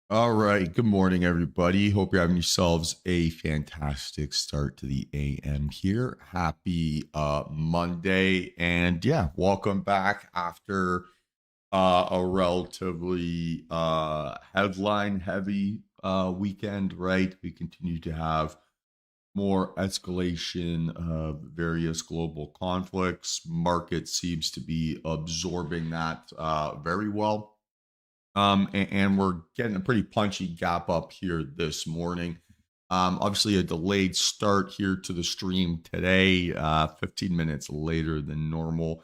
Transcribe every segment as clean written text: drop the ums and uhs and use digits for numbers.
All right. Good morning, everybody. Hope you're having yourselves a fantastic start to the AM here. Happy Monday. And yeah, welcome back after a relatively headline heavy weekend, right? We continue to have more escalation of various global conflicts. Market seems to be absorbing that very well, and we're getting a pretty punchy gap up here this morning. Obviously, a delayed start here to the stream today, 15 minutes later than normal,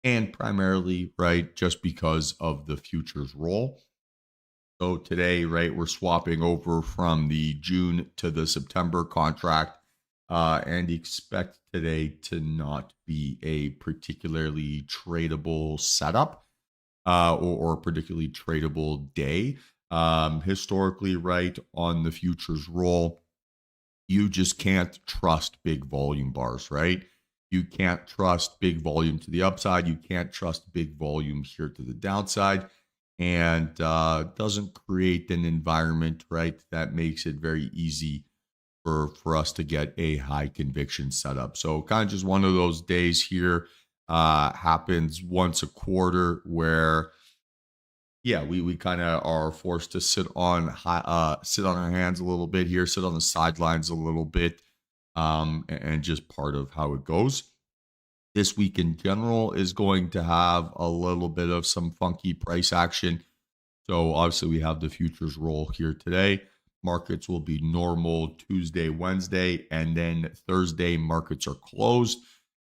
and primarily, right, just because of the futures roll. So today, right, we're swapping over from the June to the September contract, and expect today to not be a particularly tradable setup, or a particularly tradable day. Historically, right, on the futures roll, you just can't trust big volume bars, right? You can't trust big volume to the upside. You can't trust big volume here to the downside. And doesn't create an environment, right, that makes it very easy for us to get a high conviction setup. So kind of just one of those days here, happens once a quarter where yeah, we kind of are forced to sit on our hands a little bit here, sit on the sidelines a little bit, and just part of how it goes. This week in general is going to have a little bit of some funky price action. So obviously we have the futures roll here today. Markets will be normal Tuesday, Wednesday, and then Thursday markets are closed.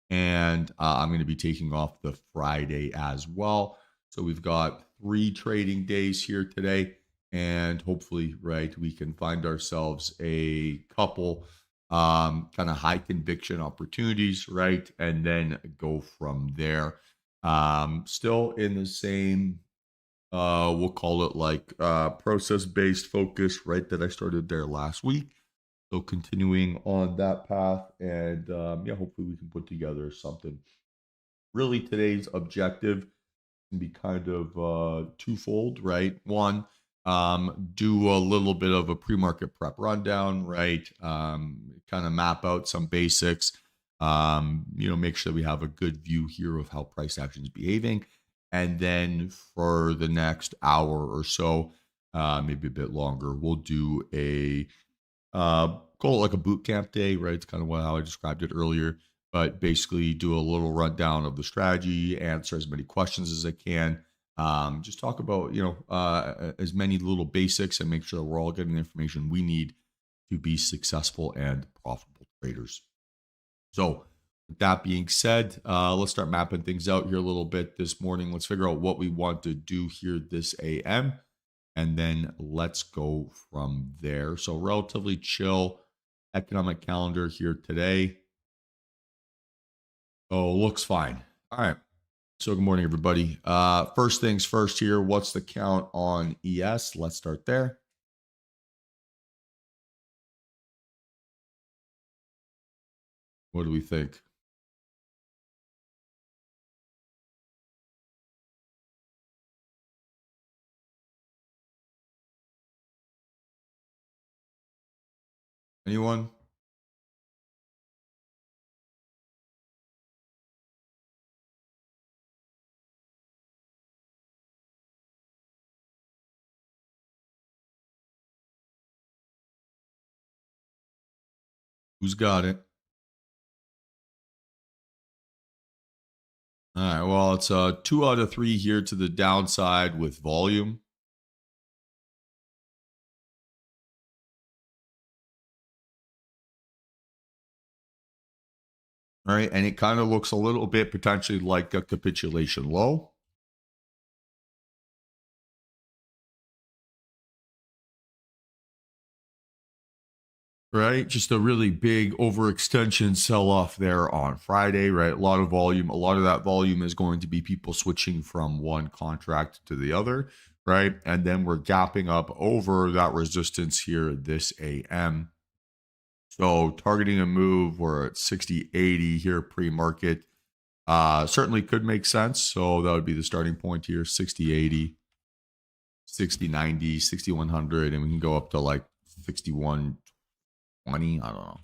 And I'm going to be taking off the Friday as well. So we've got 3 trading days here today. And hopefully, right, we can find ourselves a couple kind of high conviction opportunities, right? And then go from there. Still in the same we'll call it like process based focus, right, that I started there last week. So continuing on that path, and yeah, hopefully we can put together something. Really, today's objective can be kind of twofold, right? One, do a little bit of a pre-market prep rundown, right? Kind of map out some basics. Make sure we have a good view here of how price action is behaving, and then for the next hour or so, maybe a bit longer, we'll do a call it like a boot camp day, right? It's kind of how I described it earlier, but basically do a little rundown of the strategy, answer as many questions as I can. Just talk about, as many little basics and make sure that we're all getting the information we need to be successful and profitable traders. So, with that being said, let's start mapping things out here a little bit this morning. Let's figure out what we want to do here this AM, and then let's go from there. So, relatively chill economic calendar here today. Oh, looks fine. All right. So, good morning, everybody. First things first here. What's the count on ES? Let's start there. What do we think? Anyone? Who's got it? All right. Well, it's 2 out of 3 here to the downside with volume. All right. And it kind of looks a little bit potentially like a capitulation low. Right. Just a really big overextension sell off there on Friday, right? A lot of volume. A lot of that volume is going to be people switching from one contract to the other, right? And then we're gapping up over that resistance here this AM. So targeting a move, we're at 60.80 here pre-market. Certainly could make sense. So that would be the starting point here, 60.80. 6090, 6100, and we can go up to like 6120. I don't know.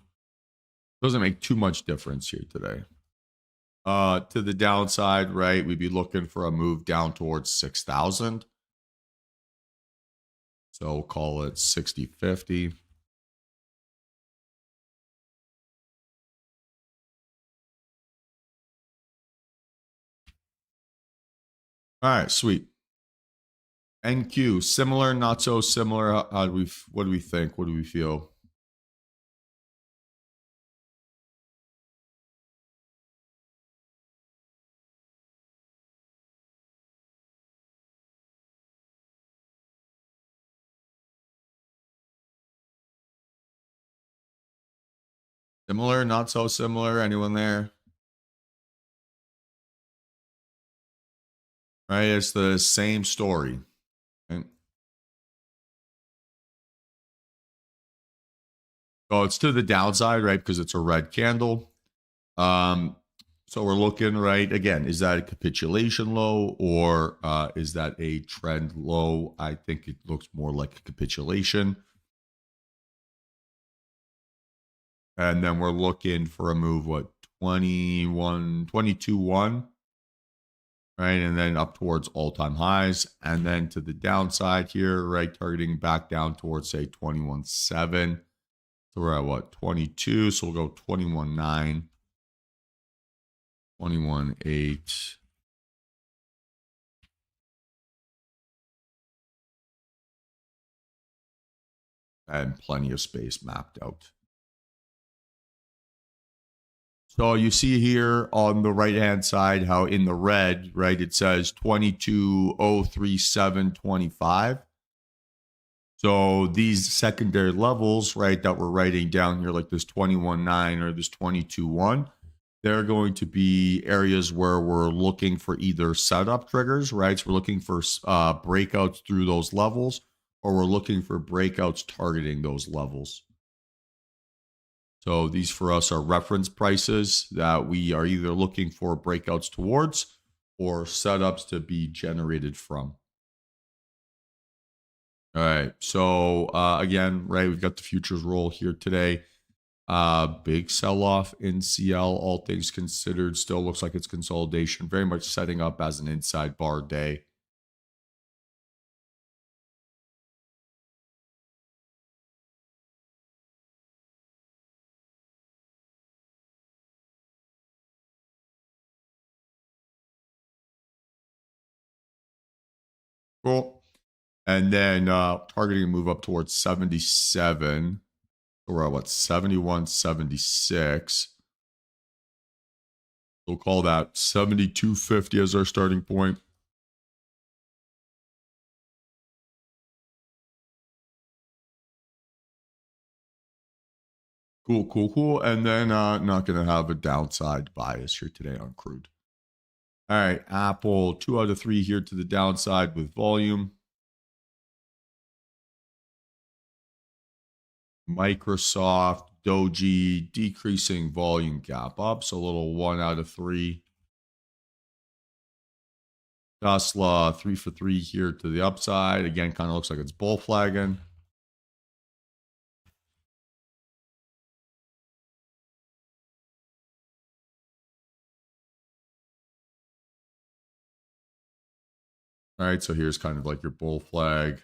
Doesn't make too much difference here today. To the downside, right? We'd be looking for a move down towards 6,000. So we'll call it 6050. All right, sweet. NQ, similar, not so similar. How do we? What do we think? What do we feel? Similar, not so similar. Anyone there? Right, it's the same story. Right? So it's to the downside, right? Because it's a red candle. So we're looking, right, again, is that a capitulation low or is that a trend low? I think it looks more like a capitulation. And then we're looking for a move, what, 21, 22.1, right? And then up towards all-time highs. And then to the downside here, right, targeting back down towards, say, 21.7. So we're at, what, 22. So we'll go 21.9, 21.8. And plenty of space mapped out. So you see here on the right-hand side how in the red, right, it says 22.03725. So these secondary levels, right, that we're writing down here, like this 21.9 or this 22.1, they're going to be areas where we're looking for either setup triggers, right? So we're looking for breakouts through those levels, or we're looking for breakouts targeting those levels. So these for us are reference prices that we are either looking for breakouts towards or setups to be generated from. All right. So again, right, we've got the futures roll here today. Big sell-off in CL, all things considered. Still looks like it's consolidation, very much setting up as an inside bar day. Cool. And then targeting a move up towards 77. We're at what, 71, 76. We'll call that 72.50 as our starting point. Cool, cool, cool. And then not going to have a downside bias here today on crude. All right, Apple, 2 out of 3 here to the downside with volume. Microsoft, Doji, decreasing volume gap up. So a little 1 out of 3. Tesla, 3 for 3 here to the upside. Again, kind of looks like it's bull flagging. All right, so here's kind of like your bull flag.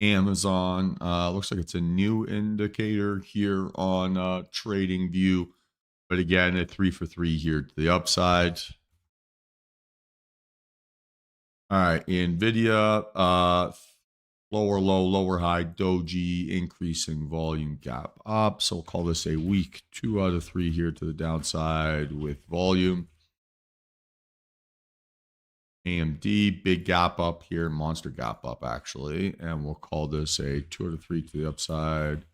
Amazon, looks like it's a new indicator here on Trading View. But again, a 3 for 3 here to the upside. All right, NVIDIA, lower low, lower high, Doji, increasing volume gap up. So we'll call this a weak 2 out of 3 here to the downside with volume. AMD, big gap up here, monster gap up actually. And we'll call this a 2 out of 3 to the upside.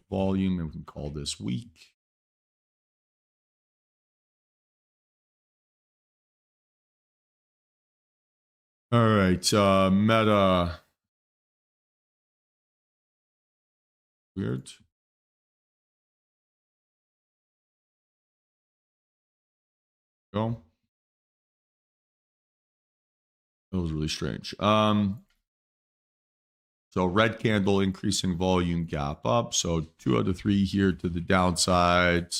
Volume, and we can call this weak. All right, Meta. Weird. Go. That was really strange. So red candle, increasing volume, gap up. So 2 out of 3 here to the downside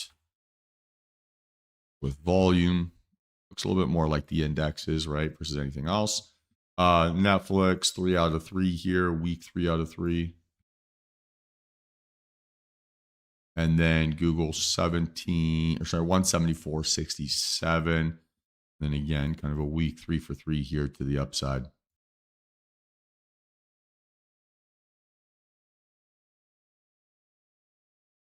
with volume. Looks a little bit more like the indexes, right, versus anything else. Netflix, 3 out of 3 here, weak 3 out of 3. And then Google 174.67. Then again, kind of a weak 3 for 3 here to the upside.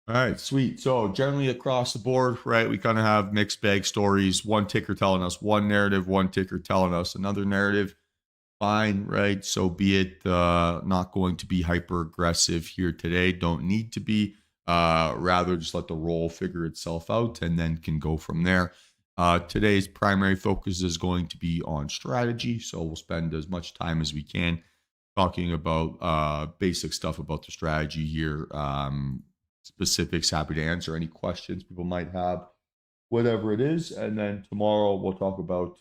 All right, sweet. So generally across the board, right, we kind of have mixed bag stories. One ticker telling us one narrative, one ticker telling us another narrative. Fine, right? So be it. Not going to be hyper aggressive here today. Don't need to be. Rather, just let the roll figure itself out and then can go from there. Today's primary focus is going to be on strategy. So we'll spend as much time as we can talking about basic stuff about the strategy here. Specifics, happy to answer any questions people might have, whatever it is. And then tomorrow we'll talk about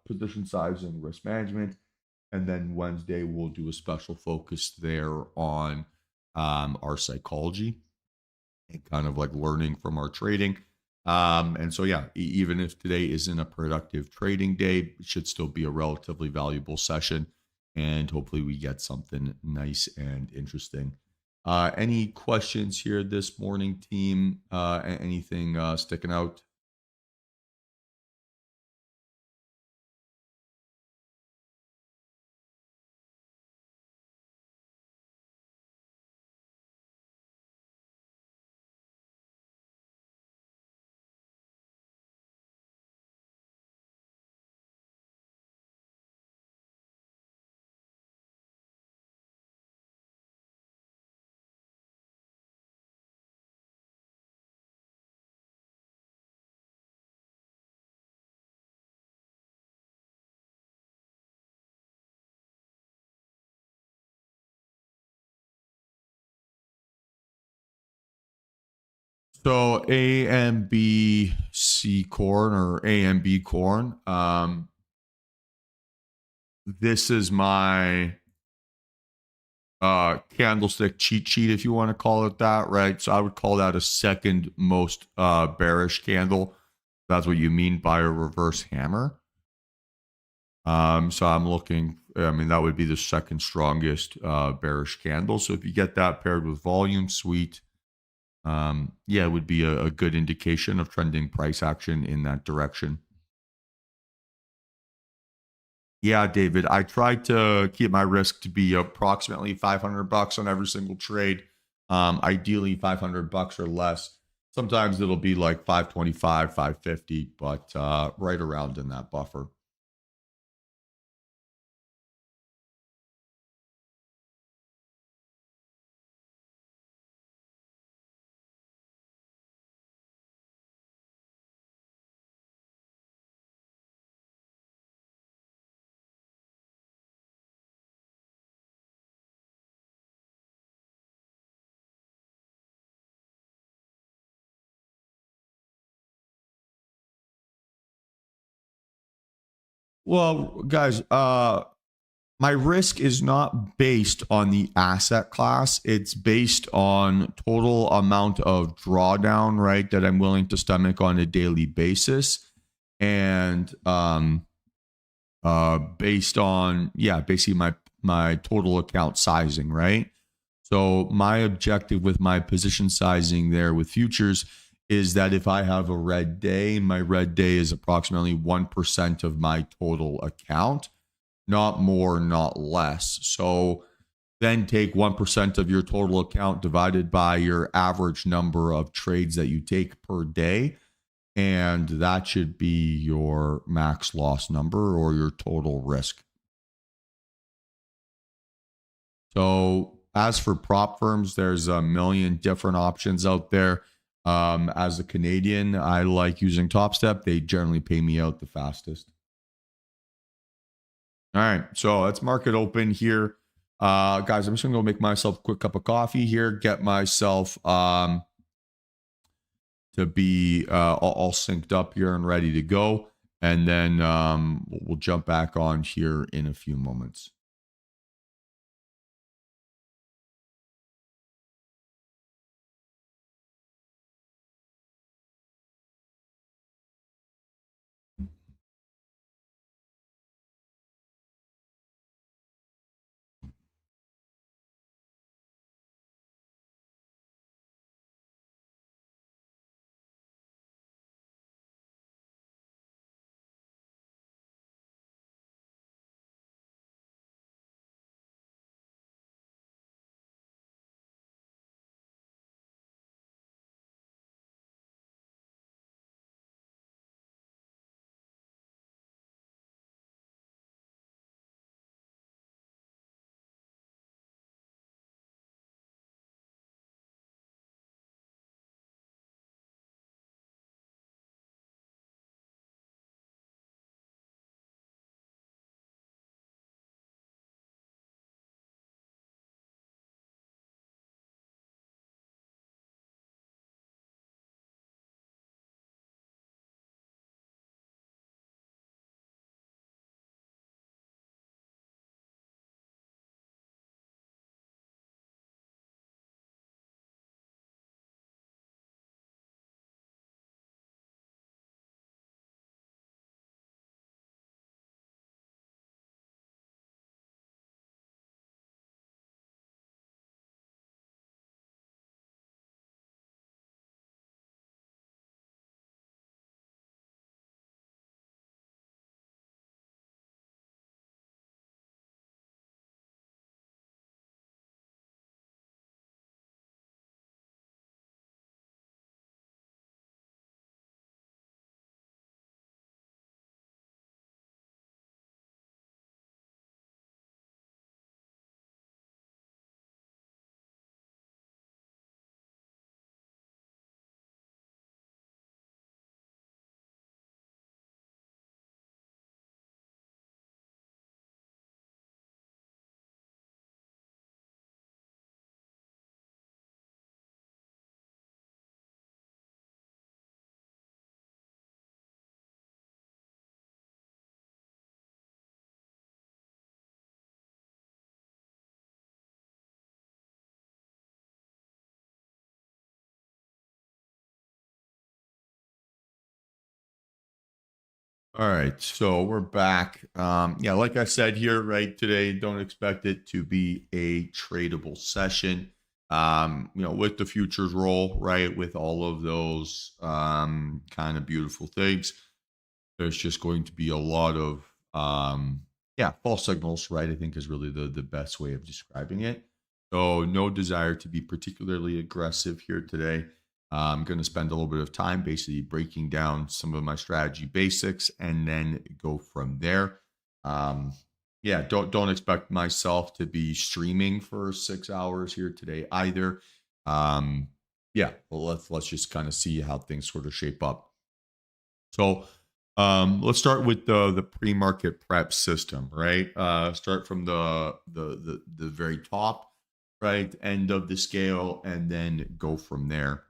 position size and risk management. And then Wednesday we'll do a special focus there on our psychology and kind of like learning from our trading. And so, yeah, even if today isn't a productive trading day, it should still be a relatively valuable session. And hopefully we get something nice and interesting. Any questions here this morning, team? Anything sticking out? So A and B C corn or A and B corn. This is my candlestick cheat sheet, if you want to call it that, right? So I would call that a second most bearish candle. That's what you mean by a reverse hammer. So I'm looking, I mean, that would be the second strongest bearish candle. So if you get that paired with volume, sweet. Yeah, it would be a good indication of trending price action in that direction. Yeah, David, I try to keep my risk to be approximately $500 on every single trade. Ideally $500 or less. Sometimes it'll be like 525, 550, but right around in that buffer. Well, guys, my risk is not based on the asset class. It's based on total amount of drawdown, right, that I'm willing to stomach on a daily basis. And based on, yeah, basically my total account sizing, right? So my objective with my position sizing there with futures is that if I have a red day, my red day is approximately 1% of my total account, not more, not less. So then take 1% of your total account divided by your average number of trades that you take per day. And that should be your max loss number or your total risk. So as for prop firms, there's a million different options out there. As a Canadian, I like using Top Step. They generally pay me out the fastest. All right, so let's mark it open here. Guys, I'm just gonna go make myself a quick cup of coffee here, get myself to be all synced up here and ready to go. and then we'll jump back on here in a few moments. All right, so we're back. Yeah, like I said here, right today, don't expect it to be a tradable session. With the futures roll, right, with all of those kind of beautiful things, there's just going to be a lot of yeah, false signals, right? I think is really the best way of describing it. So no desire to be particularly aggressive here today. I'm going to spend a little bit of time basically breaking down some of my strategy basics and then go from there. um yeah, don't expect myself to be streaming for 6 hours here today either. Yeah, well, let's just kind of see how things sort of shape up. So let's start with the pre-market prep system, right? Start from the very top, right, end of the scale, and then go from there.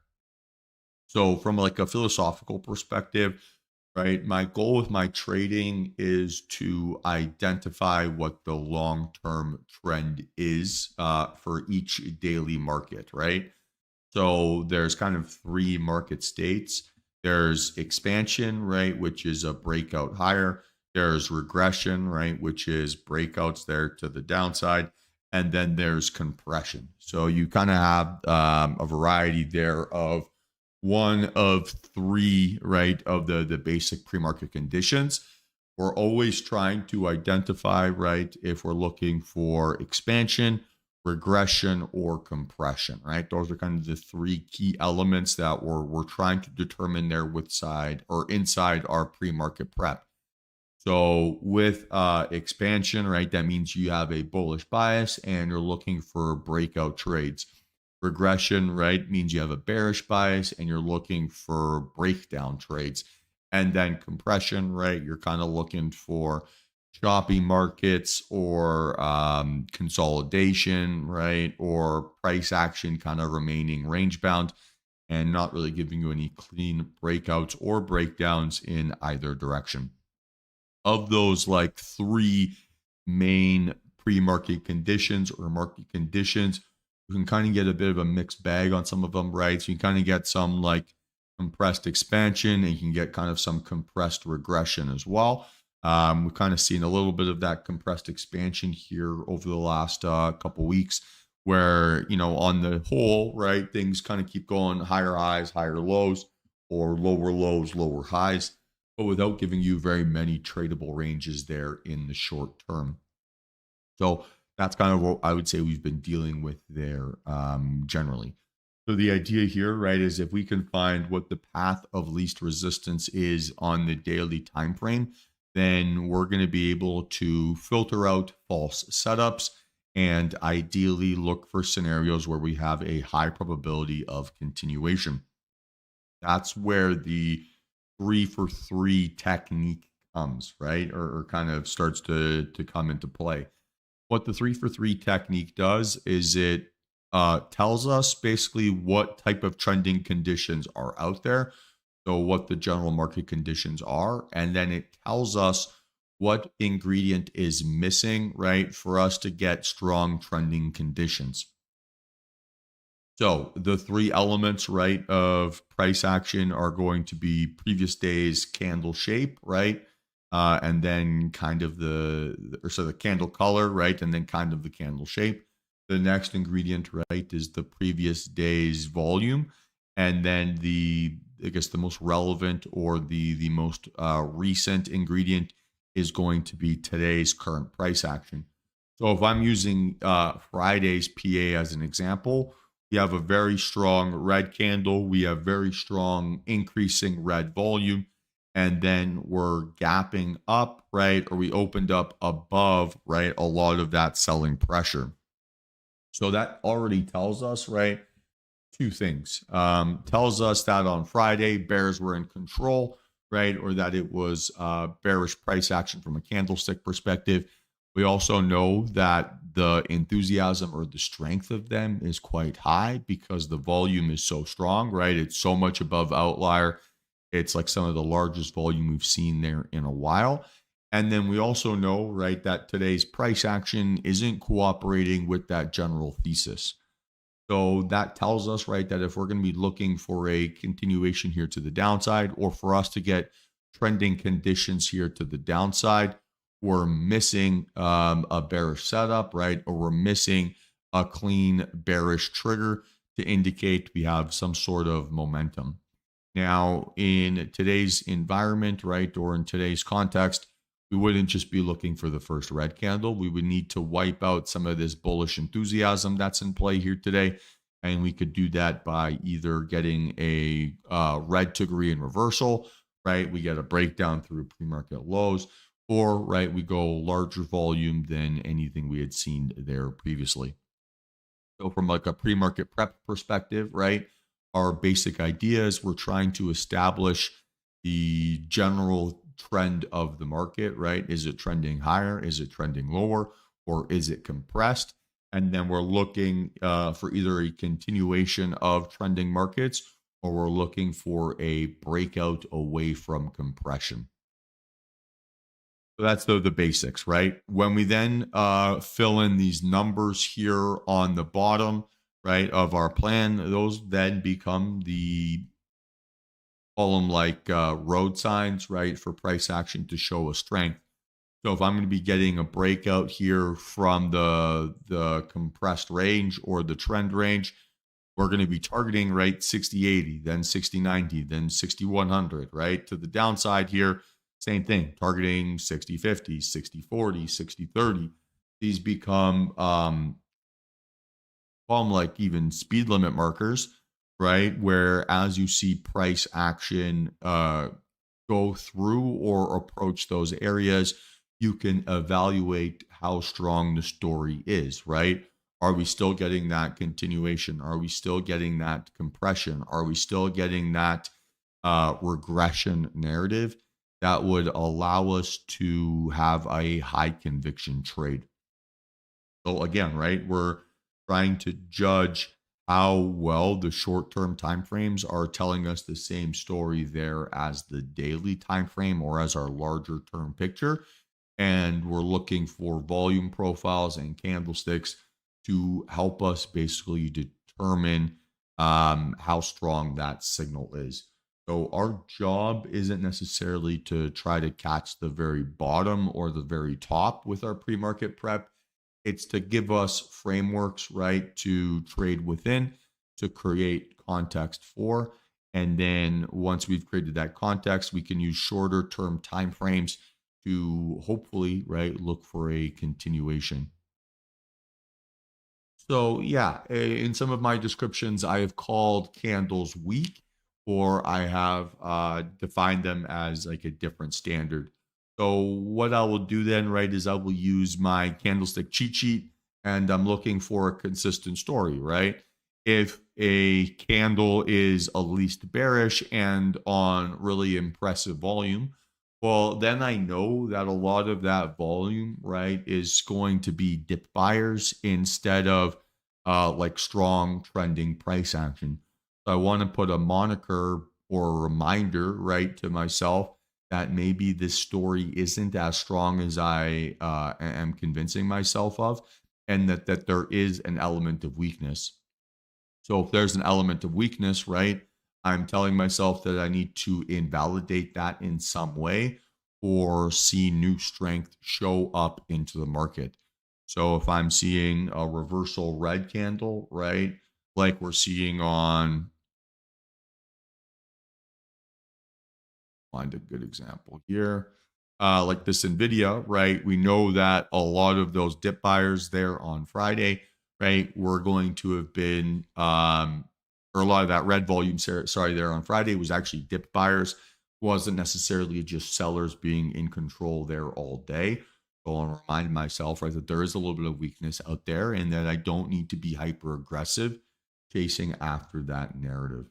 So from like a philosophical perspective, right, my goal with my trading is to identify what the long-term trend is for each daily market, right? So there's kind of three market states. There's expansion, right, which is a breakout higher. There's regression, right, which is breakouts there to the downside. And then there's compression. So you kind of have a variety there of one of three, right, of the basic pre-market conditions. We're always trying to identify, right, if we're looking for expansion, regression, or compression, right? Those are kind of the three key elements that we're trying to determine there with side or inside our pre-market prep. So with expansion, right, that means you have a bullish bias and you're looking for breakout trades. Regression, right, means you have a bearish bias and you're looking for breakdown trades. And then compression, right, you're kind of looking for choppy markets or consolidation, right, or price action kind of remaining range bound and not really giving you any clean breakouts or breakdowns in either direction. of those like three main pre-market conditions or market conditions, you can kind of get a bit of a mixed bag on some of them, right? So you kind of get some like compressed expansion, and you can get kind of some compressed regression as well. We've kind of seen a little bit of that compressed expansion here over the last couple weeks, where, on the whole, right, things kind of keep going higher highs, higher lows, or lower lows, lower highs, but without giving you very many tradable ranges there in the short term. So that's kind of what I would say we've been dealing with there, generally. So the idea here, right, is if we can find what the path of least resistance is on the daily time frame, then we're going to be able to filter out false setups and ideally look for scenarios where we have a high probability of continuation. That's where the 3 for 3 technique comes, right? Or kind of starts to come into play. What the 3 for 3 technique does is it tells us basically what type of trending conditions are out there. So, what the general market conditions are. And then it tells us what ingredient is missing, right, for us to get strong trending conditions. So the three elements, right, of price action are going to be previous day's candle shape, right? And then kind of the candle color, right? And then kind of the candle shape. The next ingredient, right, is the previous day's volume. And then I guess the most relevant or the most recent ingredient is going to be today's current price action. So if I'm using Friday's PA as an example, we have a very strong red candle. We have very strong increasing red volume. And then we're gapping up, right? Or we opened up above, right? A lot of that selling pressure. So that already tells us, right? Two things. Tells us that on Friday, bears were in control, right? Or that it was bearish price action from a candlestick perspective. We also know that the enthusiasm or the strength of them is quite high because the volume is so strong, right? It's so much above outlier. It's like some of the largest volume we've seen there in a while. And then we also know, right, that today's price action isn't cooperating with that general thesis. So that tells us, right, that if we're going to be looking for a continuation here to the downside, or for us to get trending conditions here to the downside, we're missing a bearish setup, right? Or we're missing a clean bearish trigger to indicate we have some sort of momentum. Now, in today's environment, right, or in today's context, we wouldn't just be looking for the first red candle. We would need to wipe out some of this bullish enthusiasm that's in play here today. And we could do that by either getting a red to green reversal, right? We get a breakdown through pre-market lows, or, right, we go larger volume than anything we had seen there previously. So from like a pre-market prep perspective, right, our basic idea is we're trying to establish the general trend of the market, right? Is it trending higher? Is it trending lower? Or is it compressed? And then we're looking for either a continuation of trending markets, or we're looking for a breakout away from compression. So that's the basics, right? When we then fill in these numbers here on the bottom, right, of our plan, those then become the column like road signs, right, for price action to show a strength. So if I'm going to be getting a breakout here from the compressed range or the trend range, we're going to be targeting, right, 60-80, then 60-90, then 6100, right? To the downside here, same thing, targeting 60-50, 60-40, 60-30. These become like even speed limit markers, right? Where as you see price action go through or approach those areas, you can evaluate how strong the story is, right? Are we still getting that continuation? Are we still getting that compression? Are we still getting that regression narrative that would allow us to have a high conviction trade? So again, right, we're trying to judge how well the short-term time frames are telling us the same story there as the daily time frame or as our larger term picture. And we're looking for volume profiles and candlesticks to help us basically determine how strong that signal is. So our job isn't necessarily to try to catch the very bottom or the very top with our pre-market prep. It's to give us frameworks, right, to trade within, to create context for. And then once we've created that context, we can use shorter term time frames to hopefully, right, look for a continuation. So yeah, in some of my descriptions, I have called candles weak, or I have defined them as like a different standard. So what I will do then, right, is I will use my candlestick cheat sheet, and I'm looking for a consistent story, right? If a candle is at least bearish and on really impressive volume, well, then I know that a lot of that volume, right, is going to be dip buyers instead of like strong trending price action. So I want to put a moniker or a reminder, right, to myself that maybe this story isn't as strong as I am convincing myself of, and that there is an element of weakness. So if there's an element of weakness, right, I'm telling myself that I need to invalidate that in some way or see new strength show up into the market. So if I'm seeing a reversal red candle, right, like we're seeing on, find a good example here, like this NVIDIA, right, we know that a lot of those dip buyers there on Friday, right, were going to have been, or a lot of that red volume, sorry, there on Friday was actually dip buyers, wasn't necessarily just sellers being in control there all day. So I'll remind myself, right, that there is a little bit of weakness out there and that I don't need to be hyper aggressive chasing after that narrative.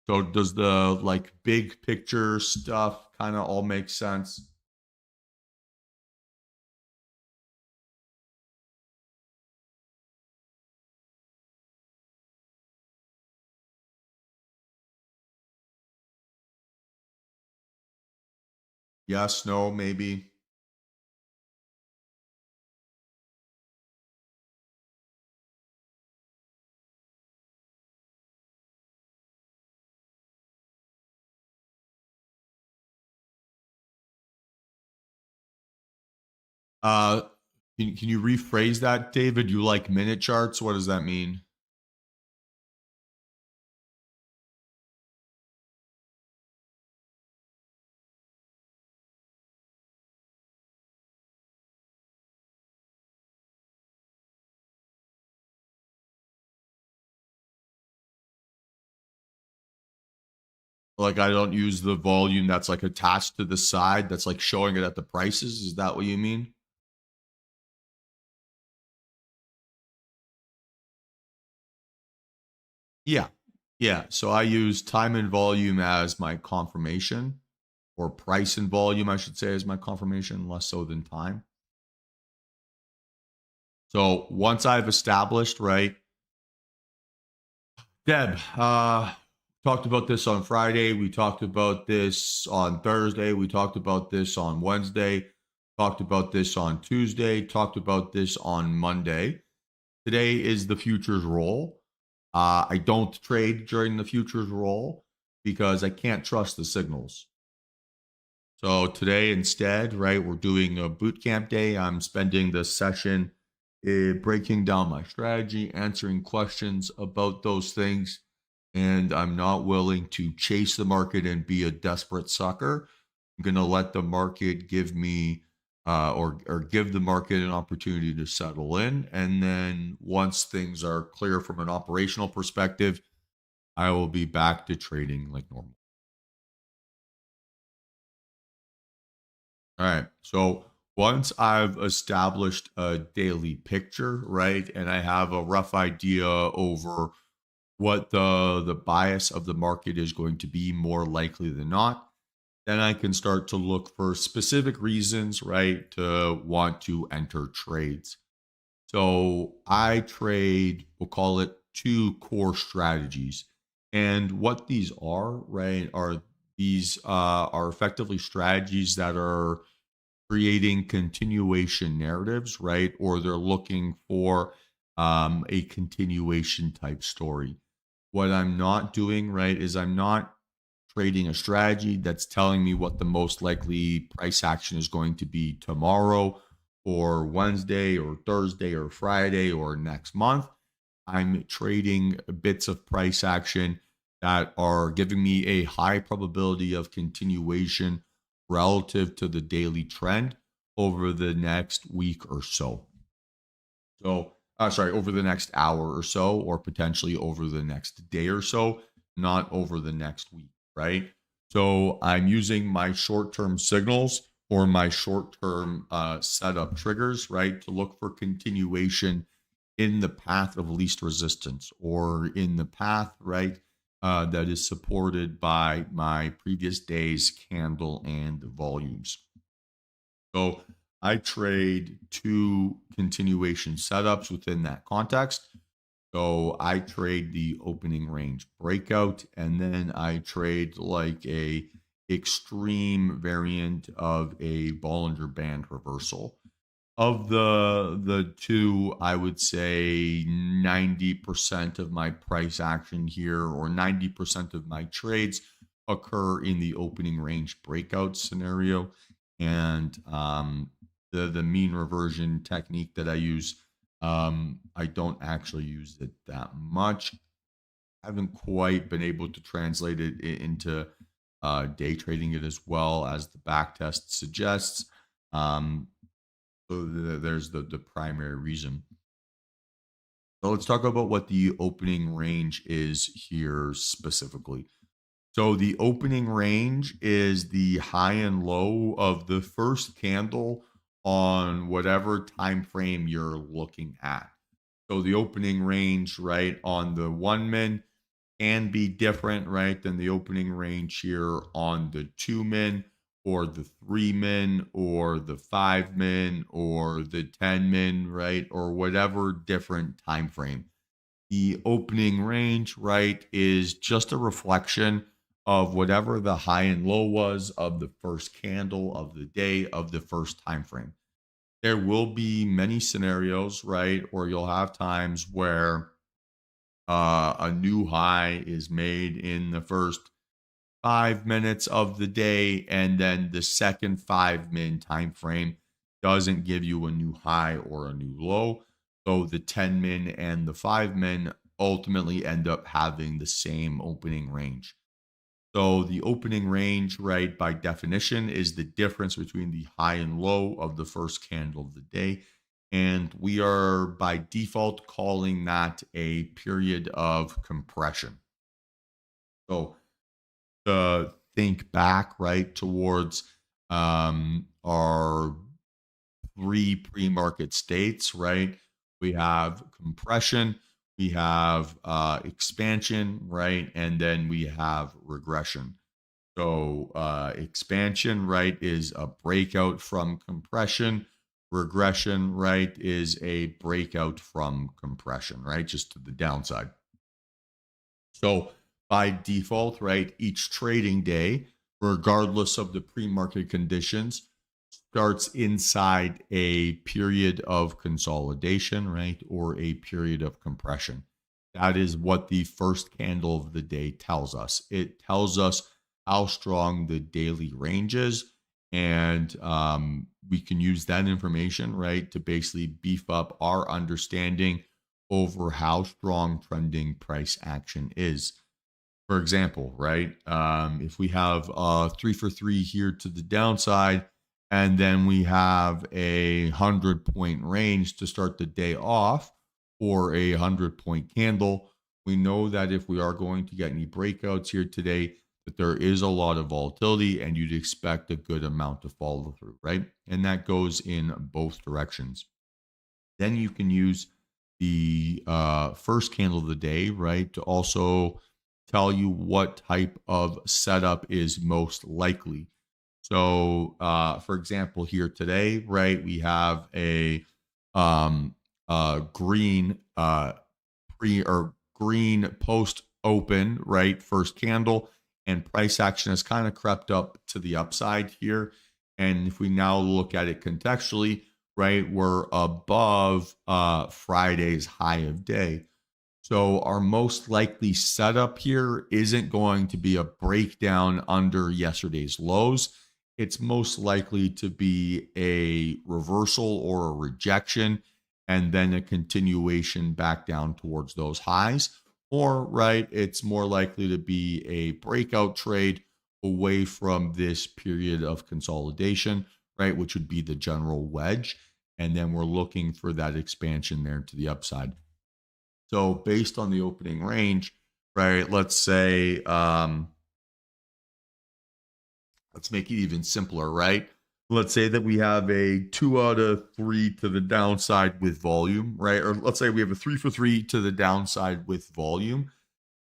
So does the like big picture stuff kind of all make sense? Yes, no, maybe. Uh, can you rephrase that, David? You like minute charts? What does that mean? Like I don't use the volume that's like attached to the side that's like showing it at the prices. Is that what you mean? Yeah. Yeah. So I use time and volume as my confirmation, or price and volume, I should say, as my confirmation, less so than time. So once I've established, right, Deb, talked about this on Friday. We talked about this on Thursday. We talked about this on Wednesday. Talked about this on Tuesday. Talked about this on Monday. Today is the futures roll. I don't trade during the futures roll because I can't trust the signals. So today instead, right, we're doing a boot camp day. I'm spending the session breaking down my strategy, answering questions about those things, and I'm not willing to chase the market and be a desperate sucker. I'm going to let the market give me or give the market an opportunity to settle in, and then once things are clear from an operational perspective, I will be back to trading like normal. All right. So once I've established a daily picture, right, and I have a rough idea over what the bias of the market is going to be more likely than not, then I can start to look for specific reasons, right, to want to enter trades. So I trade, we'll call it two core strategies. And what these are, right, are these are effectively strategies that are creating continuation narratives, right? Or they're looking for a continuation type story. What I'm not doing, right, is I'm not trading a strategy that's telling me what the most likely price action is going to be tomorrow or Wednesday or Thursday or Friday or next month. I'm trading bits of price action that are giving me a high probability of continuation relative to the daily trend over the next week or so. Over the next hour or so, or potentially over the next day or so, not over the next week, right? So I'm using my short term signals or my short term setup triggers, right, to look for continuation in the path of least resistance or in the path, right, that is supported by my previous day's candle and volumes. So I trade two continuation setups within that context. So I trade the opening range breakout, and then I trade like a extreme variant of a Bollinger Band reversal. Of the two, I would say 90% of my price action here, or 90% of my trades, occur in the opening range breakout scenario. And the mean reversion technique that I use, I don't actually use it that much. I haven't quite been able to translate it into day trading it as well as the back test suggests. Um, there's the primary reason. So let's talk about what the opening range is here specifically. So the opening range is the high and low of the first candle on whatever time frame you're looking at. So the opening range, right, on the 1 min can be different, right, than the opening range here on the 2 min or the 3 min or the 5 min or the 10 min, right, or whatever different time frame. The opening range, right, is just a reflection of whatever the high and low was of the first candle of the day of the first time frame. There will be many scenarios, right, or you'll have times where a new high is made in the first 5 minutes of the day, and then the second 5 min time frame doesn't give you a new high or a new low. So the 10 min and the 5 min ultimately end up having the same opening range. So the opening range, right, by definition, is the difference between the high and low of the first candle of the day. And we are by default calling that a period of compression. So think back, right, towards our three pre-market states, right? We have compression, we have expansion, right? And then we have regression. So expansion, right, is a breakout from compression. Regression, right, is a breakout from compression, right? Just to the downside. So by default, right, each trading day, regardless of the pre-market conditions, starts inside a period of consolidation, right, or a period of compression. That is what the first candle of the day tells us. It tells us how strong the daily range is, and we can use that information, right, to basically beef up our understanding over how strong trending price action is. For example, right, if we have 3 for 3 here to the downside, and then we have a 100 point range to start the day off, or a 100 point candle, we know that if we are going to get any breakouts here today, that there is a lot of volatility and you'd expect a good amount to follow through, right? And that goes in both directions. Then you can use the first candle of the day, right, to also tell you what type of setup is most likely. So, for example, here today, right, we have a green green post open, right? First candle, and price action has kind of crept up to the upside here. And if we now look at it contextually, right, we're above Friday's high of day. So our most likely setup here isn't going to be a breakdown under yesterday's lows. It's most likely to be a reversal or a rejection and then a continuation back down towards those highs. Or, right, it's more likely to be a breakout trade away from this period of consolidation, right, which would be the general wedge. And then we're looking for that expansion there to the upside. So based on the opening range, right, let's say, let's make it even simpler, right? Let's say that we have a 2 out of 3 to the downside with volume, right? Or let's say we have a 3 for 3 to the downside with volume.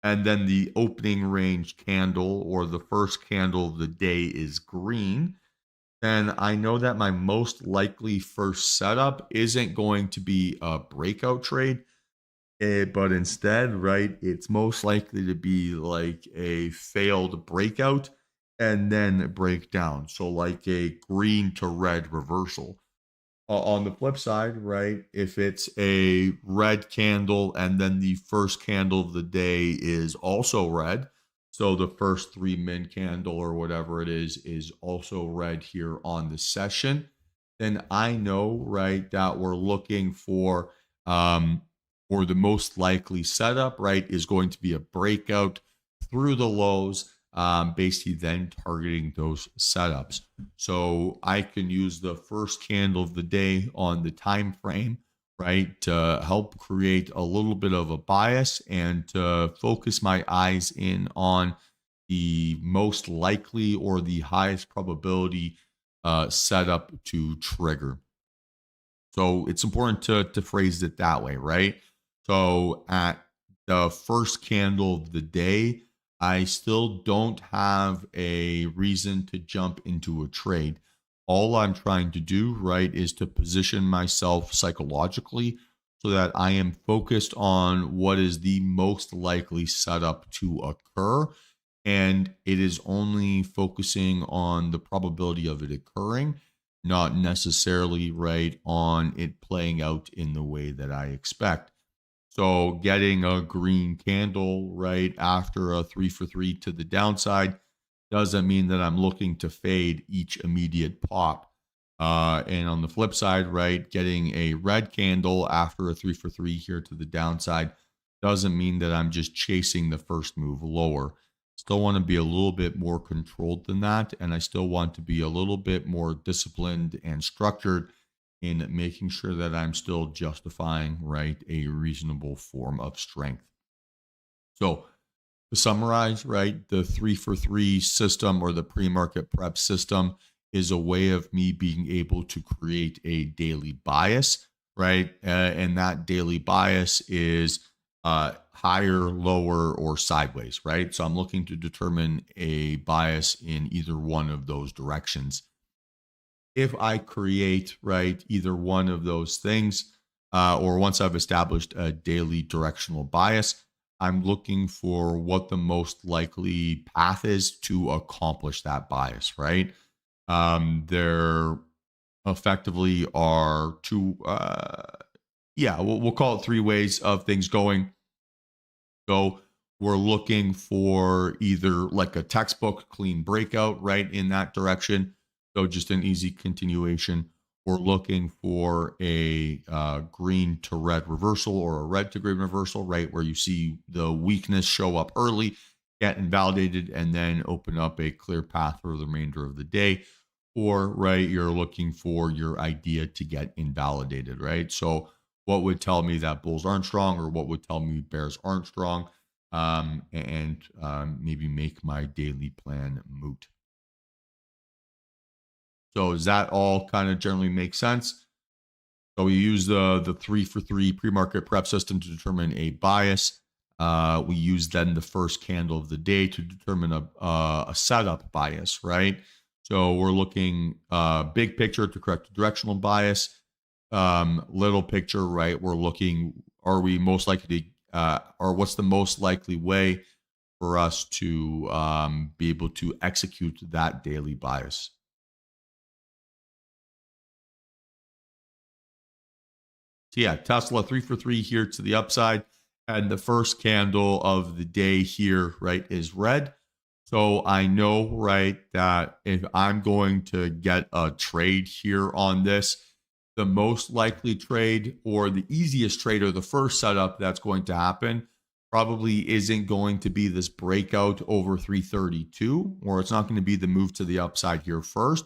And then the opening range candle or the first candle of the day is green. Then I know that my most likely first setup isn't going to be a breakout trade. But instead, right, it's most likely to be like a failed breakout and then break down. So like a green to red reversal. On the flip side, right, if it's a red candle and then the first candle of the day is also red, so the first 3 min candle or whatever it is also red here on the session, then I know, right, that we're looking for or the most likely setup, right, is going to be a breakout through the lows, basically then targeting those setups. So I can use the first candle of the day on the time frame, right, to help create a little bit of a bias and to focus my eyes in on the most likely or the highest probability setup to trigger. So it's important to phrase it that way, right? So at the first candle of the day, I still don't have a reason to jump into a trade. All I'm trying to do, right, is to position myself psychologically so that I am focused on what is the most likely setup to occur. And it is only focusing on the probability of it occurring, not necessarily, right, on it playing out in the way that I expect. So getting a green candle right after a 3 for 3 to the downside doesn't mean that I'm looking to fade each immediate pop. And on the flip side, right, getting a red candle after a 3 for 3 here to the downside doesn't mean that I'm just chasing the first move lower. Still want to be a little bit more controlled than that. And I still want to be a little bit more disciplined and structured in making sure that I'm still justifying, right, a reasonable form of strength. So to summarize, right, the 3 for 3 system or the pre-market prep system is a way of me being able to create a daily bias, right? And that daily bias is higher, lower, or sideways, right? So I'm looking to determine a bias in either one of those directions. If I create, right, either one of those things, or once I've established a daily directional bias, I'm looking for what the most likely path is to accomplish that bias, right? There effectively are two, we'll call it 3 ways of things going. So we're looking for either like a textbook clean breakout, right, in that direction. So just an easy continuation. We're looking for a green to red reversal or a red to green reversal, right, where you see the weakness show up early, get invalidated, and then open up a clear path for the remainder of the day. Or, right, you're looking for your idea to get invalidated, right? So what would tell me that bulls aren't strong or what would tell me bears aren't strong, and maybe make my daily plan moot. So does that all kind of generally make sense? So we use the 3 for 3 pre-market prep system to determine a bias. We use then the first candle of the day to determine a setup bias, right? So we're looking big picture to correct the directional bias. little picture, right? We're looking, are we most likely to, or what's the most likely way for us to be able to execute that daily bias? So yeah, Tesla 3 for 3 here to the upside. And the first candle of the day here, right, is red. So I know, right, that if I'm going to get a trade here on this, the most likely trade or the easiest trade or the first setup that's going to happen probably isn't going to be this breakout over 332, or it's not going to be the move to the upside here first.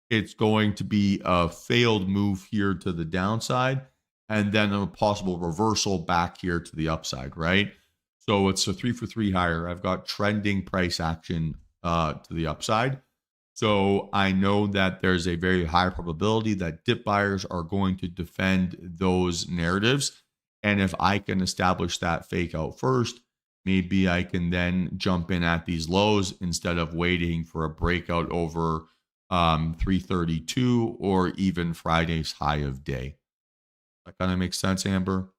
It's going to be a failed move here to the downside and then a possible reversal back here to the upside, right? So it's a 3 for 3 higher. I've got trending price action to the upside. So I know that there's a very high probability that dip buyers are going to defend those narratives. And if I can establish that fake out first, maybe I can then jump in at these lows instead of waiting for a breakout over 332 or even Friday's high of day. That kind of makes sense, Amber?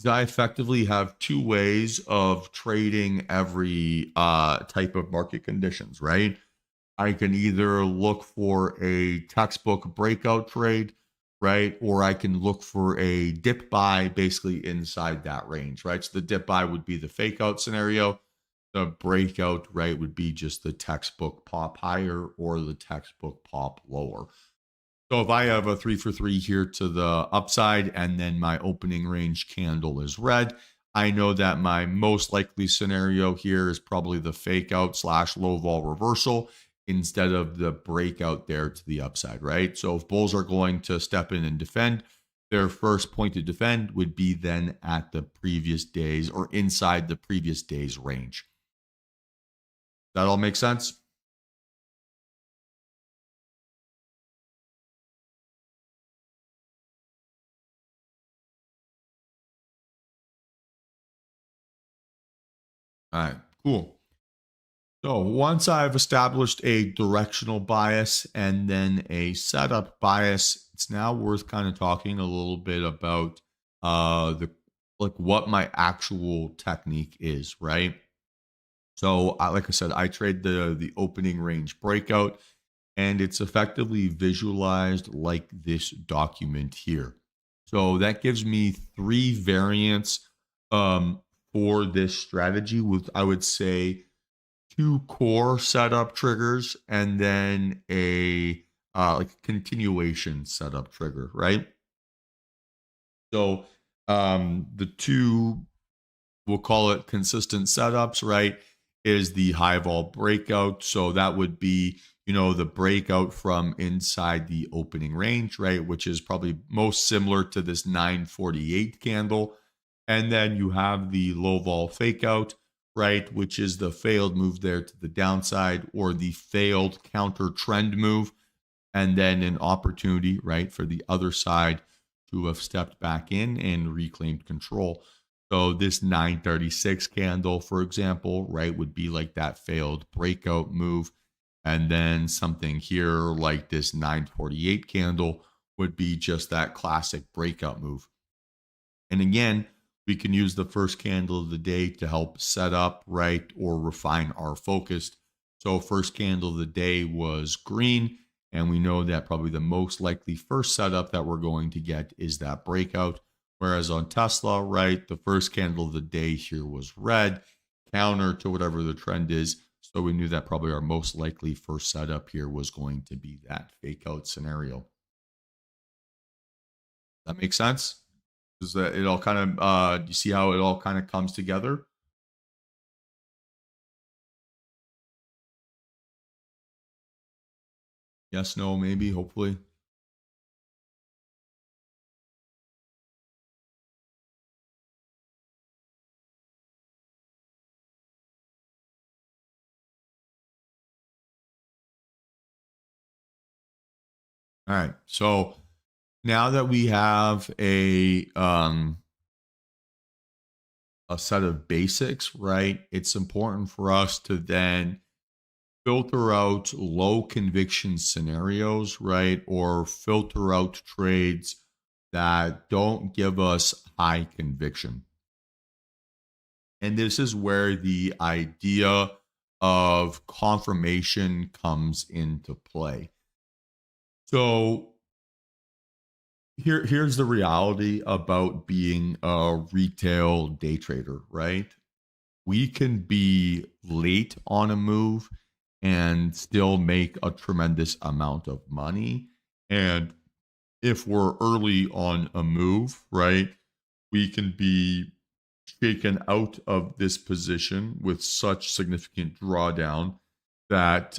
I effectively have two ways of trading every type of market conditions, right? I can either look for a textbook breakout trade, right? Or I can look for a dip buy basically inside that range, right? So the dip buy would be the fake out scenario. The breakout, right, would be just the textbook pop higher or the textbook pop lower. So if I have a 3 for 3 here to the upside and then my opening range candle is red, I know that my most likely scenario here is probably the fake out slash low vol reversal instead of the breakout there to the upside, right? So if bulls are going to step in and defend, their first point to defend would be then at the previous days or inside the previous day's range. That all makes sense? All right, cool. So once I've established a directional bias and then a setup bias, it's now worth kind of talking a little bit about the like what my actual technique is, right? So like I said, I trade the opening range breakout and it's effectively visualized like this document here. So that gives me three variants for this strategy with I would say two core setup triggers and then a like continuation setup trigger, right? So the two, we'll call it consistent setups, right? Is the high vol breakout. So that would be, the breakout from inside the opening range, right? Which is probably most similar to this 948 candle. And then you have the low vol fake out, right? Which is the failed move there to the downside or the failed counter trend move. And then an opportunity, right, for the other side to have stepped back in and reclaimed control. So this 936 candle, for example, right, would be like that failed breakout move. And then something here like this 948 candle would be just that classic breakout move. And again, we can use the first candle of the day to help set up, right, or refine our focus. So first candle of the day was green. And we know that probably the most likely first setup that we're going to get is that breakout. Whereas on Tesla, right, the first candle of the day here was red, counter to whatever the trend is. So we knew that probably our most likely first setup here was going to be that fake out scenario. That makes sense? Is that it all kind of, you see how it all kind of comes together? Yes, no, maybe, hopefully. All right. So now that we have a set of basics, right? It's important for us to then filter out low conviction scenarios, right? Or filter out trades that don't give us high conviction. And this is where the idea of confirmation comes into play. So here's the reality about being a retail day trader, right? We can be late on a move and still make a tremendous amount of money. And if we're early on a move, right, we can be shaken out of this position with such significant drawdown that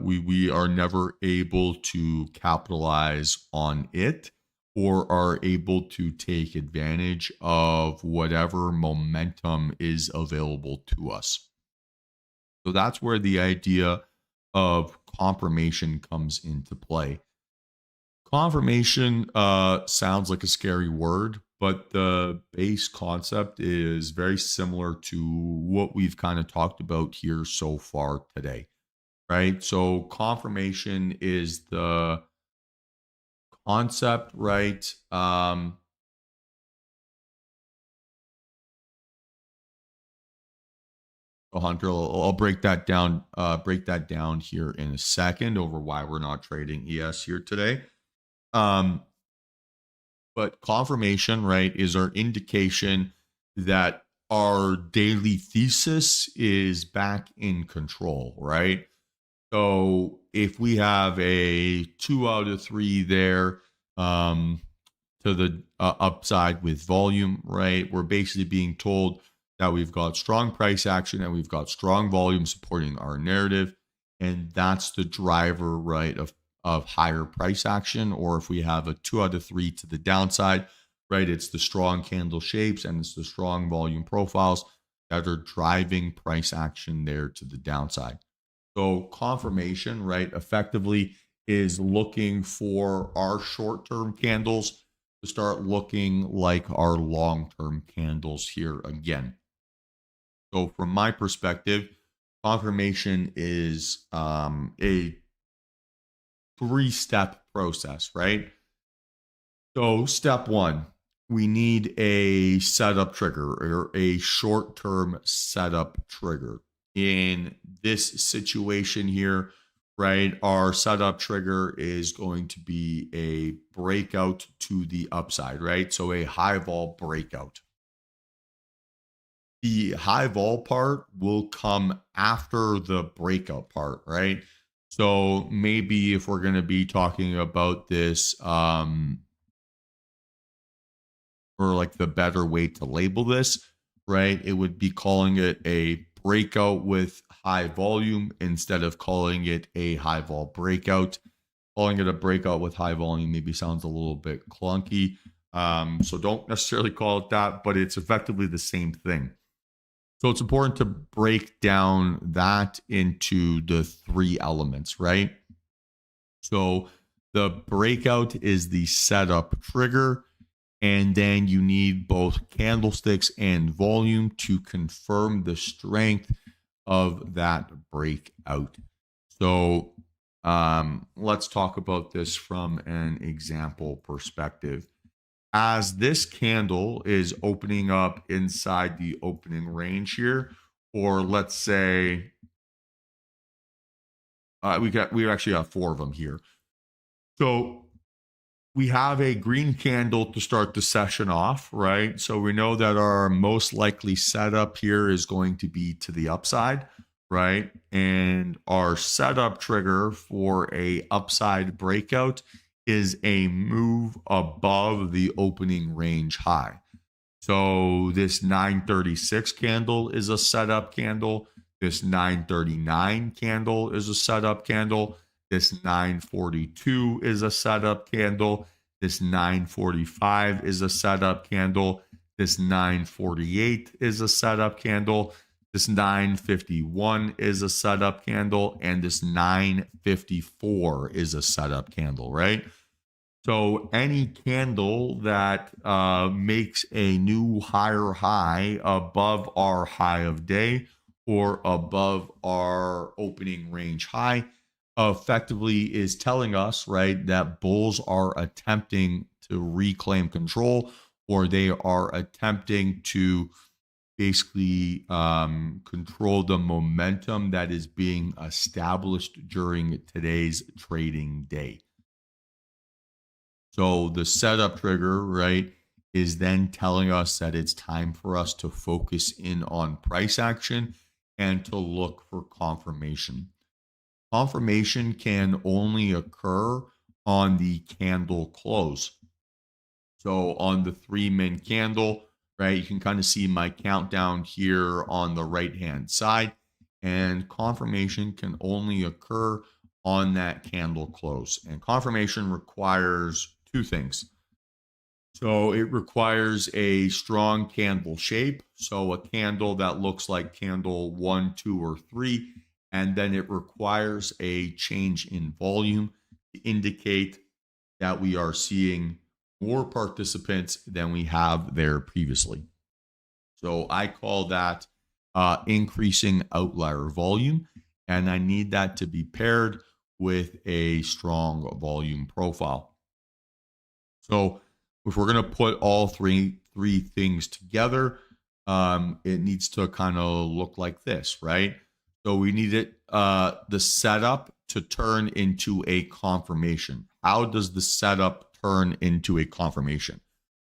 we are never able to capitalize on it or are able to take advantage of whatever momentum is available to us. So that's where the idea of confirmation comes into play. Confirmation sounds like a scary word, but the base concept is very similar to what we've kind of talked about here so far today, right? So confirmation is the concept, right? Hunter, I'll break that down. Break that down here in a second over why we're not trading ES here today. Um, but confirmation, right, is our indication that our daily thesis is back in control, right? So if we have a 2 out of 3 there to the upside with volume, right, we're basically being told that we've got strong price action and we've got strong volume supporting our narrative. And that's the driver, right, of higher price action. Or if we have a 2 out of 3 to the downside, right, it's the strong candle shapes and it's the strong volume profiles that are driving price action there to the downside. So confirmation, right, effectively is looking for our short-term candles to start looking like our long-term candles here again. So from my perspective, confirmation is a 3-step process, right? So step 1, we need a setup trigger or a short-term setup trigger. In this situation here, right, our setup trigger is going to be a breakout to the upside, right? So a high vol breakout. The high vol part will come after the breakout part, right? So maybe if we're going to be talking about this, or like the better way to label this, right? It would be calling it a breakout with high volume instead of calling it a high vol breakout. Calling it a breakout with high volume maybe sounds a little bit clunky. So don't necessarily call it that, but it's effectively the same thing. So it's important to break down that into the 3 elements, right? So the breakout is the setup trigger, and then you need both candlesticks and volume to confirm the strength of that breakout. So let's talk about this from an example perspective. As this candle is opening up inside the opening range here, or let's say we actually have 4 of them here. So we have a green candle to start the session off, right? So we know that our most likely setup here is going to be to the upside, right? And our setup trigger for a upside breakout is a move above the opening range high. So this 936 candle is a setup candle. This 939 candle is a setup candle. This 942 is a setup candle. This 945 is a setup candle. This 948 is a setup candle. This 951 is a setup candle. And this 954 is a setup candle, right? So any candle that makes a new higher high above our high of day, or above our opening range high, effectively is telling us, right, that bulls are attempting to reclaim control, or they are attempting to basically control the momentum that is being established during today's trading day. So the setup trigger, right, is then telling us that it's time for us to focus in on price action and to look for confirmation. Confirmation can only occur on the candle close. So on the 3-min candle, right, you can kind of see my countdown here on the right-hand side, and confirmation can only occur on that candle close. And confirmation requires two things. So it requires a strong candle shape. So a candle that looks like candle 1, 2, or 3. And then it requires a change in volume to indicate that we are seeing more participants than we have there previously. So I call that increasing outlier volume. And I need that to be paired with a strong volume profile. So if we're going to put all three things together, it needs to kind of look like this, right? So we need it the setup to turn into a confirmation. How does the setup turn into a confirmation?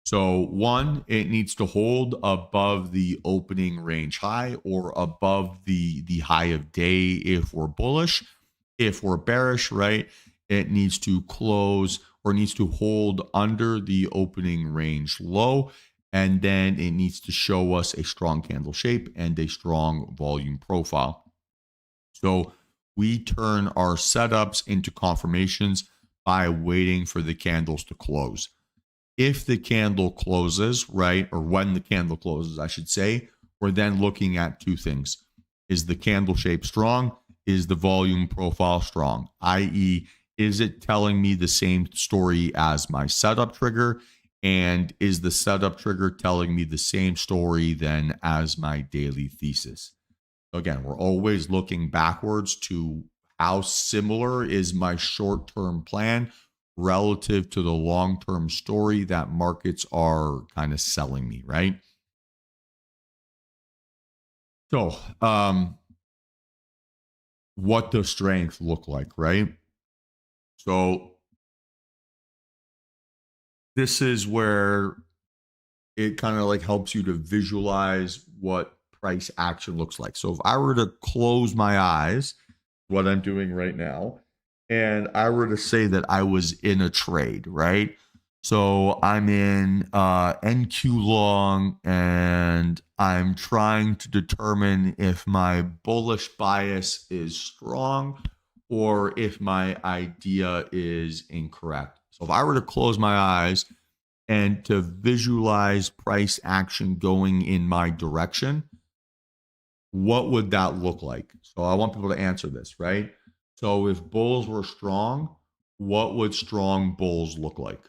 So one, it needs to hold above the opening range high or above the high of day if we're bullish. If we're bearish, right, it needs to close or needs to hold under the opening range low, and then it needs to show us a strong candle shape and a strong volume profile. So we turn our setups into confirmations by waiting for the candles to close. If the candle closes, right, or when the candle closes, I should say, we're then looking at two things. Is the candle shape strong? Is the volume profile strong? I.e., is it telling me the same story as my setup trigger? And is the setup trigger telling me the same story then as my daily thesis? Again, we're always looking backwards to how similar is my short-term plan relative to the long-term story that markets are kind of selling me, right? So, what does strength look like, right? So this is where it kind of like helps you to visualize what price action looks like. So if I were to close my eyes, what I'm doing right now, and I were to say that I was in a trade, right? So I'm in NQ long and I'm trying to determine if my bullish bias is strong or if my idea is incorrect. So if I were to close my eyes and to visualize price action going in my direction, what would that look like? So I want people to answer this, right? So if bulls were strong, what would strong bulls look like?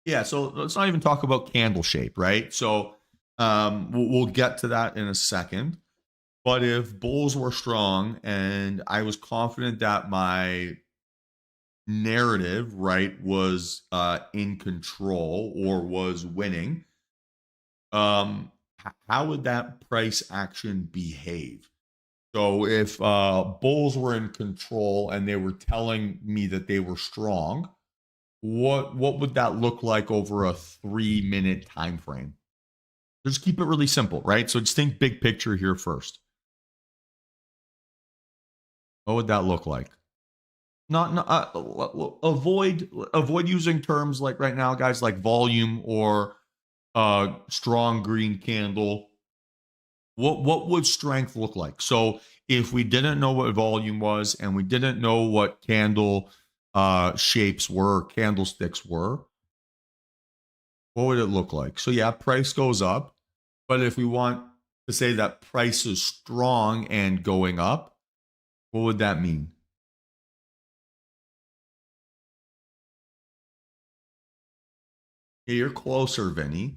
Yeah, so let's not even talk about candle shape, right? So we'll get to that in a second. But if bulls were strong and I was confident that my narrative, right, was in control or was winning, how would that price action behave? So if bulls were in control and they were telling me that they were strong, what would that look like over a 3-minute time frame? Just keep it really simple, right? So just think big picture here first. What would that look like? Not avoid using terms like right now, guys, like volume or strong green candle. What would strength look like? So if we didn't know what volume was and we didn't know what candle shapes were, candlesticks were, what would it look like? So yeah, price goes up, but if we want to say that price is strong and going up, What would that mean? Yeah, you're closer, Vinny.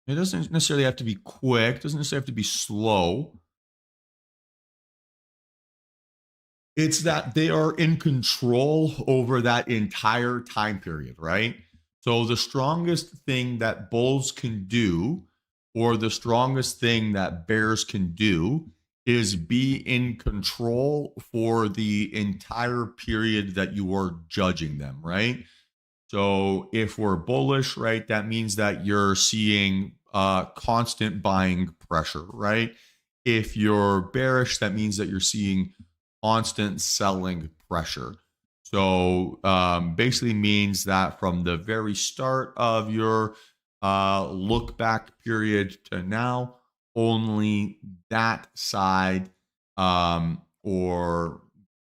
It doesn't necessarily have to be quick, doesn't necessarily have to be slow. It's that they are in control over that entire time period, right? So the strongest thing that bulls can do, or the strongest thing that bears can do, is be in control for the entire period that you are judging them, right? So if we're bullish, right, that means that you're seeing constant buying pressure, right? If you're bearish, that means that you're seeing constant selling pressure. So basically means that from the very start of your look back period to now, only that side or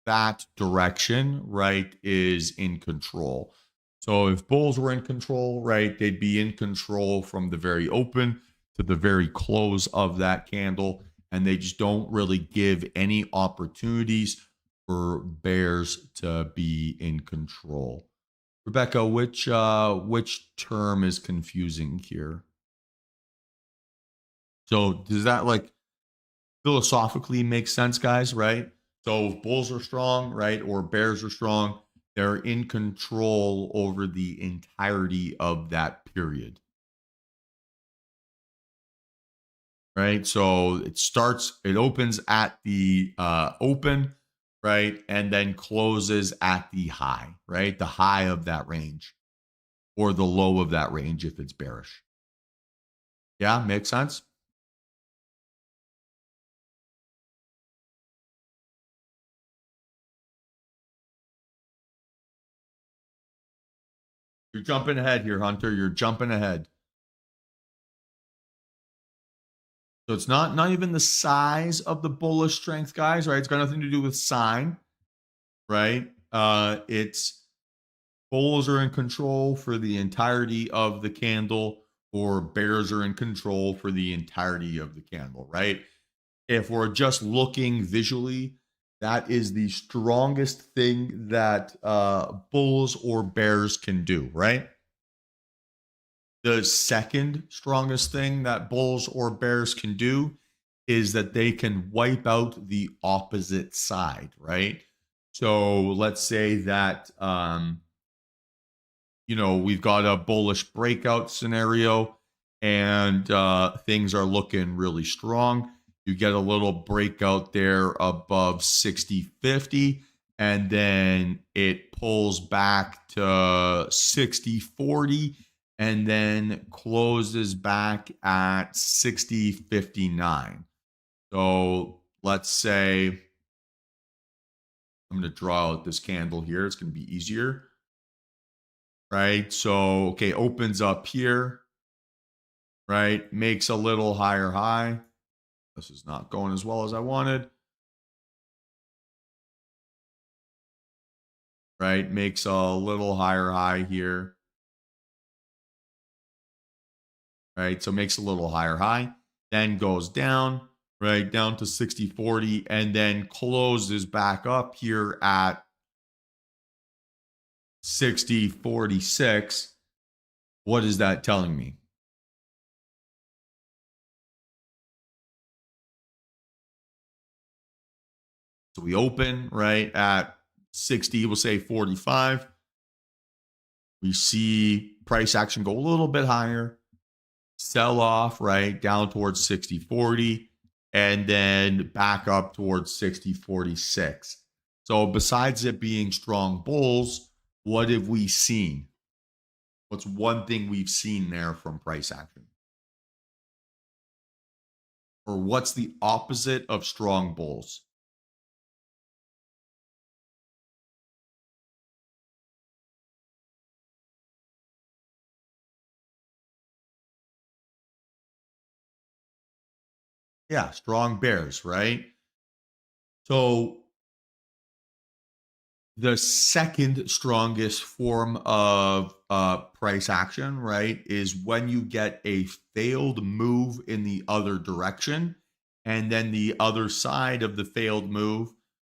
that direction, right, is in control. So if bulls were in control, right, they'd be in control from the very open to the very close of that candle, and they just don't really give any opportunities for bears to be in control. Rebecca, which term is confusing here? So does that like philosophically make sense, guys? Right? So if bulls are strong, right, or bears are strong, they're in control over the entirety of that period. Right? So it opens at the open, right? And then closes at the high, right? The high of that range or the low of that range if it's bearish. Yeah, makes sense. You're jumping ahead here, Hunter. You're jumping ahead. So it's not even the size of the bullish strength, guys, right? It's got nothing to do with sign, right? It's bulls are in control for the entirety of the candle, or bears are in control for the entirety of the candle, right? If we're just looking visually, that is the strongest thing that bulls or bears can do, right? The second strongest thing that bulls or bears can do is that they can wipe out the opposite side, right? So let's say that we've got a bullish breakout scenario and things are looking really strong. You get a little breakout there above 60.50, and then it pulls back to 60.40 and then closes back at 60.59. So let's say I'm going to draw out this candle here. It's going to be easier, right? So, okay, opens up here, right? Makes a little higher high. This is not going as well as I wanted, right? Makes a little higher high here, right? So makes a little higher high, then goes down, right? Down to 60.40 and then closes back up here at 60.46. What is that telling me? So we open, right, at 60, we'll say 45. We see price action go a little bit higher, sell off, right, down towards 60.40, and then back up towards 60.46. So besides it being strong bulls, what have we seen? What's one thing we've seen there from price action? Or what's the opposite of strong bulls? Yeah, strong bears, right? So the second strongest form of price action, right, is when you get a failed move in the other direction And then the other side of the failed move,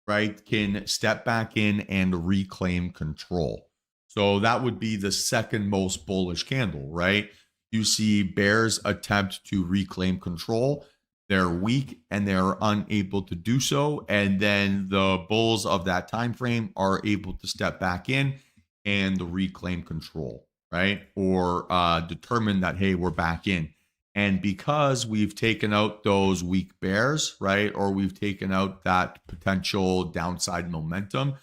right, can step back in and reclaim control. So that would be the second most bullish candle, right? You see bears attempt to reclaim control. They're weak and they're unable to do so. And then the bulls of that time frame are able to step back in and reclaim control, right? Or determine that, hey, we're back in. And because we've taken out those weak bears, right, or we've taken out that potential downside momentum,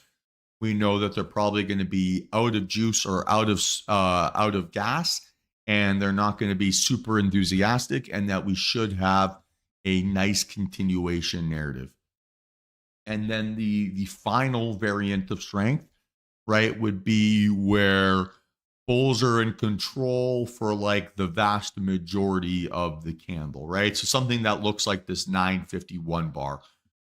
we know that they're probably going to be out of juice or out of gas, and they're not going to be super enthusiastic, and that we should have a nice continuation narrative. And then the final variant of strength, right, would be where bulls are in control for like the vast majority of the candle, right? So something that looks like this 951 bar,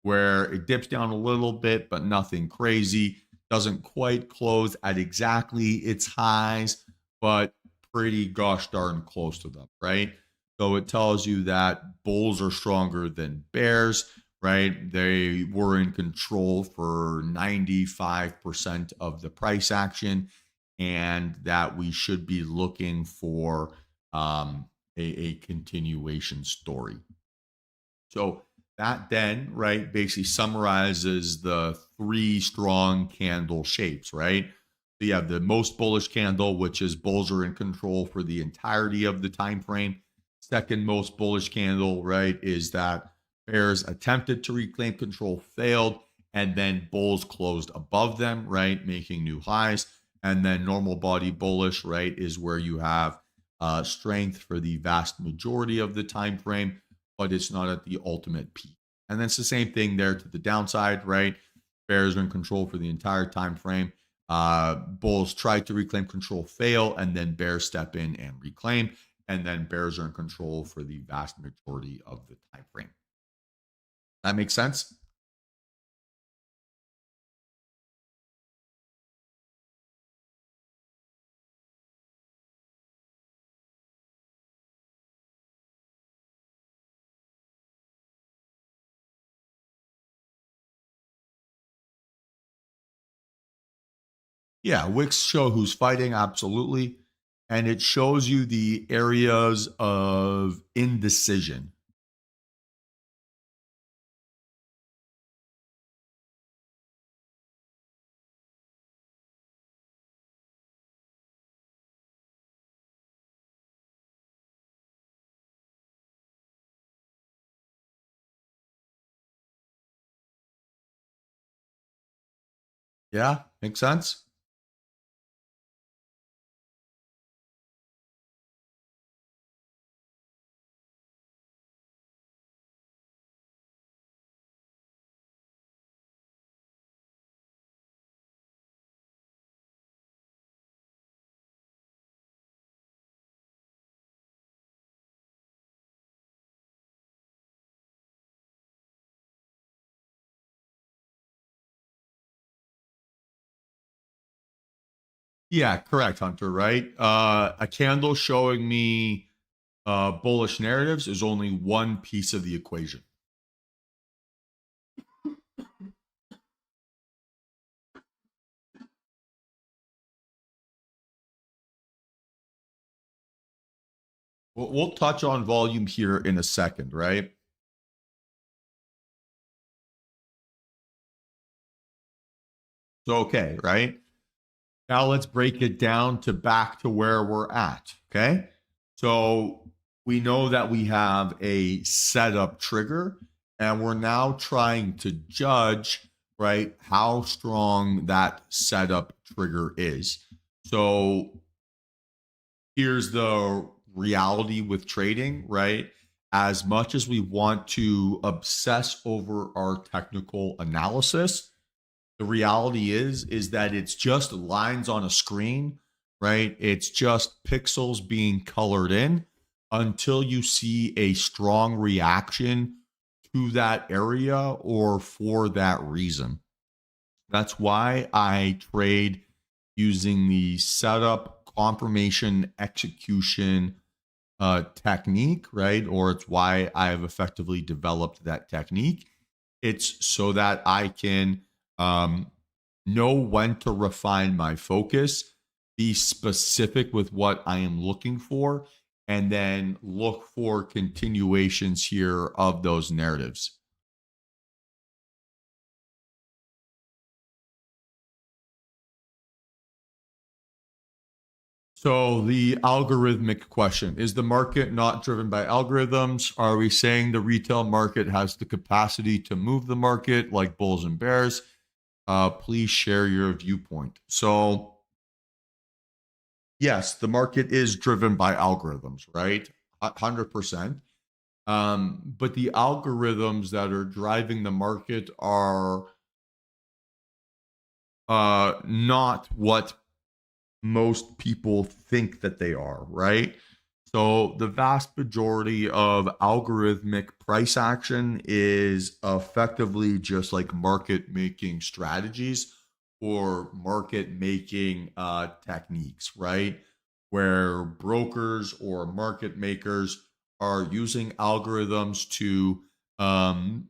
where it dips down a little bit, but nothing crazy, doesn't quite close at exactly its highs, but pretty gosh darn close to them, right? So it tells you that bulls are stronger than bears, right? They were in control for 95% of the price action, and that we should be looking for a continuation story. So that then, right, basically summarizes the three strong candle shapes, right? So you have the most bullish candle, which is bulls are in control for the entirety of the time frame. Second most bullish candle, right, is that bears attempted to reclaim control, failed, and then bulls closed above them, right, making new highs. And then normal body bullish, right, is where you have strength for the vast majority of the time frame, but it's not at the ultimate peak. And then it's the same thing there to the downside, right? Bears are in control for the entire time frame. Bulls try to reclaim control, fail, and then bears step in and reclaim. And then bears are in control for the vast majority of the time frame. That makes sense? Yeah, wicks show who's fighting, absolutely. And it shows you the areas of indecision. Yeah, makes sense? Yeah, correct, Hunter, right? A candle showing me bullish narratives is only one piece of the equation. We'll touch on volume here in a second, right? So, okay, right? Now let's break it down to back to where we're at, okay? So we know that we have a setup trigger, and we're now trying to judge, right, how strong that setup trigger is. So here's the reality with trading, right? As much as we want to obsess over our technical analysis, the reality is that it's just lines on a screen, right? It's just pixels being colored in until you see a strong reaction to that area or for that reason. That's why I trade using the setup, confirmation, execution technique, right? Or it's why I have effectively developed that technique. It's so that I can um, know when to refine my focus, be specific with what I am looking for, and then look for continuations here of those narratives. So the algorithmic question, is the market not driven by algorithms? Are we saying the retail market has the capacity to move the market like bulls and bears? Please share your viewpoint. So yes, the market is driven by algorithms, right? 100%. But the algorithms that are driving the market are not what most people think that they are, right? So the vast majority of algorithmic price action is effectively just like market making strategies or market making techniques, right? Where brokers or market makers are using algorithms to um,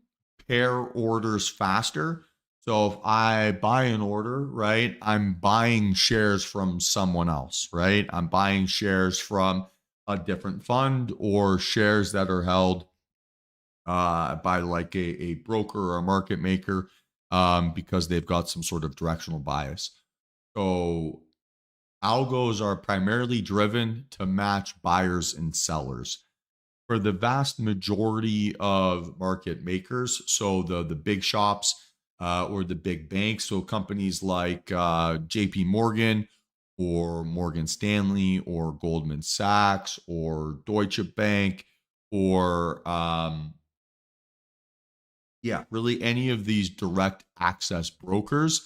pair orders faster. So if I buy an order, right, I'm buying shares from someone else, right? I'm buying shares from a different fund or shares that are held by like a broker or a market maker because they've got some sort of directional bias. So algos are primarily driven to match buyers and sellers. For the vast majority of market makers, so the big shops or the big banks, so companies like JP Morgan or Morgan Stanley or Goldman Sachs or Deutsche Bank or yeah, really any of these direct access brokers,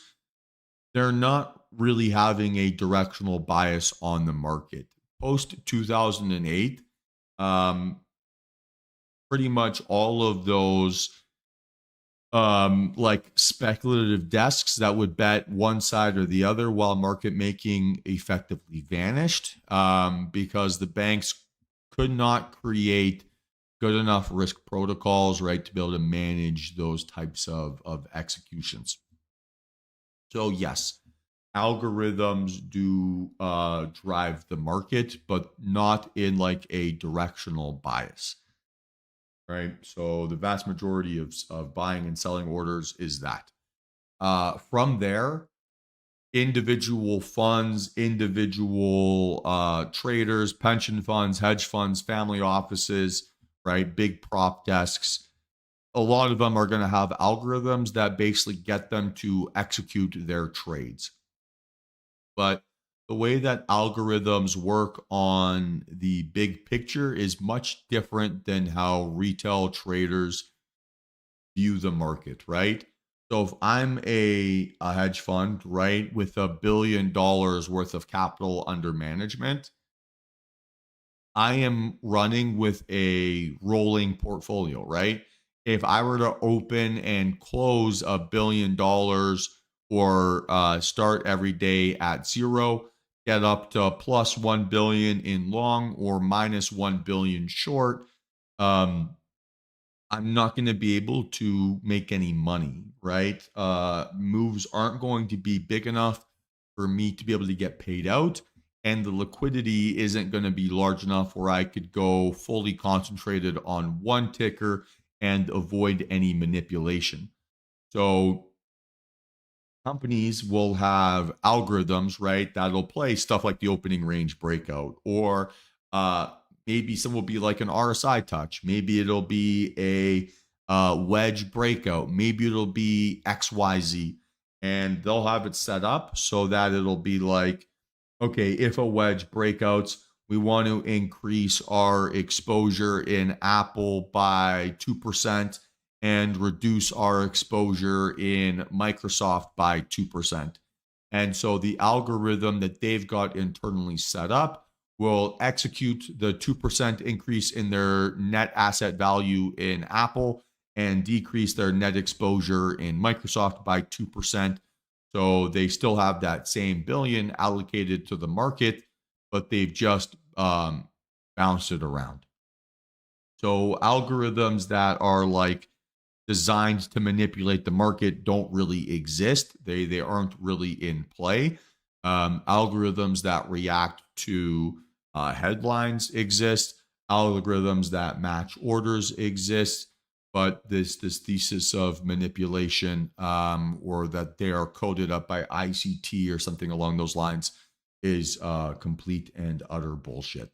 they're not really having a directional bias on the market. Post 2008, um, pretty much all of those like speculative desks that would bet one side or the other while market making effectively vanished because the banks could not create good enough risk protocols, right, to be able to manage those types of executions. So yes, algorithms do drive the market, but not in like a directional bias, right? So the vast majority of buying and selling orders is that. From there, individual funds, individual traders, pension funds, hedge funds, family offices, right? Big prop desks. A lot of them are going to have algorithms that basically get them to execute their trades. But the way that algorithms work on the big picture is much different than how retail traders view the market, right? So if I'm a hedge fund, right, with $1 billion worth of capital under management, I am running with a rolling portfolio, right? If I were to open and close $1 billion or start every day at zero, get up to plus 1 billion in long or minus 1 billion short, um, I'm not going to be able to make any money, right? Moves aren't going to be big enough for me to be able to get paid out. And the liquidity isn't going to be large enough where I could go fully concentrated on one ticker and avoid any manipulation. So companies will have algorithms, right, that'll play stuff like the opening range breakout, or uh, maybe some will be like an RSI touch. Maybe it'll be a wedge breakout. Maybe it'll be XYZ. And they'll have it set up so that it'll be like, okay, if a wedge breakouts, we want to increase our exposure in Apple by 2% and reduce our exposure in Microsoft by 2%. And so the algorithm that they've got internally set up will execute the 2% increase in their net asset value in Apple and decrease their net exposure in Microsoft by 2%. So they still have that same billion allocated to the market, but they've just bounce it around. So algorithms that are like designed to manipulate the market don't really exist. They aren't really in play. Algorithms that react to headlines exist. Algorithms that match orders exist. But this thesis of manipulation, or that they are coded up by ICT or something along those lines, is complete and utter bullshit.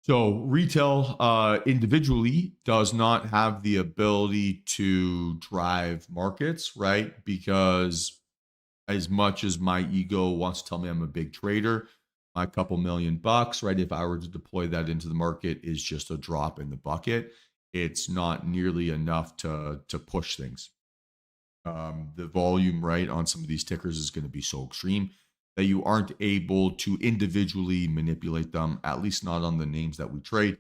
So retail individually does not have the ability to drive markets, right? Because as much as my ego wants to tell me I'm a big trader, my couple $1,000,000, right? If I were to deploy that into the market, is just a drop in the bucket. It's not nearly enough to push things. The volume, right, on some of these tickers is going to be so extreme that you aren't able to individually manipulate them, at least not on the names that we trade.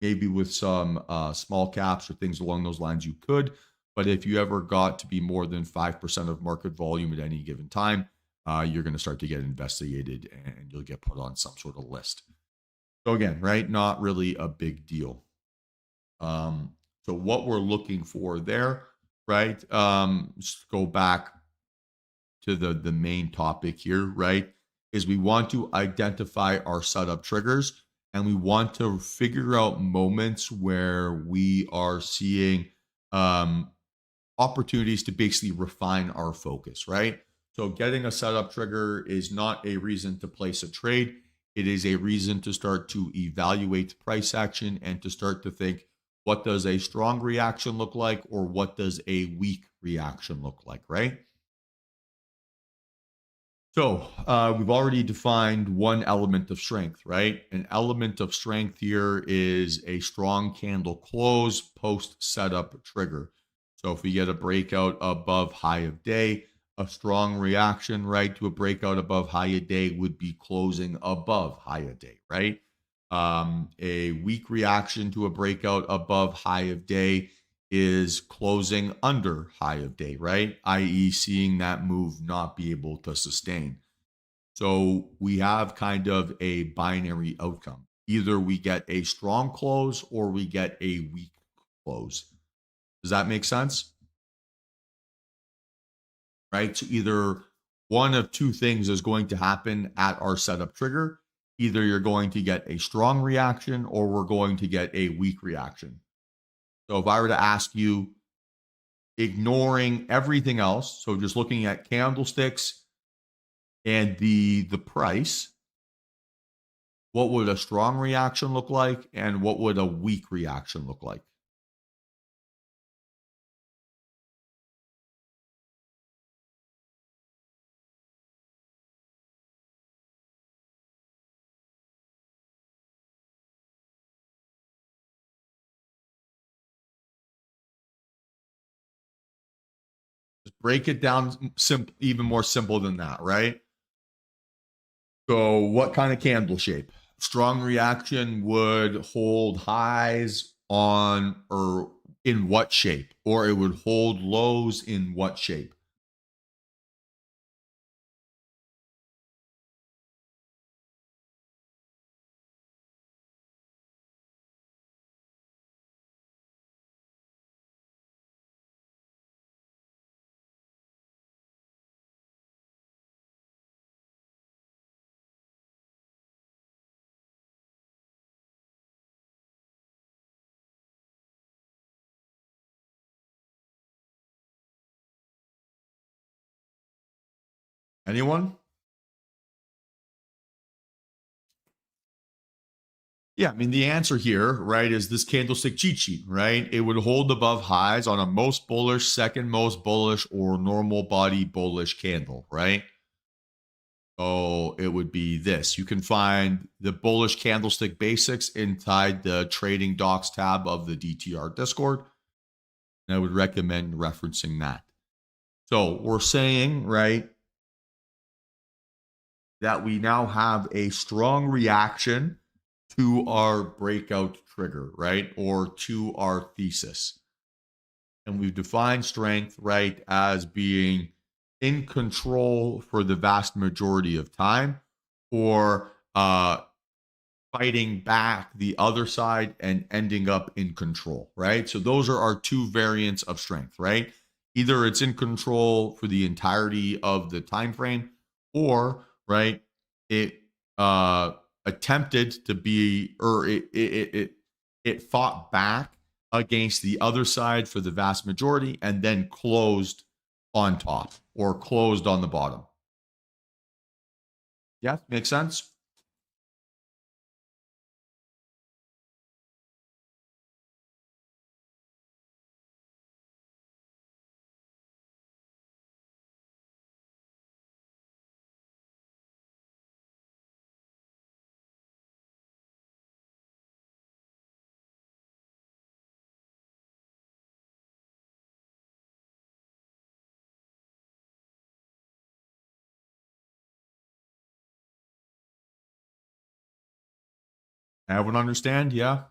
Maybe with some small caps or things along those lines, you could. But if you ever got to be more than 5% of market volume at any given time, you're going to start to get investigated and you'll get put on some sort of list. So again, right, not really a big deal. So what we're looking for there, right? Just go back to the main topic here, right? Is we want to identify our setup triggers, and we want to figure out moments where we are seeing opportunities to basically refine our focus, right? So getting a setup trigger is not a reason to place a trade. It is a reason to start to evaluate price action and to start to think, what does a strong reaction look like, or what does a weak reaction look like, right? So we've already defined one element of strength, right? An element of strength here is a strong candle close post setup trigger. So if we get a breakout above high of day, a strong reaction, right, to a breakout above high of day would be closing above high of day, right? A weak reaction to a breakout above high of day is closing under high of day, right? i.e., seeing that move not be able to sustain. So we have kind of a binary outcome. Either we get a strong close or we get a weak close. Does that make sense? Right? So either one of two things is going to happen at our setup trigger. Either you're going to get a strong reaction or we're going to get a weak reaction. So if I were to ask you, ignoring everything else, so just looking at candlesticks and the price, what would a strong reaction look like and what would a weak reaction look like? Just break it down even more simple than that, right? So what kind of candle shape? Strong reaction would hold highs on, or in what shape? Or it would hold lows in what shape? Anyone? Yeah, I mean, the answer here, right, is this candlestick cheat sheet, right? It would hold above highs on a most bullish, second most bullish, or normal body bullish candle, right? So it would be this. You can find the bullish candlestick basics inside the trading docs tab of the DTR Discord. And I would recommend referencing that. So we're saying, right, that we now have a strong reaction to our breakout trigger, right? Or to our thesis. And we've defined strength, right, as being in control for the vast majority of time, or fighting back the other side and ending up in control, right? So those are our two variants of strength, right? Either it's in control for the entirety of the time frame, or right, it attempted to be, or it fought back against the other side for the vast majority and then closed on top or closed on the bottom. Yeah, makes sense. Everyone understand? Yeah.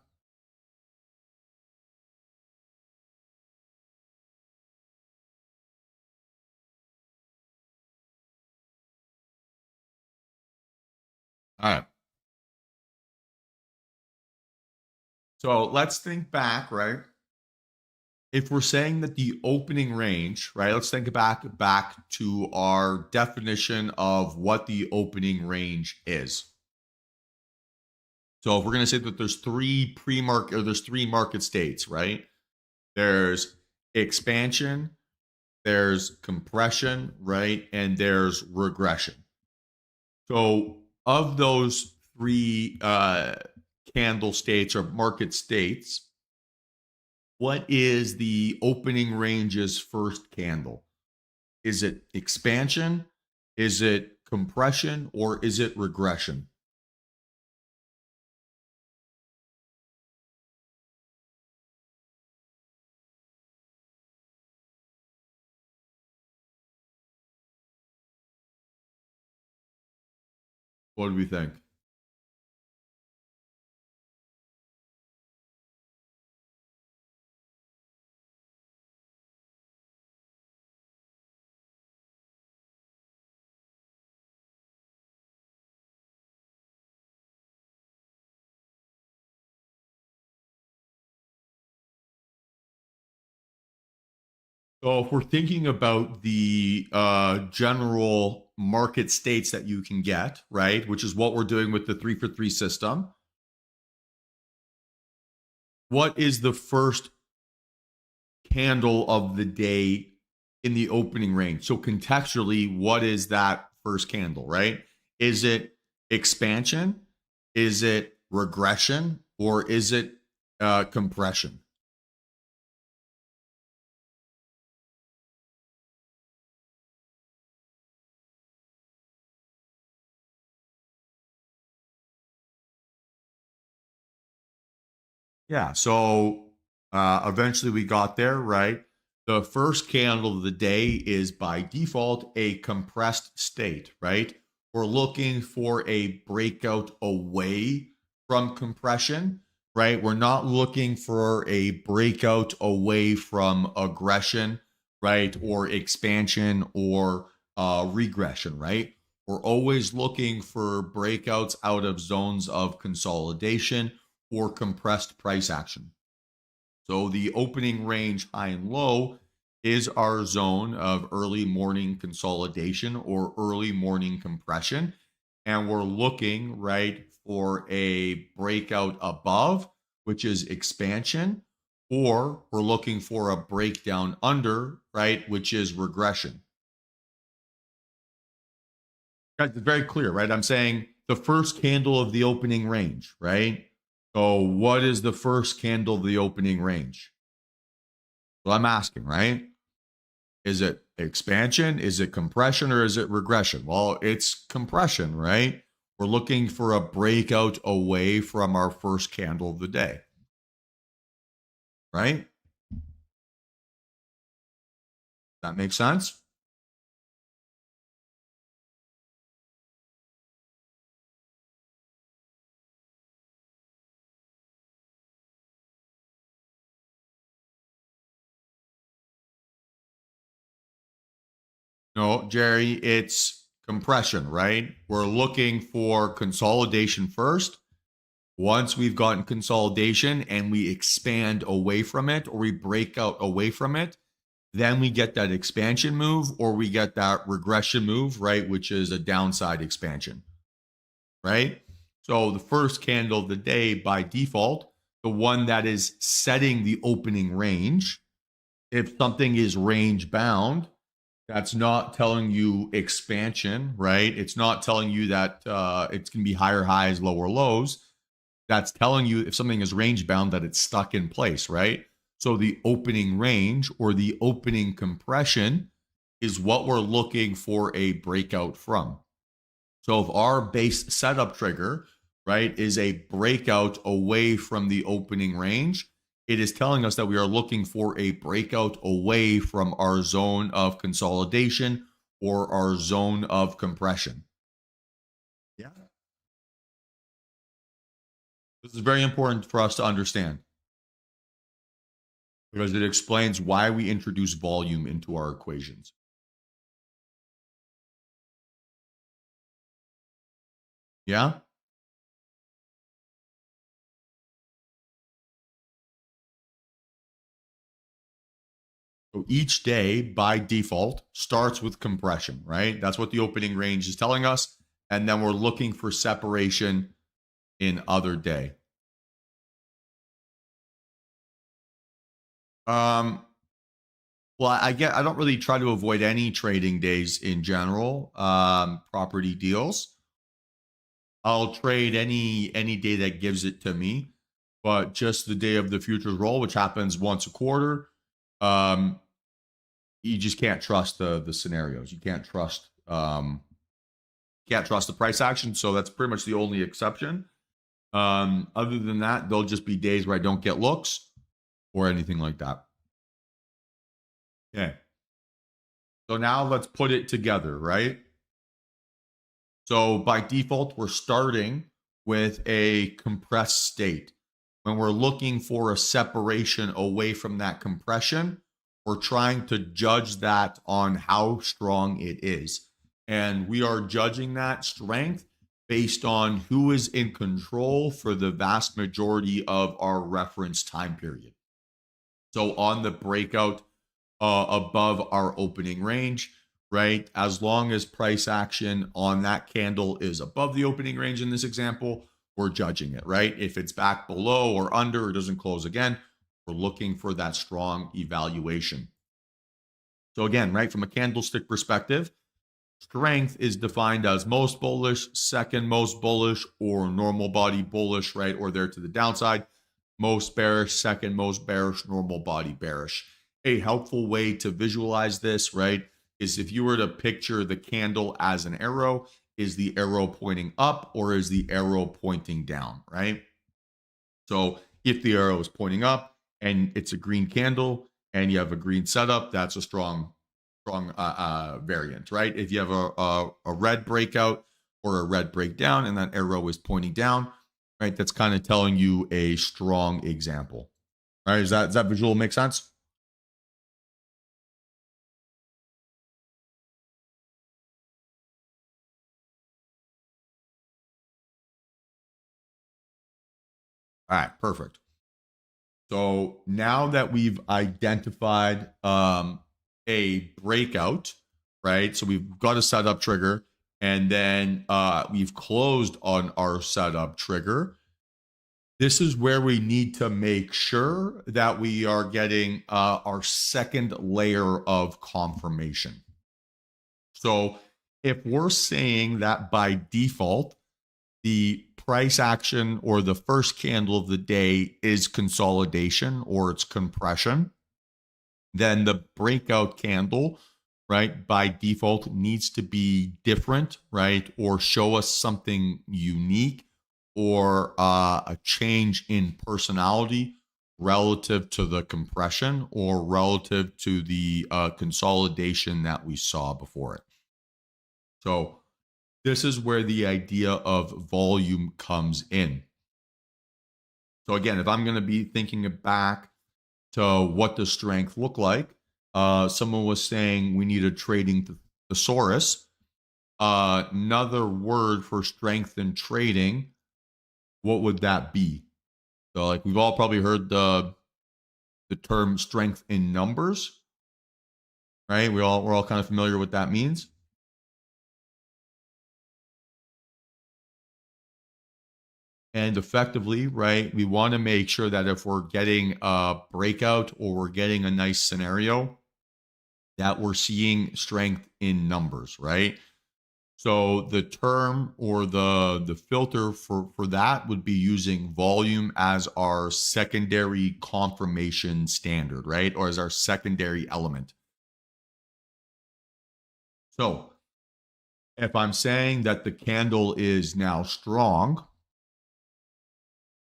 All right. So let's think back, right? If we're saying that the opening range, right? Let's think back to our definition of what the opening range is. So if we're going to say that there's three market states, right? There's expansion, there's compression, right? And there's regression. So of those three candle states or market states, what is the opening range's first candle? Is it expansion? Is it compression? Or is it regression? What do we think? So if we're thinking about the general market states that you can get, right, which is what we're doing with the 3 for 3 system, what is the first candle of the day in the opening range? So contextually, what is that first candle, right? Is it expansion? Is it regression? Or is it compression? Yeah. So eventually we got there, right? The first candle of the day is by default a compressed state, right? We're looking for a breakout away from compression, right? We're not looking for a breakout away from aggression, right? Or expansion or regression, right? We're always looking for breakouts out of zones of consolidation or compressed price action. So the opening range high and low is our zone of early morning consolidation or early morning compression. And we're looking, right, for a breakout above, which is expansion, or we're looking for a breakdown under, right, which is regression. Guys, it's very clear, right? I'm saying the first candle of the opening range, right? So, what is the first candle of the opening range? Well, I'm asking, right? Is it expansion? Is it compression? Or is it regression? Well, it's compression, right? We're looking for a breakout away from our first candle of the day, right? That makes sense? No, Jerry, it's compression, right? We're looking for consolidation first, Once we've gotten consolidation and we expand away from it, or we break out away from it, then we get that expansion move, or we get that regression move, right? Which is a downside expansion, right? So the first candle of the day by default, the one that is setting the opening range, if something is range bound, that's not telling you expansion, right? It's not telling you that it's going to be higher highs, lower lows. That's telling you if something is range bound that it's stuck in place, right? So the opening range or the opening compression is what we're looking for a breakout from. So if our base setup trigger, right, is a breakout away from the opening range, it is telling us that we are looking for a breakout away from our zone of consolidation or our zone of compression. Yeah. This is very important for us to understand because it explains why we introduce volume into our equations. Yeah. So each day by default starts with compression, right? That's what the opening range is telling us. And then we're looking for separation in other day. Um, well, I don't really try to avoid any trading days in general. Property deals. I'll trade any day that gives it to me, but just the day of the futures roll, which happens once a quarter. Um, you just can't trust the scenarios. You can't trust the price action. So that's pretty much the only exception. Other than that, there'll just be days where I don't get looks or anything like that. Okay. So now let's put it together, right? So by default, we're starting with a compressed state. When we're looking for a separation away from that compression, we're trying to judge that on how strong it is. And we are judging that strength based on who is in control for the vast majority of our reference time period. So on the breakout above our opening range, right? As long as price action on that candle is above the opening range in this example, we're judging it, right? If it's back below or under, it doesn't close again, we're looking for that strong evaluation. So again, right, from a candlestick perspective, strength is defined as most bullish, second most bullish, or normal body bullish, right? Or there to the downside, most bearish, second most bearish, normal body bearish. A helpful way to visualize this, right, is if you were to picture the candle as an arrow, is the arrow pointing up or is the arrow pointing down, right? So if the arrow is pointing up and it's a green candle and you have a green setup, that's a strong variant, right? If you have a red breakout or a red breakdown and that arrow is pointing down, right, that's kind of telling you a strong example. All right, does that visual make sense? All right, perfect. So now that we've identified a breakout, right? So we've got a setup trigger, and then we've closed on our setup trigger. This is where we need to make sure that we are getting our second layer of confirmation. So if we're saying that by default, the price action or the first candle of the day is consolidation or it's compression, then the breakout candle, right, by default needs to be different, right, or show us something unique or a change in personality relative to the compression or relative to the consolidation that we saw before it. So this is where the idea of volume comes in. So again, if I'm going to be thinking back to what does strength look like, someone was saying we need a trading thesaurus. Another word for strength and trading what would that be? So like we've all probably heard the term strength in numbers, right? We're all kind of familiar with what that means. And effectively, right, we want to make sure that if we're getting a breakout or we're getting a nice scenario, that we're seeing strength in numbers, right? So the term or the filter for that would be using volume as our secondary confirmation standard, right? Or as our secondary element. So if I'm saying that the candle is now strong,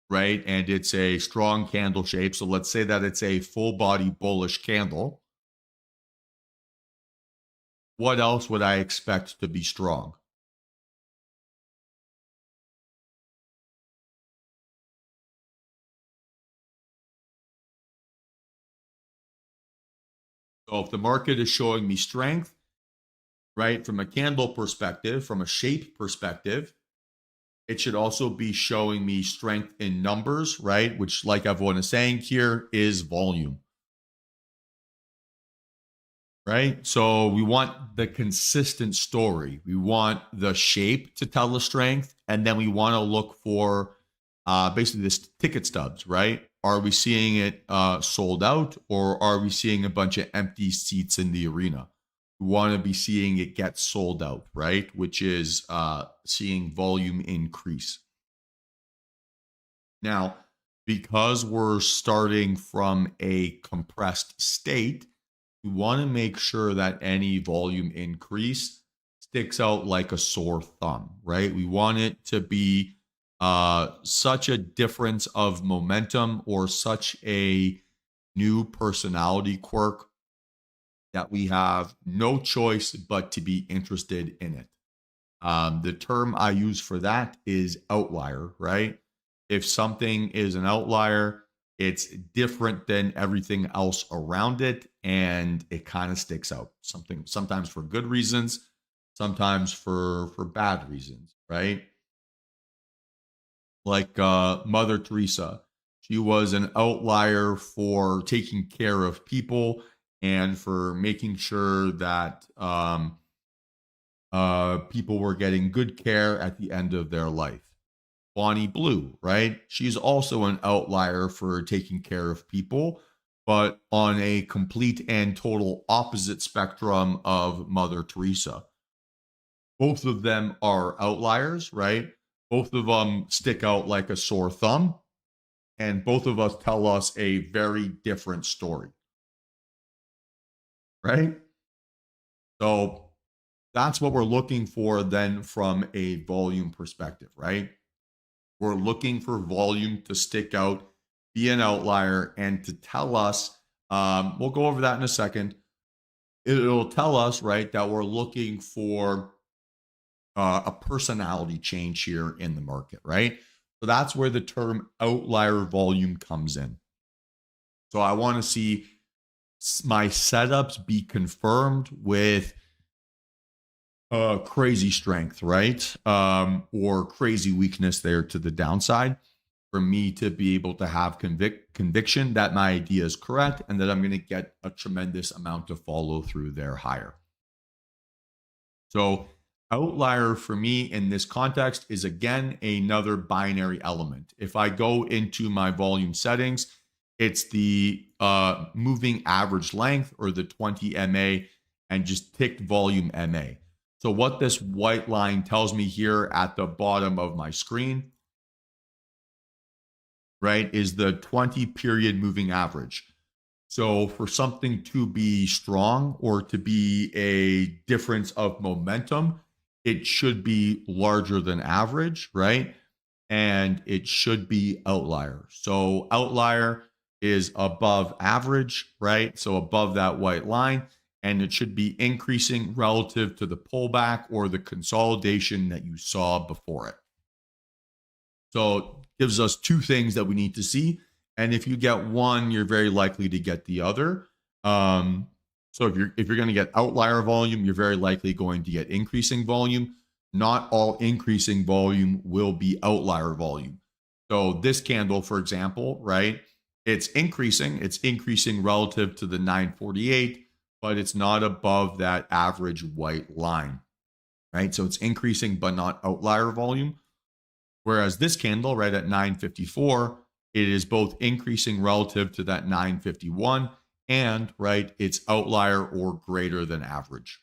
right? And it's a strong candle shape. So let's say that it's a full body bullish candle. What else would I expect to be strong? So if the market is showing me strength, right, from a candle perspective, from a shape perspective, it should also be showing me strength in numbers, right? Which, like everyone is saying here, is volume, right? So we want the consistent story. We want the shape to tell the strength, and then we want to look for basically this ticket stubs, right? Are we seeing it sold out, or are we seeing a bunch of empty seats in the arena? We want to be seeing it get sold out, right? Which is seeing volume increase. Now, because we're starting from a compressed state, we want to make sure that any volume increase sticks out like a sore thumb, right? We want it to be such a difference of momentum or such a new personality quirk that we have no choice but to be interested in it. The term I use for that is outlier, right? If something is an outlier, it's different than everything else around it, and it kind of sticks out. Something sometimes for good reasons, sometimes for bad reasons, right? Like Mother Teresa, she was an outlier for taking care of people and for making sure that people were getting good care at the end of their life. Bonnie Blue, right? She's also an outlier for taking care of people, but on a complete and total opposite spectrum of Mother Teresa. Both of them are outliers, right? Both of them stick out like a sore thumb, and both of us tell us a very different story, right? So that's what we're looking for then from a volume perspective, right? We're looking for volume to stick out, be an outlier, and to tell us, we'll go over that in a second. It'll tell us, right, that we're looking for a personality change here in the market, right? So that's where the term outlier volume comes in. So I want to see my setups be confirmed with crazy strength, right? Or crazy weakness there to the downside for me to be able to have conviction that my idea is correct and that I'm going to get a tremendous amount of follow through there higher. So outlier for me in this context is again another binary element. If I go into my volume settings, it's the moving average length or the 20 MA and just tick volume MA. So what this white line tells me here at the bottom of my screen, right, is the 20 period moving average. So for something to be strong or to be a difference of momentum, it should be larger than average, right? And it should be outlier. So outlier is above average, right? So above that white line, and it should be increasing relative to the pullback or the consolidation that you saw before it. So it gives us two things that we need to see. And if you get one, you're very likely to get the other. So if you're going to get outlier volume, you're very likely going to get increasing volume. Not all increasing volume will be outlier volume. So this candle, for example, right? It's increasing relative to the 948, but it's not above that average white line, right? So it's increasing, but not outlier volume. Whereas this candle right at 954, it is both increasing relative to that 951 and right, it's outlier or greater than average.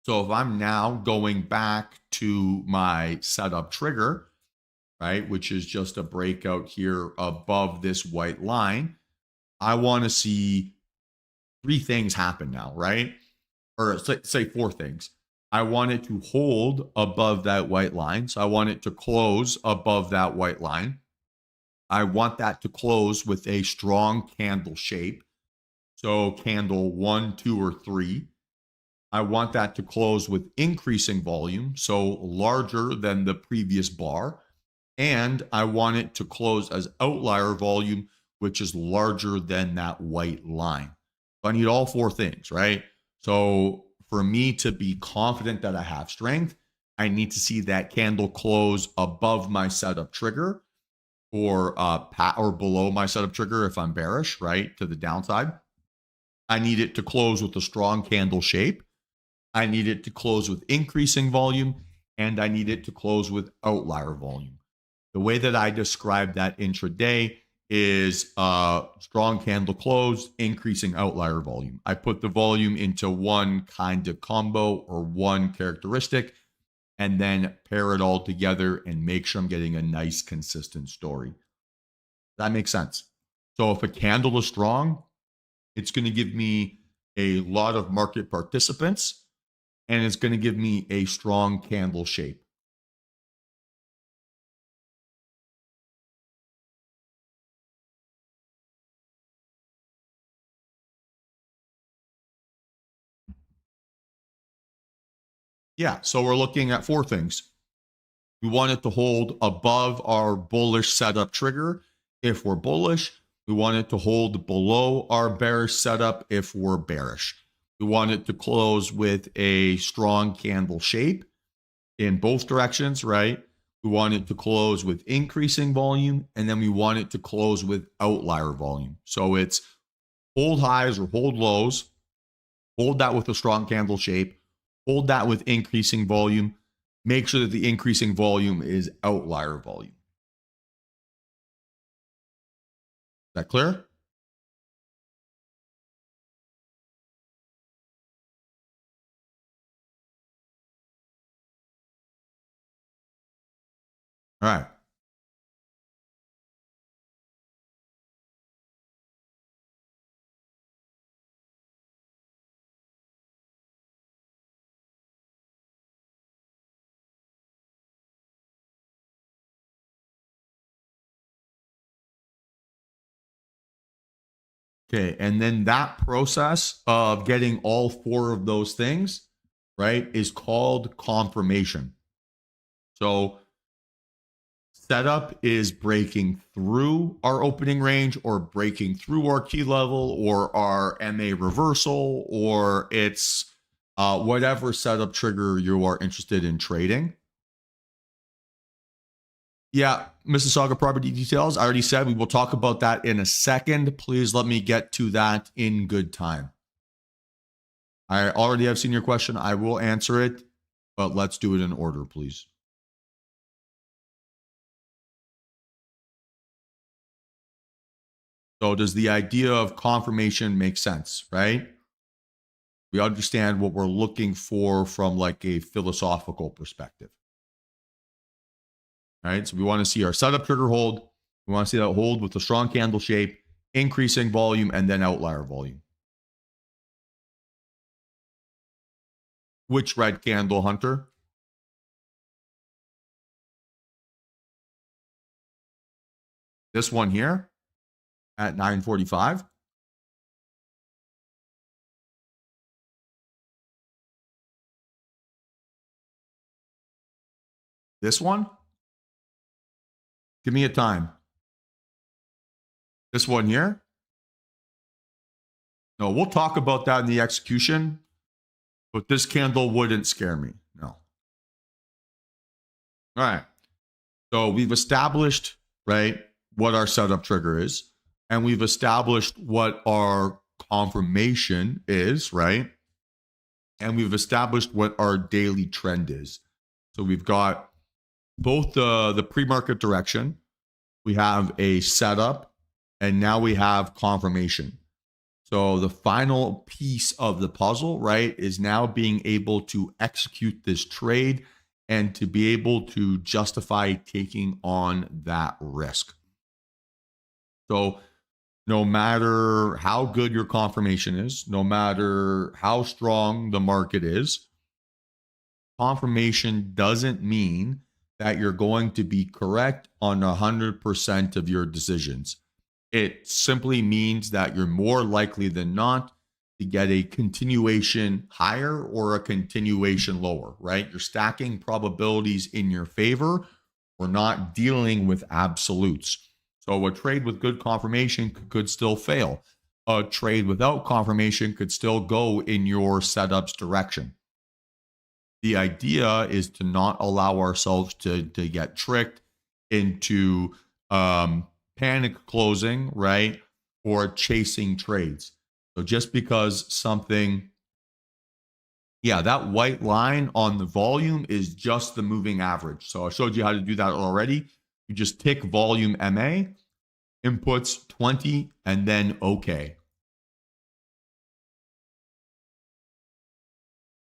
So if I'm now going back to my setup trigger, right, which is just a breakout here above this white line, I want to see three things happen now, right? Or say four things. I want it to hold above that white line. So I want it to close above that white line. I want that to close with a strong candle shape. So candle 1, 2, or 3. I want that to close with increasing volume, so larger than the previous bar. And I want it to close as outlier volume, which is larger than that white line. So I need all four things, right? So for me to be confident that I have strength, I need to see that candle close above my setup trigger or below my setup trigger if I'm bearish, right, to the downside. I need it to close with a strong candle shape. I need it to close with increasing volume, and I need it to close with outlier volume. The way that I describe that intraday is strong candle close, increasing outlier volume. I put the volume into one kind of combo or one characteristic, and then pair it all together and make sure I'm getting a nice, consistent story. That makes sense. So if a candle is strong, it's going to give me a lot of market participants, and it's going to give me a strong candle shape. Yeah, so we're looking at four things. We want it to hold above our bullish setup trigger if we're bullish. We want it to hold below our bearish setup if we're bearish. We want it to close with a strong candle shape in both directions, right? We want it to close with increasing volume, and then we want it to close with outlier volume. So it's hold highs or hold lows, hold that with a strong candle shape, hold that with increasing volume, make sure that the increasing volume is outlier volume. Is that clear? All right. Okay. And then that process of getting all four of those things, right, is called confirmation. So setup is breaking through our opening range or breaking through our key level or our MA reversal, or it's whatever setup trigger you are interested in trading. Yeah, Mississauga property details. I already said we will talk about that in a second. Please let me get to that in good time. I already have seen your question. I will answer it, but let's do it in order, please. So does the idea of confirmation make sense, right? We understand what we're looking for from like a philosophical perspective, right? So we want to see our setup trigger hold. We want to see that hold with a strong candle shape, increasing volume, and then outlier volume. Which red candle, Hunter? This one here at 9:45. This one? Give me a time. This one here? No, we'll talk about that in the execution, but this candle wouldn't scare me. No. All right. So we've established, right, what our setup trigger is, and we've established what our confirmation is, right? And we've established what our daily trend is. So we've got both the pre-market direction, we have a setup, and now we have confirmation. So the final piece of the puzzle, right, is now being able to execute this trade and to be able to justify taking on that risk. So no matter how good your confirmation is, no matter how strong the market is, confirmation doesn't mean that you're going to be correct on 100% of your decisions. It simply means that you're more likely than not to get a continuation higher or a continuation lower, right? You're stacking probabilities in your favor. We're not dealing with absolutes. So a trade with good confirmation could still fail. A trade without confirmation could still go in your setup's direction. The idea is to not allow ourselves to get tricked into panic closing, right? Or chasing trades. So just because something, that white line on the volume is just the moving average. So I showed you how to do that already. You just tick volume MA, inputs 20, and then OK.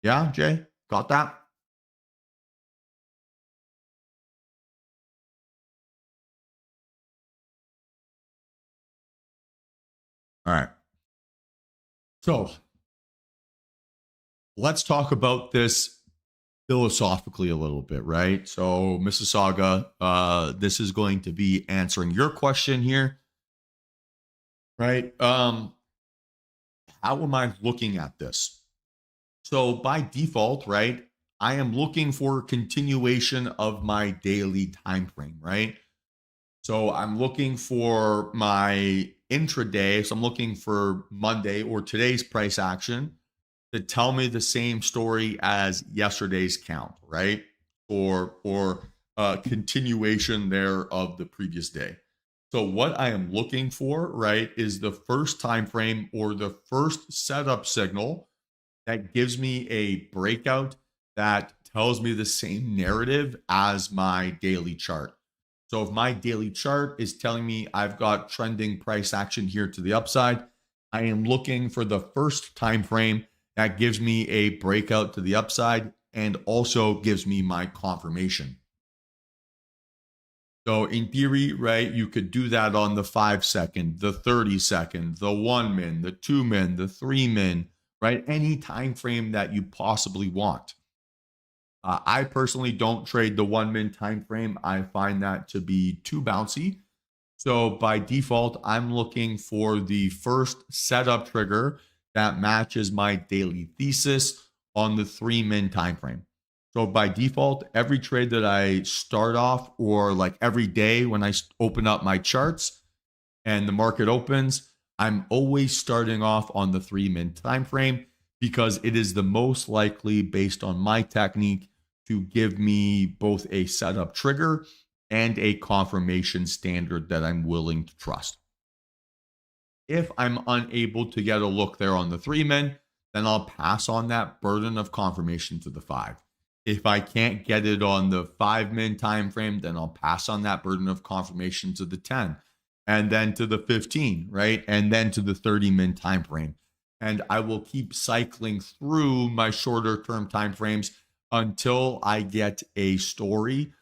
Yeah, Jay, got that? All right. So let's talk about this philosophically a little bit, right? So, Mississauga, this is going to be answering your question here, right? How am I looking at this? So, by default, right, I am looking for continuation of my daily time frame, right? So, I'm looking for my intraday. So, I'm looking for Monday or today's price action to tell me the same story as yesterday's count, right? Or continuation there of the previous day. So what I am looking for, right, is the first time frame or the first setup signal that gives me a breakout that tells me the same narrative as my daily chart. So if my daily chart is telling me I've got trending price action here to the upside, I am looking for the first time frame that gives me a breakout to the upside and also gives me my confirmation. So in theory, right, you could do that on the 5 second, the 30 second, the 1 min, the 2 min, the 3 min, right? Any time frame that you possibly want. I personally don't trade the 1 min time frame. I find that to be too bouncy. So by default, I'm looking for the first setup trigger that matches my daily thesis on the 3 min time frame. So by default, every trade that I start off, or like every day when I open up my charts and the market opens, I'm always starting off on the 3 min time frame because it is the most likely, based on my technique, to give me both a setup trigger and a confirmation standard that I'm willing to trust. If I'm unable to get a look there on the 3 min, then I'll pass on that burden of confirmation to the 5. If I can't get it on the 5 min time frame, then I'll pass on that burden of confirmation to the 10, and then to the 15, right? And then to the 30 min time frame. And I will keep cycling through my shorter term time frames until I get a story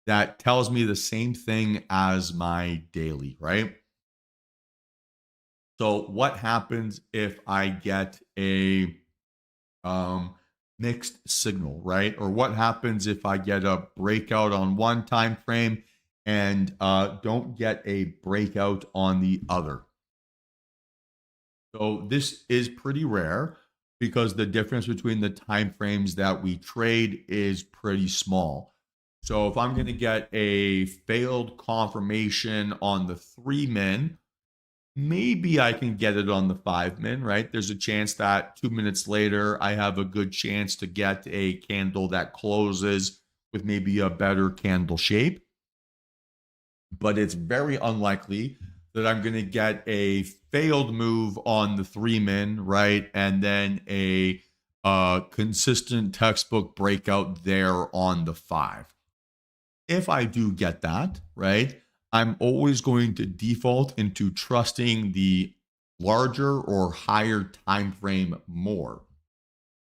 that tells me the same thing as my daily, right? So what happens if I get a mixed signal, right? Or what happens if I get a breakout on one time frame and don't get a breakout on the other? So this is pretty rare because the difference between the time frames that we trade is pretty small. So if I'm going to get a failed confirmation on the 3 min, maybe I can get it on the 5 min, right? There's a chance that 2 minutes later, I have a good chance to get a candle that closes with maybe a better candle shape. but it's very unlikely that I'm going to get a failed move on the 3 min, right? And then a consistent textbook breakout there on the 5. If I do get that, right, I'm always going to default into trusting the larger or higher time frame more,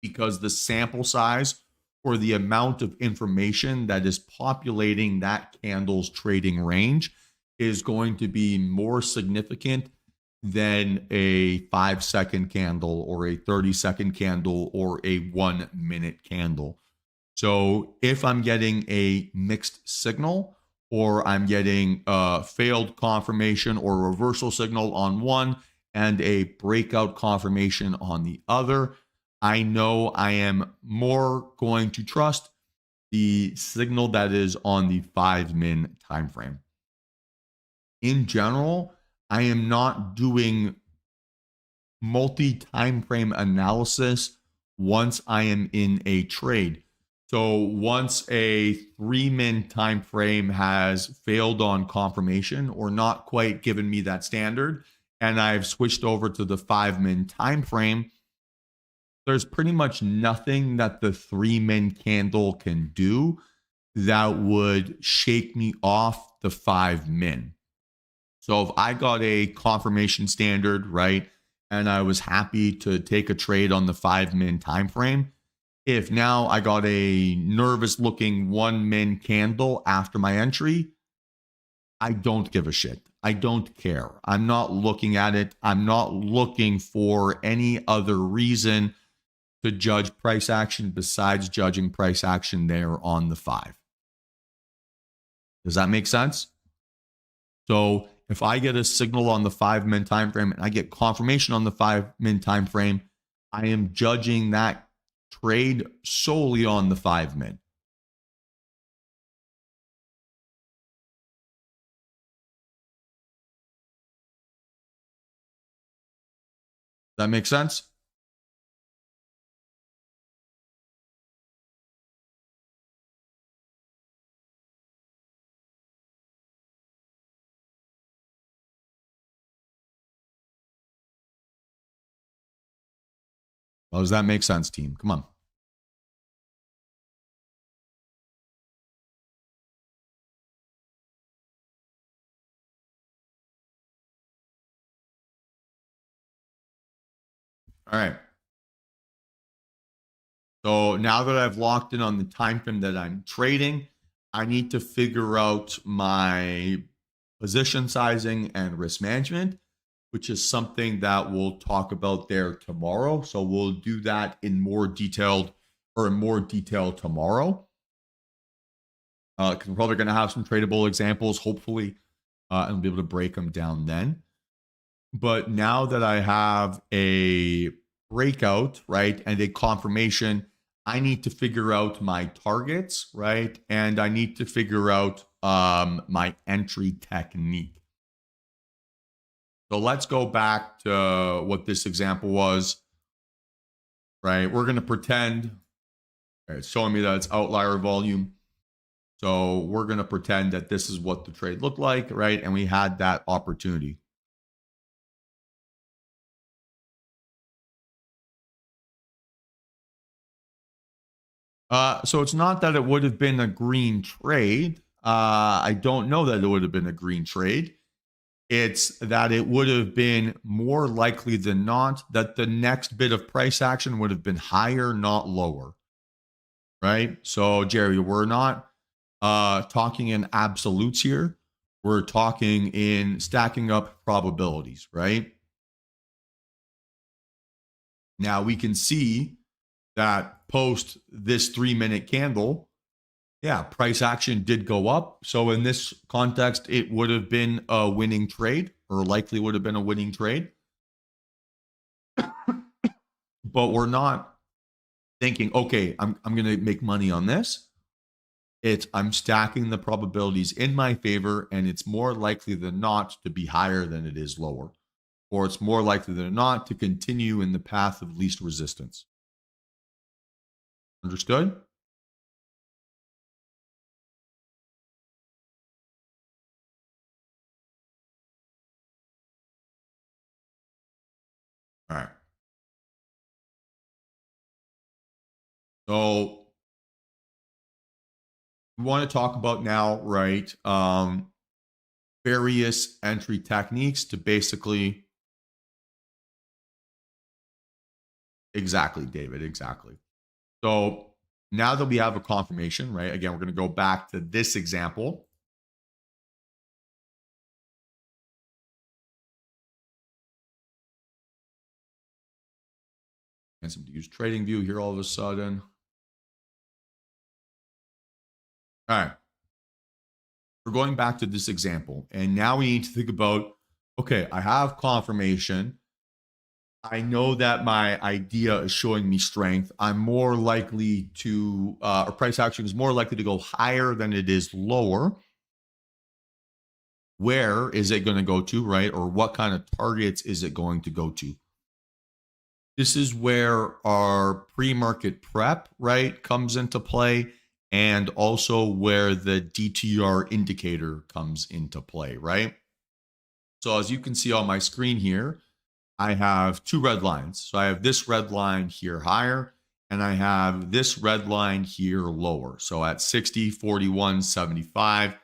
because the sample size or the amount of information that is populating that candle's trading range is going to be more significant than a 5-second candle or a 30-second candle or a 1 minute candle. So if I'm getting a mixed signal, or I'm getting a failed confirmation or reversal signal on one and a breakout confirmation on the other, I know I am more going to trust the signal that is on the 5 min time frame. In general, I am not doing multi-time frame analysis once I am in a trade. So once a 3 min time frame has failed on confirmation or not quite given me that standard, and I've switched over to the 5 min time frame, there's pretty much nothing that the 3 min candle can do that would shake me off the 5 min. So if I got a confirmation standard, right, and I was happy to take a trade on the 5 min time frame, if now I got a nervous looking 1 min candle after my entry, I don't give a shit. I don't care. I'm not looking at it. I'm not looking for any other reason to judge price action besides judging price action there on the 5. Does that make sense? So if I get a signal on the 5 min time frame and I get confirmation on the 5 min time frame, I am judging that trade solely on the 5 min. That makes sense? Well, does that make sense, team? Come on. All right. So now that I've locked in on the time frame that I'm trading, I need to figure out my position sizing and risk management, which is something that we'll talk about there tomorrow. So we'll do that in more detail tomorrow. Because we're probably going to have some tradable examples, hopefully, and be able to break them down then. But now that I have a breakout, right, and a confirmation, I need to figure out my targets, right, and I need to figure out my entry technique. So let's go back to what this example was, right? We're going to pretend, right, it's showing me that it's outlier volume. So we're going to pretend that this is what the trade looked like, right? And we had that opportunity. So it's not that it would have been a green trade. I don't know that it would have been a green trade. It's that it would have been more likely than not that the next bit of price action would have been higher, not lower. Right? So, Jerry, we're not talking in absolutes here. We're talking in stacking up probabilities, right? Now we can see that post this 3 minute candle, yeah, price action did go up. So in this context, it would have been a winning trade, or likely would have been a winning trade. But we're not thinking, okay, I'm going to make money on this. I'm stacking the probabilities in my favor, and it's more likely than not to be higher than it is lower, or it's more likely than not to continue in the path of least resistance. Understood? So we want to talk about now, right? Various entry techniques to basically, exactly, David, exactly. So now that we have a confirmation, right? Again, we're going to go back to this example. And some to use trading view here all of a sudden. All right. We're going back to this example. And now we need to think about, okay, I have confirmation. I know that my idea is showing me strength. I'm more likely to, or price action is more likely to go higher than it is lower. Where is it going to go to, right? Or what kind of targets is it going to go to? This is where our pre-market prep, right, comes into play, and also where the DTR indicator comes into play, right? So as you can see on my screen here, I have two red lines. So I have this red line here higher, and I have this red line here lower. So at 60, 41, 75,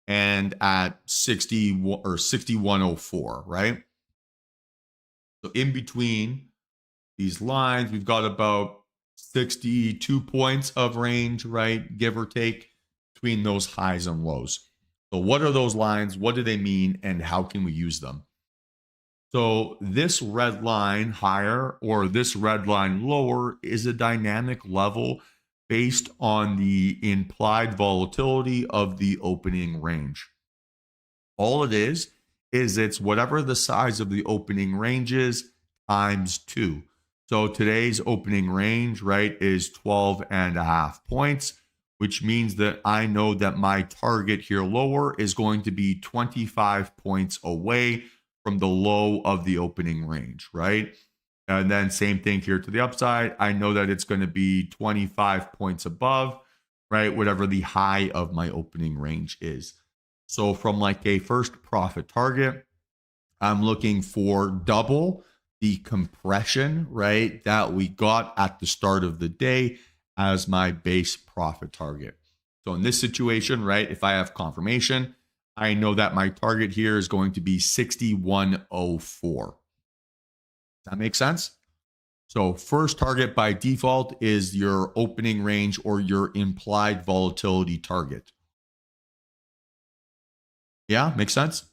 and at 60 or 6104, right? So in between these lines, we've got about 62 points of range, right? Give or take between those highs and lows. So what are those lines? What do they mean? And how can we use them? So this red line higher or this red line lower is a dynamic level based on the implied volatility of the opening range. All it is it's whatever the size of the opening range is times 2. So today's opening range, right, is 12 and a half points, which means that I know that my target here lower is going to be 25 points away from the low of the opening range, right? And then same thing here to the upside. I know that it's going to be 25 points above, right? Whatever the high of my opening range is. So from like a first profit target, I'm looking for double the compression, right, that we got at the start of the day as my base profit target. So in this situation, right, if I have confirmation, I know that my target here is going to be 6104. Does that make sense? So first target by default is your opening range or your implied volatility target. Yeah, makes sense?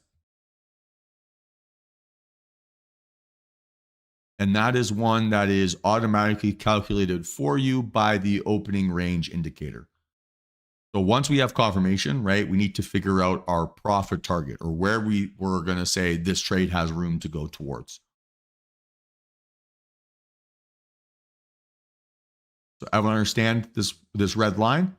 And that is one that is automatically calculated for you by the opening range indicator. So once we have confirmation, right, we need to figure out our profit target or where we're going to say this trade has room to go towards. So everyone understand this red line?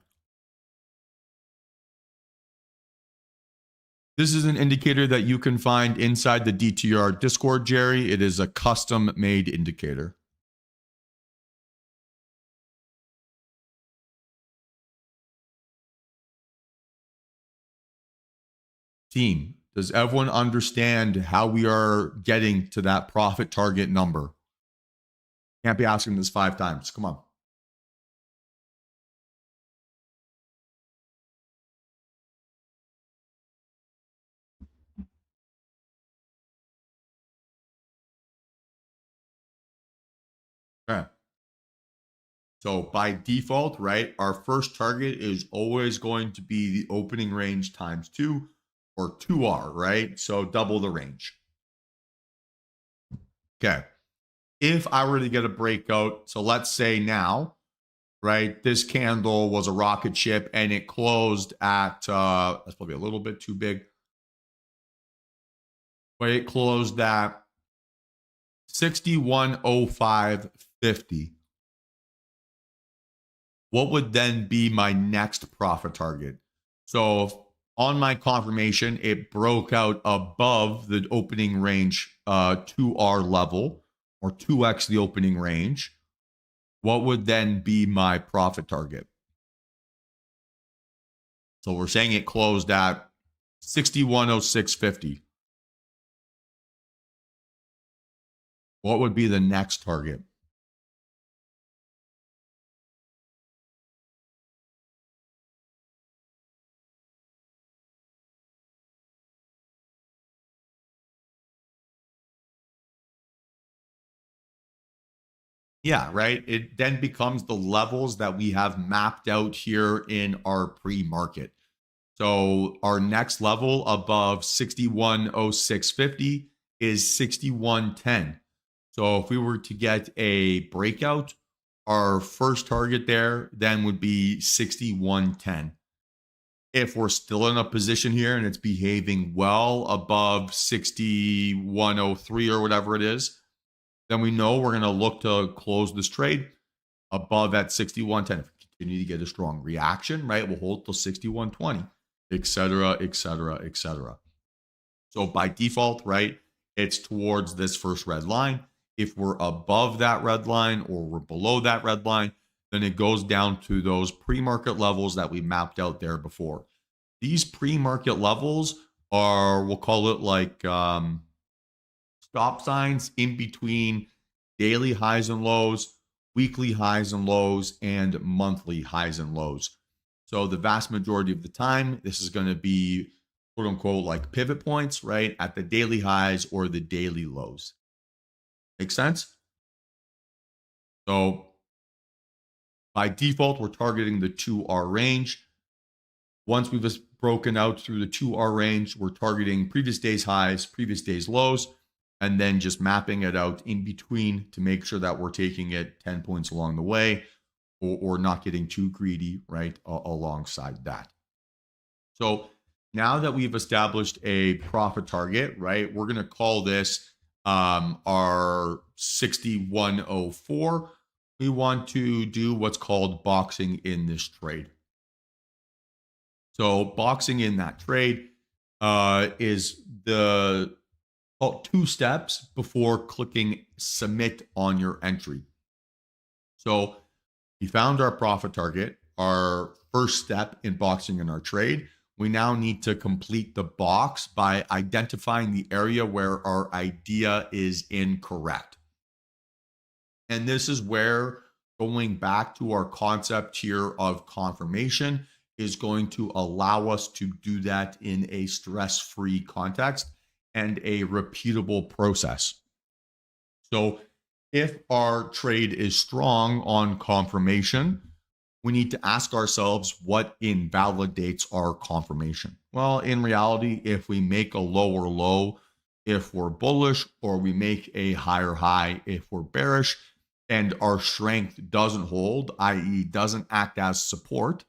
This is an indicator that you can find inside the DTR Discord, Jerry. It is a custom made indicator. Team, does everyone understand how we are getting to that profit target number? Can't be asking this 5 times. Come on. Okay. So by default, right, our first target is always going to be the opening range times 2 or 2R, right? So double the range. Okay. If I were to get a breakout, so let's say now, right, this candle was a rocket ship and it closed at, that's probably a little bit too big, but it closed at 6105.50. What would then be my next profit target? So on my confirmation, it broke out above the opening range 2R level or 2x the opening range. What would then be my profit target? So we're saying it closed at 6106.50. What would be the next target? Yeah, right. It then becomes the levels that we have mapped out here in our pre-market. So our next level above 610650 is 6110. So if we were to get a breakout, our first target there then would be 6110. If we're still in a position here and it's behaving well above 6103 or whatever it is, then we know we're going to look to close this trade above at 6110. If we continue to get a strong reaction, right, we'll hold till 6120, et cetera, et cetera, et cetera. So by default, right, it's towards this first red line. If we're above that red line or we're below that red line, then it goes down to those pre-market levels that we mapped out there before. These pre-market levels are, we'll call it like stop signs in between daily highs and lows, weekly highs and lows, and monthly highs and lows. So the vast majority of the time, this is going to be quote unquote like pivot points, right? At the daily highs or the daily lows. Make sense? So by default, we're targeting the 2R range. Once we've broken out through the 2R range, we're targeting previous day's highs, previous day's lows, and then just mapping it out in between to make sure that we're taking it 10 points along the way or not getting too greedy, right, alongside that. So now that we've established a profit target, right, we're going to call this our 6104. We want to do what's called boxing in this trade. So boxing in that trade is the two steps before clicking submit on your entry. So we found our profit target, our first step in boxing in our trade. We now need to complete the box by identifying the area where our idea is incorrect. And this is where going back to our concept here of confirmation is going to allow us to do that in a stress-free context and a repeatable process. So if our trade is strong on confirmation, we need to ask ourselves what invalidates our confirmation. Well, in reality, if we make a lower low, if we're bullish, or we make a higher high, if we're bearish, and our strength doesn't hold, i.e. doesn't act as support,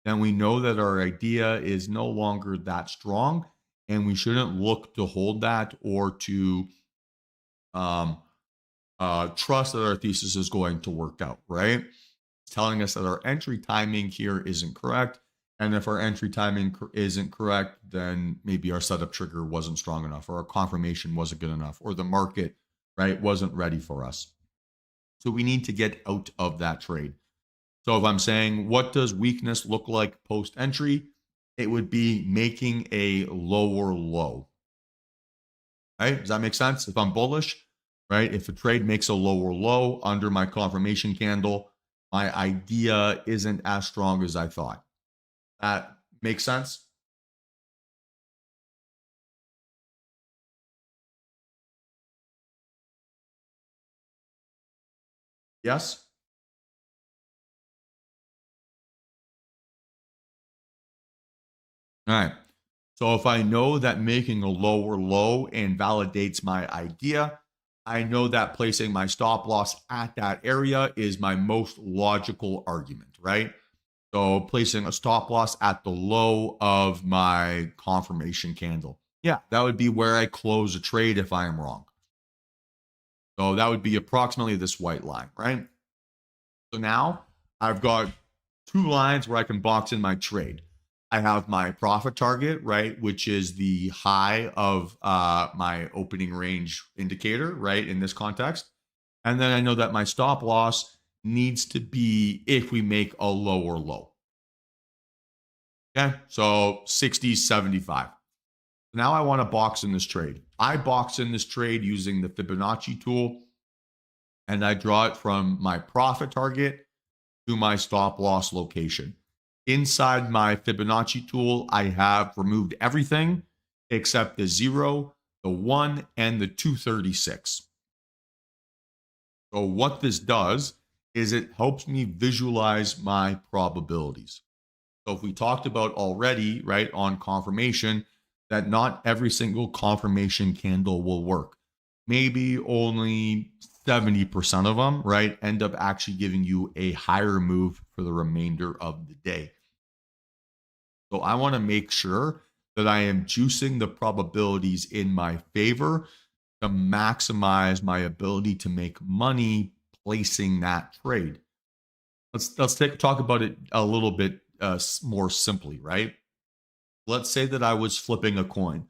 then we know that our idea is no longer that strong and we shouldn't look to hold that or to trust that our thesis is going to work out, right? It's telling us that our entry timing here isn't correct. And if our entry timing isn't correct, then maybe our setup trigger wasn't strong enough or our confirmation wasn't good enough or the market, right, wasn't ready for us. So we need to get out of that trade. So if I'm saying, what does weakness look like post entry? It would be making a lower low. Right? Does that make sense? If I'm bullish, right? If a trade makes a lower low under my confirmation candle, my idea isn't as strong as I thought. That makes sense? Yes? All right. So if I know that making a lower low invalidates my idea, I know that placing my stop loss at that area is my most logical argument, right? So placing a stop loss at the low of my confirmation candle. Yeah, that would be where I close a trade if I am wrong. So that would be approximately this white line, right? So now I've got two lines where I can box in my trade. I have my profit target, right, which is the high of my opening range indicator, right, in this context. And then I know that my stop loss needs to be if we make a lower low. Okay, so 60, 75. Now I want to box in this trade. I box in this trade using the Fibonacci tool, and I draw it from my profit target to my stop loss location. Inside my Fibonacci tool, I have removed everything except the 0, the 1, and the 236. So what this does is it helps me visualize my probabilities. So if we talked about already, right, on confirmation, that not every single confirmation candle will work. Maybe only 70% of them, right, end up actually giving you a higher move for the remainder of the day. So I want to make sure that I am juicing the probabilities in my favor to maximize my ability to make money placing that trade. Let's talk about it a little bit more simply, right? Let's say that I was flipping a coin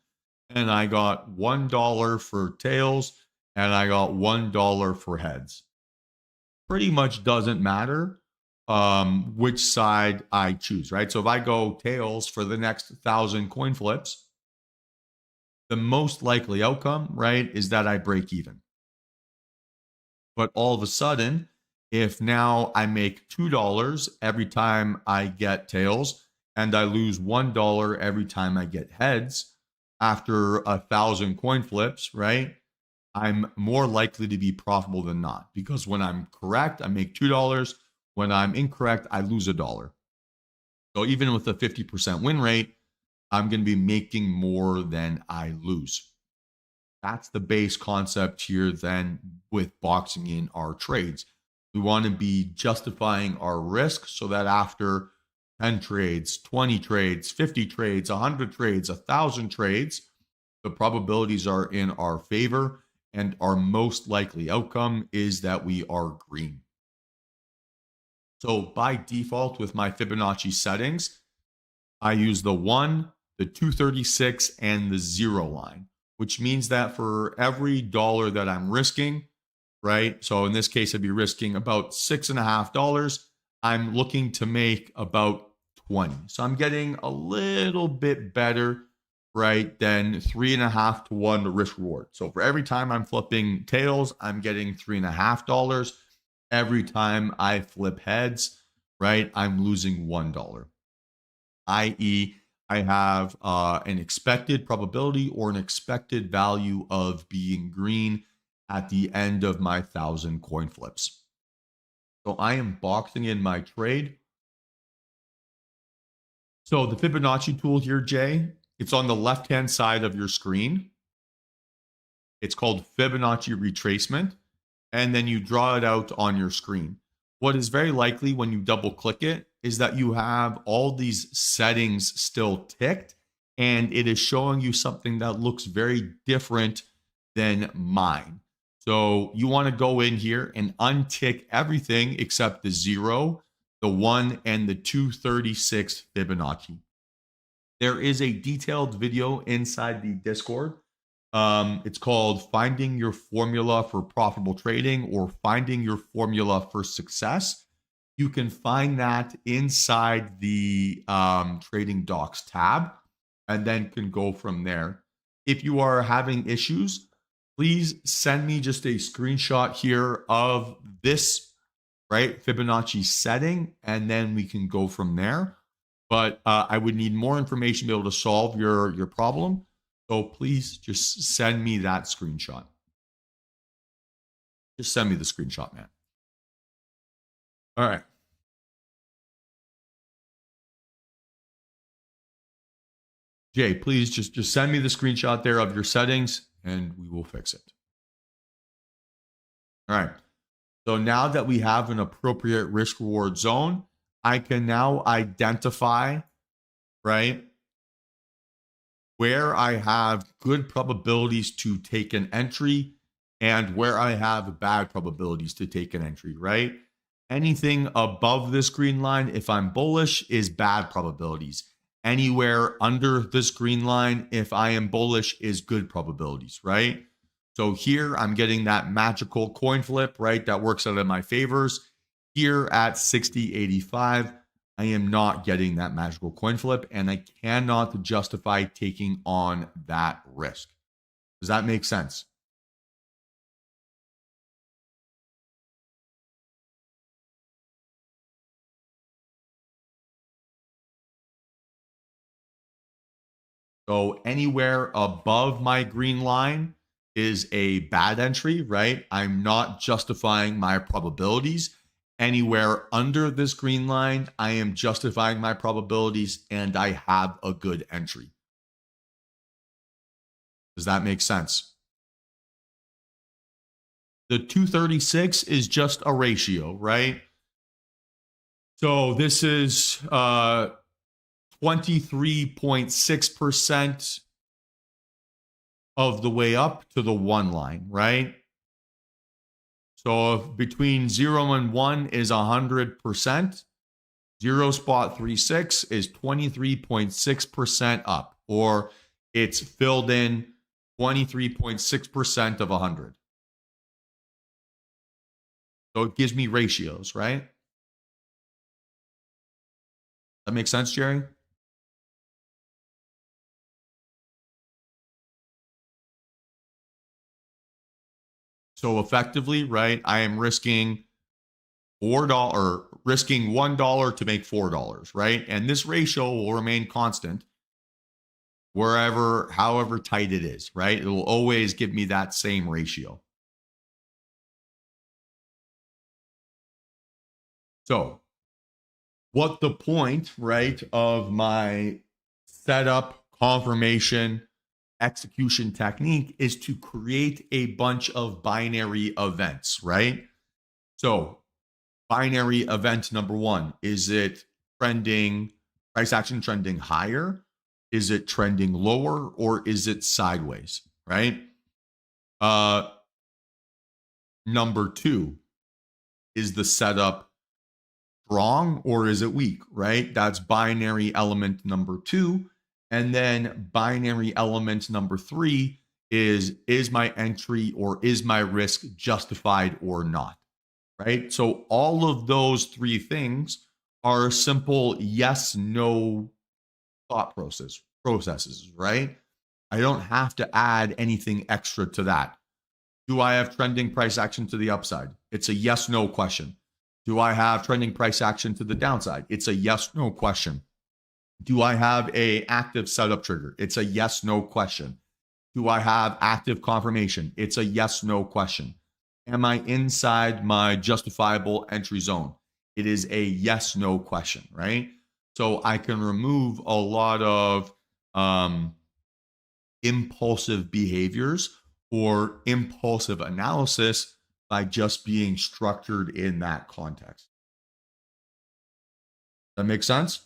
and I got $1 for tails and I got $1 for heads. Pretty much doesn't matter which side I choose, right? So if I go tails for the next 1,000 coin flips, the most likely outcome, right, is that I break even. But all of a sudden, if now I make $2 every time I get tails and I lose $1 every time I get heads after 1,000 coin flips, right? I'm more likely to be profitable than not, because when I'm correct, I make $2. When I'm incorrect, I lose $1. So even with a 50% win rate, I'm going to be making more than I lose. That's the base concept here then with boxing in our trades. We want to be justifying our risk so that after 10 trades, 20 trades, 50 trades, 100 trades, 1,000 trades, the probabilities are in our favor, and our most likely outcome is that we are green. So by default, with my Fibonacci settings, I use the 1, the 236, and the 0 line, which means that for every dollar that I'm risking, right? So in this case, I'd be risking about $6.50. I'm looking to make about 20. So I'm getting a little bit better, right, than 3.5 to 1 risk reward. So for every time I'm flipping tails, I'm getting $3.50. Every time I flip heads, right, I'm losing $1, i.e., I have an expected probability or an expected value of being green at the end of my 1,000 coin flips. So I am boxing in my trade. So the Fibonacci tool here, Jay, it's on the left-hand side of your screen. It's called Fibonacci retracement, and then you draw it out on your screen. What is very likely when you double click it is that you have all these settings still ticked, and it is showing you something that looks very different than mine. So you want to go in here and untick everything except the 0, the 1, and the 236 Fibonacci. There is a detailed video inside the Discord. It's called Finding Your Formula for Profitable Trading or Finding Your Formula for Success. You can find that inside the Trading Docs tab and then can go from there. If you are having issues, please send me just a screenshot here of this, right, Fibonacci setting, and then we can go from there. But I would need more information to be able to solve your problem. So please just send me that screenshot. Just send me the screenshot, man. All right. Jay, please just send me the screenshot there of your settings and we will fix it. All right. So now that we have an appropriate risk reward zone, I can now identify, right, where I have good probabilities to take an entry and where I have bad probabilities to take an entry, right? Anything above this green line, if I'm bullish, is bad probabilities. Anywhere under this green line, if I am bullish, is good probabilities, right? So here I'm getting that magical coin flip, right? That works out in my favors. Here at 60.85, I am not getting that magical coin flip and I cannot justify taking on that risk. Does that make sense? So anywhere above my green line is a bad entry, right? I'm not justifying my probabilities. Anywhere under this green line, I am justifying my probabilities and I have a good entry. Does that make sense? The 236 is just a ratio, right? So this is 23.6% of the way up to the one line, right? So if between 0 and 1 is 100%, 0.36 is 23.6% up, or it's filled in 23.6% of 100. So it gives me ratios, right? That makes sense, Jerry? So effectively, right, I am risking $1 to make $4, right? And this ratio will remain constant however tight it is, right? It will always give me that same ratio. So, what the point, right, of my setup, confirmation, execution technique is to create a bunch of binary events, right? So, binary event number one, is it trending, price action trending higher? Is it trending lower, or is it sideways, right? Uh, Number two, is the setup strong or is it weak, right? That's binary element number two. And then binary element number three is my entry or is my risk justified or not, right? So all of those three things are simple yes, no thought processes, right? I don't have to add anything extra to that. Do I have trending price action to the upside? It's a yes, no question. Do I have trending price action to the downside? It's a yes, no question. Do I have a active setup trigger? It's a yes, no question. Do I have active confirmation? It's a yes, no question. Am I inside my justifiable entry zone? It is a yes, no question, right? So I can remove a lot of impulsive behaviors or impulsive analysis by just being structured in that context. That makes sense?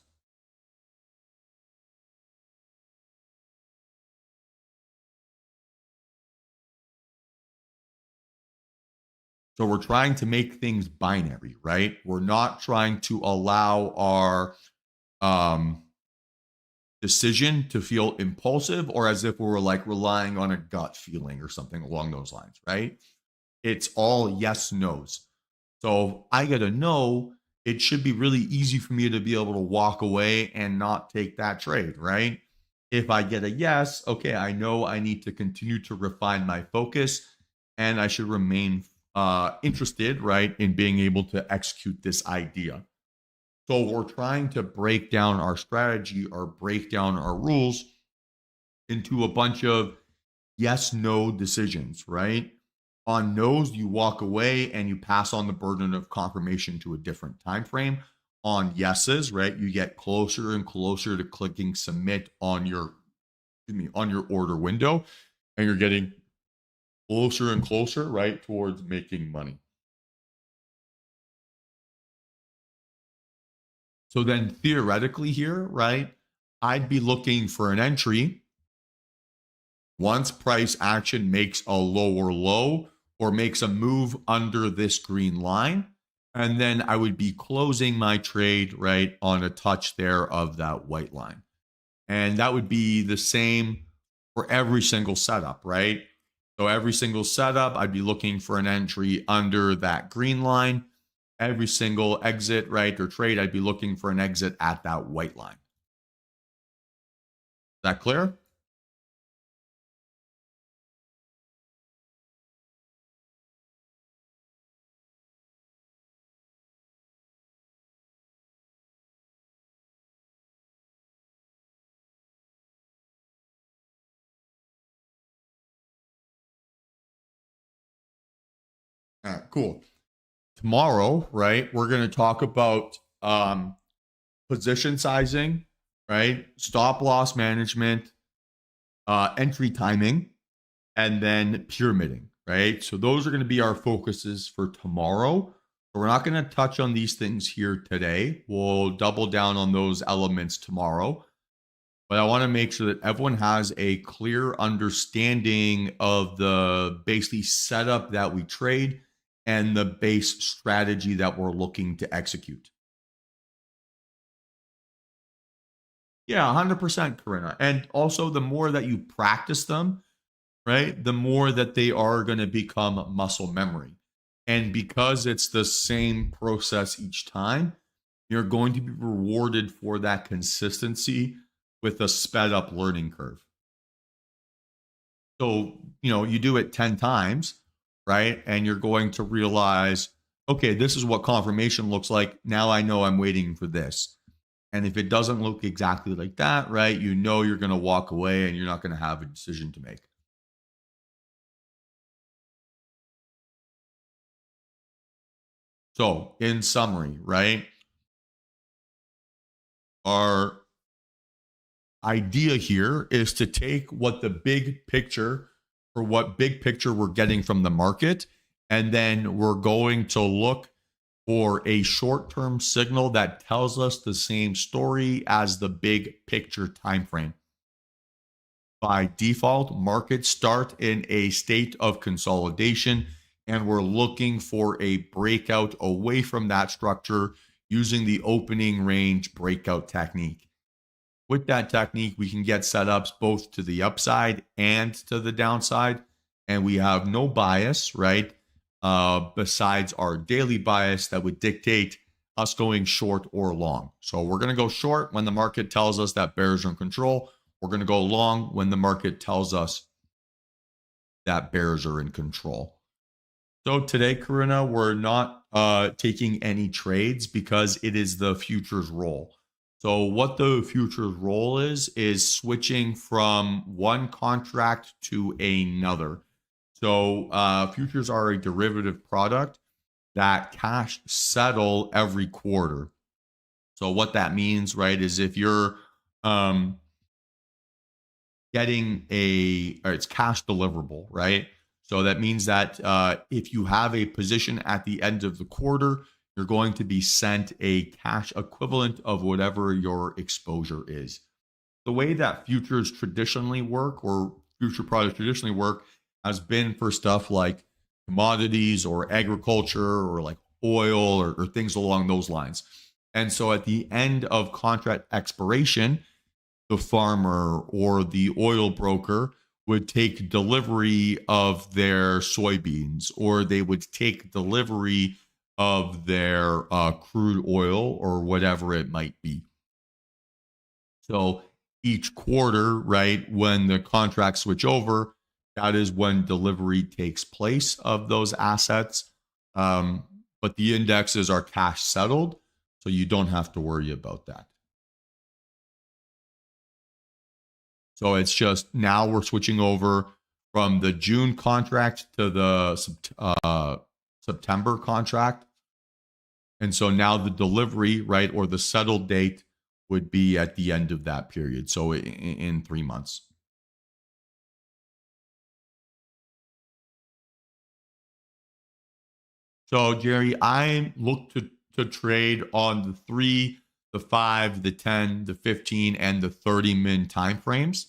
So we're trying to make things binary, right? We're not trying to allow our um, decision to feel impulsive or as if we were like relying on a gut feeling or something along those lines, right? It's all yes, no's. So I get a no, it should be really easy for me to be able to walk away and not take that trade, right? If I get a yes, okay, I know I need to continue to refine my focus and I should remain interested, right, in being able to execute this idea. So we're trying to break down our strategy or break down our rules into a bunch of yes, no decisions, right? On no's, you walk away and you pass on the burden of confirmation to a different time frame. On yeses, right, you get closer and closer to clicking submit on your on your order window, and you're getting closer and closer, right, towards making money. So then theoretically here, right, I'd be looking for an entry once price action makes a lower low or makes a move under this green line. And then I would be closing my trade right on a touch there of that white line. And that would be the same for every single setup, right? So every single setup, I'd be looking for an entry under that green line. Every single exit, right, or trade, I'd be looking for an exit at that white line. Is that clear? All right, cool. Tomorrow, right, we're going to talk about position sizing, right, stop loss management, entry timing, and then pyramiding, right? So those are going to be our focuses for tomorrow. So we're not going to touch on these things here today. We'll double down on those elements tomorrow. But I want to make sure that everyone has a clear understanding of the basically setup that we trade and the base strategy that we're looking to execute. Yeah, 100%, Corinna. And also, the more that you practice them, right, the more that they are going to become muscle memory. And because it's the same process each time, you're going to be rewarded for that consistency with a sped up learning curve. So, you do it 10 times, right? And you're going to realize, okay, this is what confirmation looks like. Now I know I'm waiting for this. And if it doesn't look exactly like that, right, you're going to walk away and you're not going to have a decision to make. So, in summary, right, our idea here is to take what the big picture or what big picture we're getting from the market, and then we're going to look for a short-term signal that tells us the same story as the big picture time frame. By default, markets start in a state of consolidation, and we're looking for a breakout away from that structure using the opening range breakout technique. With that technique, we can get setups both to the upside and to the downside, and we have no bias, right? Besides our daily bias that would dictate us going short or long. So we're going to go short when the market tells us that bears are in control. We're going to go long when the market tells us that bears are in control. So today, Karuna, we're not taking any trades because it is the futures role. So what the futures role is switching from one contract to another. So futures are a derivative product that cash settle every quarter. So what that means, right, is if you're getting it's cash deliverable, right? So that means that if you have a position at the end of the quarter, you're going to be sent a cash equivalent of whatever your exposure is. The way that futures traditionally work, or future products traditionally work, has been for stuff like commodities or agriculture or like oil or things along those lines. And so at the end of contract expiration, the farmer or the oil broker would take delivery of their soybeans, or they would take delivery of their crude oil or whatever it might be. So each quarter, right, when the contracts switch over, that is when delivery takes place of those assets. But the indexes are cash settled, so you don't have to worry about that. So it's just now we're switching over from the June contract to the September contract. And so now the delivery, right, or the settled date would be at the end of that period. So in 3 months. So Jerry, I look to trade on the 3, the 5, the 10, the 15, and the 30 min timeframes.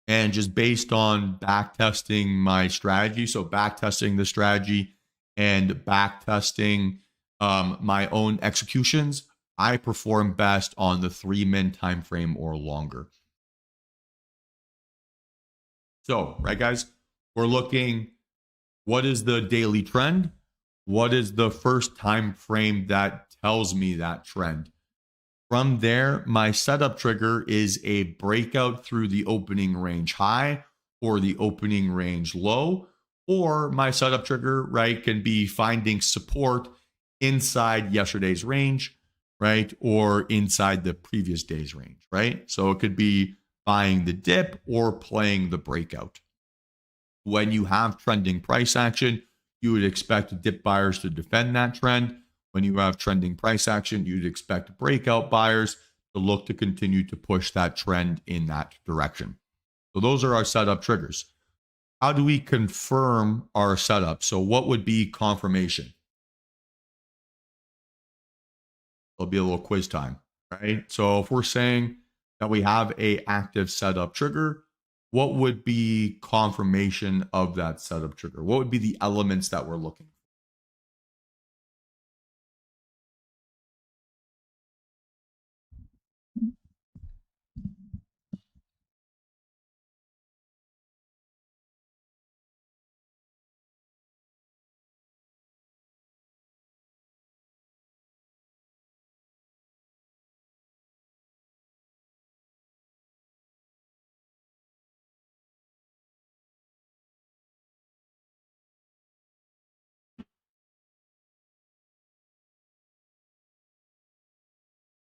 And just based on back testing my strategy, so back testing the strategy and back testing my own executions, I perform best on the 3 min time frame or longer. So, right, guys, we're looking, what is the daily trend? What is the first time frame that tells me that trend? From there, my setup trigger is a breakout through the opening range high or the opening range low, or my setup trigger, right, can be finding support inside yesterday's range, right, or inside the previous day's range, right? So it could be buying the dip or playing the breakout. When you have trending price action, you would expect dip buyers to defend that trend. When you have trending price action, you'd expect breakout buyers to look to continue to push that trend in that direction. So those are our setup triggers. How do we confirm our setup? So what would be confirmation? It'll be a little quiz time, right? So if we're saying that we have a active setup trigger, what would be confirmation of that setup trigger? What would be the elements that we're looking for?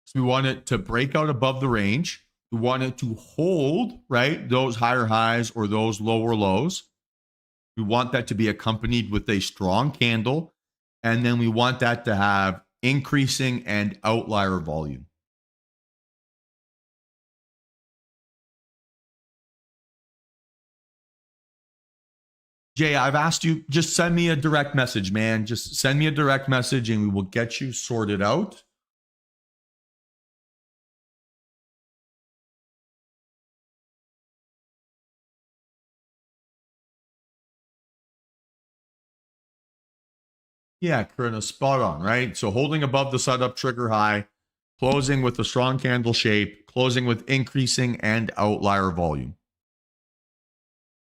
So we want it to break out above the range. We want it to hold, right, those higher highs or those lower lows. We want that to be accompanied with a strong candle. And then we want that to have increasing and outlier volume. Jay, I've asked you, just send me a direct message, man. Just send me a direct message and we will get you sorted out. Yeah, Karina, spot on, right? So holding above the setup trigger high, closing with a strong candle shape, closing with increasing and outlier volume,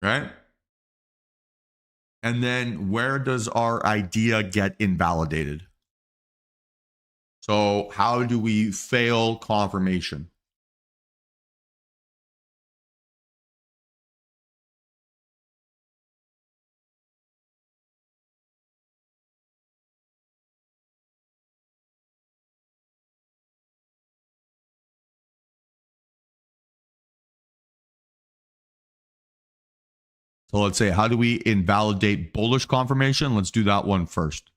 right? And then where does our idea get invalidated? So how do we fail confirmation? So let's say, how do we invalidate bullish confirmation? Let's do that one first.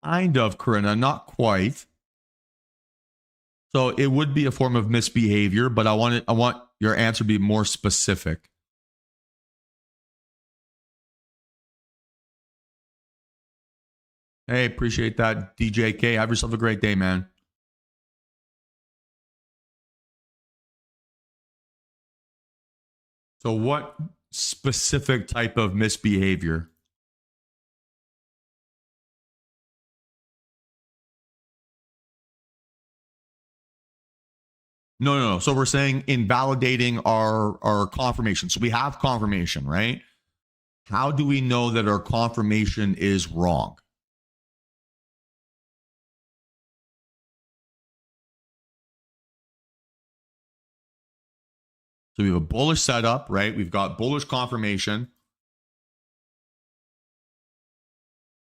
Kind of, Corinna, not quite. So it would be a form of misbehavior, but I want your answer to be more specific. Hey, appreciate that, DJK. Have yourself a great day, man. So what specific type of misbehavior? No. So we're saying invalidating our confirmation. So we have confirmation, right? How do we know that our confirmation is wrong? So we have a bullish setup, right? We've got bullish confirmation.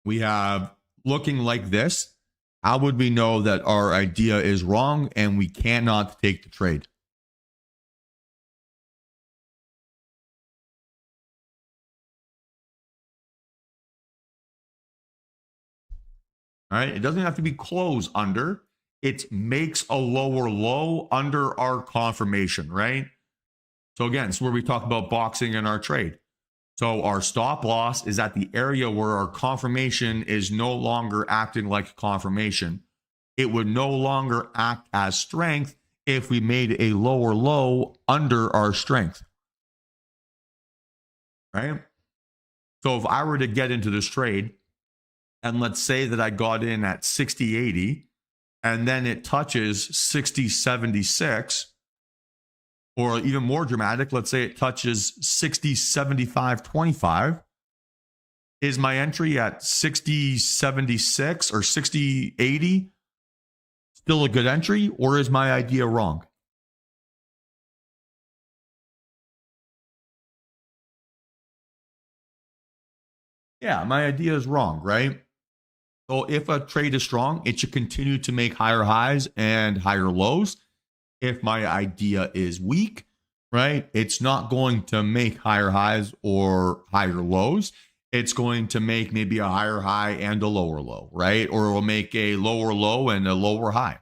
We have looking like this. How would we know that our idea is wrong and we cannot take the trade? All right. It doesn't have to be close under. It makes a lower low under our confirmation, right? So again, it's where we talk about boxing in our trade. So our stop loss is at the area where our confirmation is no longer acting like confirmation. It would no longer act as strength if we made a lower low under our strength, right? So if I were to get into this trade, and let's say that I got in at 60.80, and then it touches 60.76, or even more dramatic, let's say it touches 60.75.25. Is my entry at 60.76 or 60.80 still a good entry, or is my idea wrong? Yeah, my idea is wrong, right? So if a trade is strong, it should continue to make higher highs and higher lows. If my idea is weak, right? It's not going to make higher highs or higher lows. It's going to make maybe a higher high and a lower low, right? Or it will make a lower low and a lower high.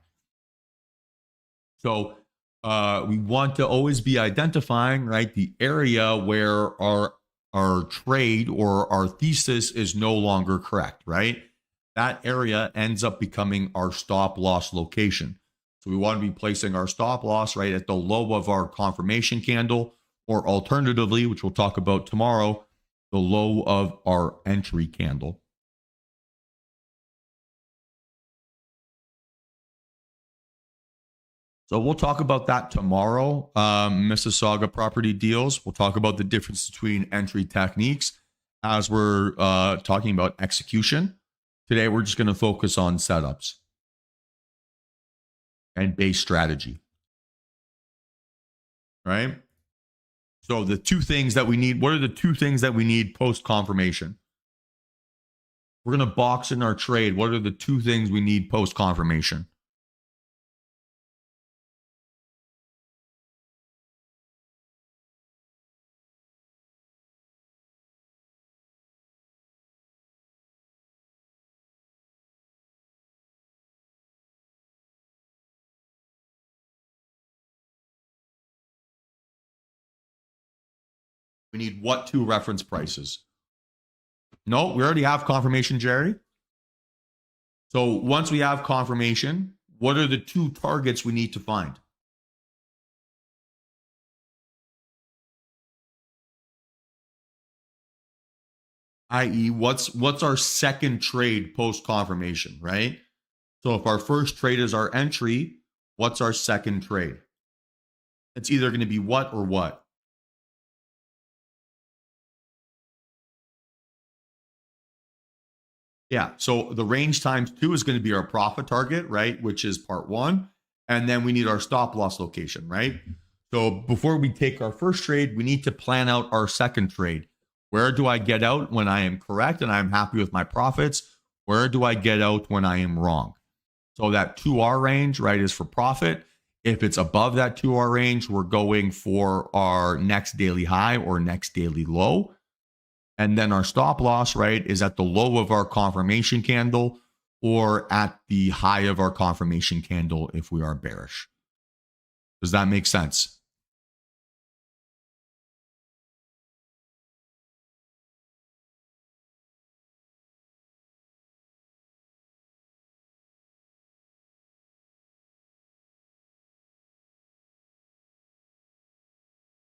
So we want to always be identifying, right, the area where our trade or our thesis is no longer correct, right? That area ends up becoming our stop loss location. So we want to be placing our stop loss right at the low of our confirmation candle, or alternatively, which we'll talk about tomorrow, the low of our entry candle. So we'll talk about that tomorrow. Mississauga property deals. We'll talk about the difference between entry techniques as we're talking about execution. Today, we're just going to focus on setups and base strategy. Right? So the two things that we need, what are the two things that we need post-confirmation? We're going to box in our trade. What are the two things we need post-confirmation? We need what two reference prices? No, we already have confirmation, Jerry. So once we have confirmation, what are the two targets we need to find? I.e., what's our second trade post confirmation, right? So if our first trade is our entry, what's our second trade? It's either going to be what or what? Yeah. So the range times 2 is going to be our profit target, right? Which is part 1. And then we need our stop loss location, right? So before we take our first trade, we need to plan out our second trade. Where do I get out when I am correct and I'm happy with my profits? Where do I get out when I am wrong? So that 2R range, right, is for profit. If it's above that 2R range, we're going for our next daily high or next daily low. And then our stop loss, right, is at the low of our confirmation candle or at the high of our confirmation candle if we are bearish. Does that make sense?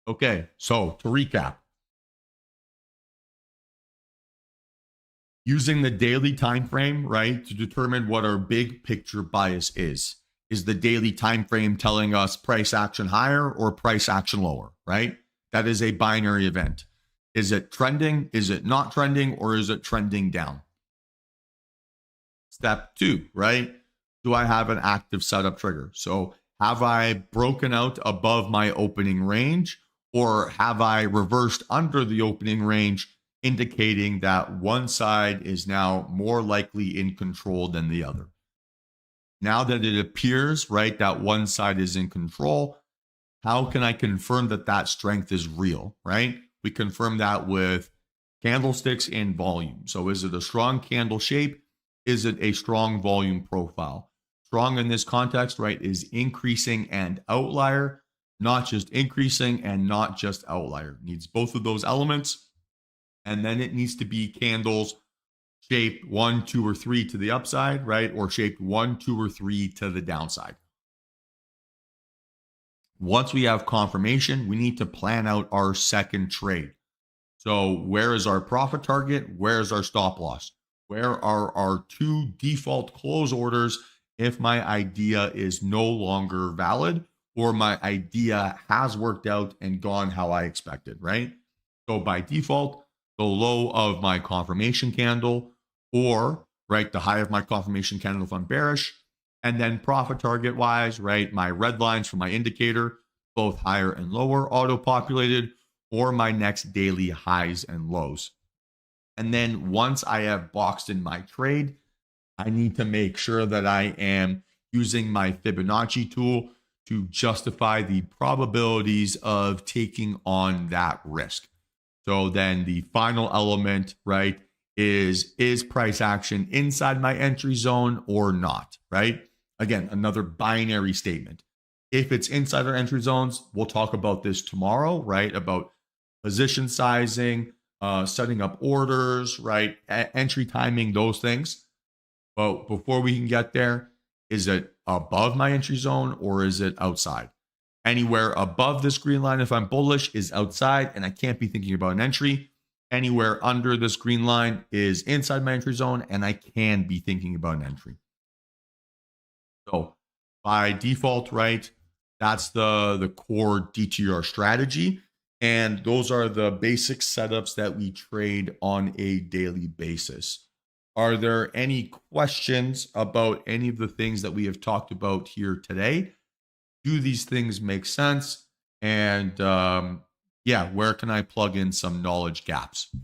Okay, so to recap, using the daily time frame, right, to determine what our big picture bias is. Is the daily time frame telling us price action higher or price action lower, right? That is a binary event. Is it trending? Is it not trending? Or is it trending down? Step 2, right? Do I have an active setup trigger? So have I broken out above my opening range, or have I reversed under the opening range, indicating that one side is now more likely in control than the other? Now that it appears, right, that one side is in control, how can I confirm that that strength is real, right? We confirm that with candlesticks and volume. So is it a strong candle shape? Is it a strong volume profile? Strong in this context, right, is increasing and outlier, not just increasing and not just outlier. It needs both of those elements. And then it needs to be candles shaped 1, 2, or 3 to the upside, right? Or shaped 1, 2, or 3 to the downside. Once we have confirmation, we need to plan out our second trade. So where is our profit target? Where is our stop loss? Where are our two default close orders if my idea is no longer valid or my idea has worked out and gone how I expected, right? So by default, the low of my confirmation candle, or right, the high of my confirmation candle if I'm bearish, and then profit target wise, right, my red lines for my indicator, both higher and lower auto-populated, or my next daily highs and lows. And then once I have boxed in my trade, I need to make sure that I am using my Fibonacci tool to justify the probabilities of taking on that risk. So then the final element, right, is price action inside my entry zone or not, right? Again, another binary statement. If it's inside our entry zones, we'll talk about this tomorrow, right? About position sizing, setting up orders, right? Entry timing, those things. But before we can get there, is it above my entry zone or is it outside? Anywhere above this green line, if I'm bullish, is outside and I can't be thinking about an entry. Anywhere under this green line is inside my entry zone and I can be thinking about an entry. So by default, right, that's the core DTR strategy. And those are the basic setups that we trade on a daily basis. Are there any questions about any of the things that we have talked about here today? Do these things make sense? And yeah, where can I plug in some knowledge gaps?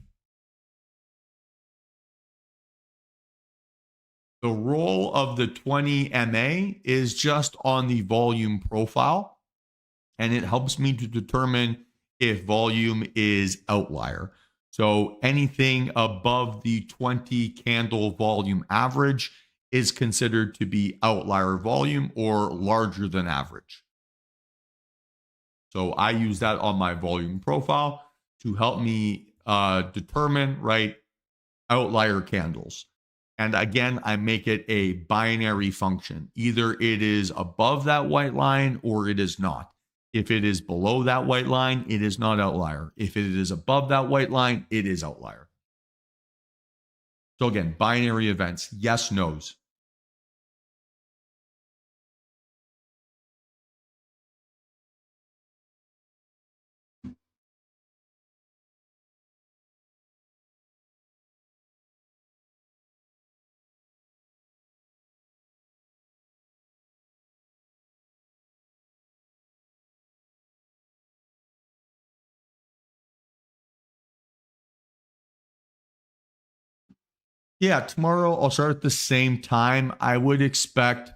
The role of the 20 MA is just on the volume profile, and it helps me to determine if volume is outlier. So anything above the 20 candle volume average is considered to be outlier volume or larger than average. So I use that on my volume profile to help me determine, right, outlier candles. And again, I make it a binary function. Either it is above that white line or it is not. If it is below that white line, it is not outlier. If it is above that white line, it is outlier. So again, binary events, yes, no's. Yeah, tomorrow I'll start at the same time. I would expect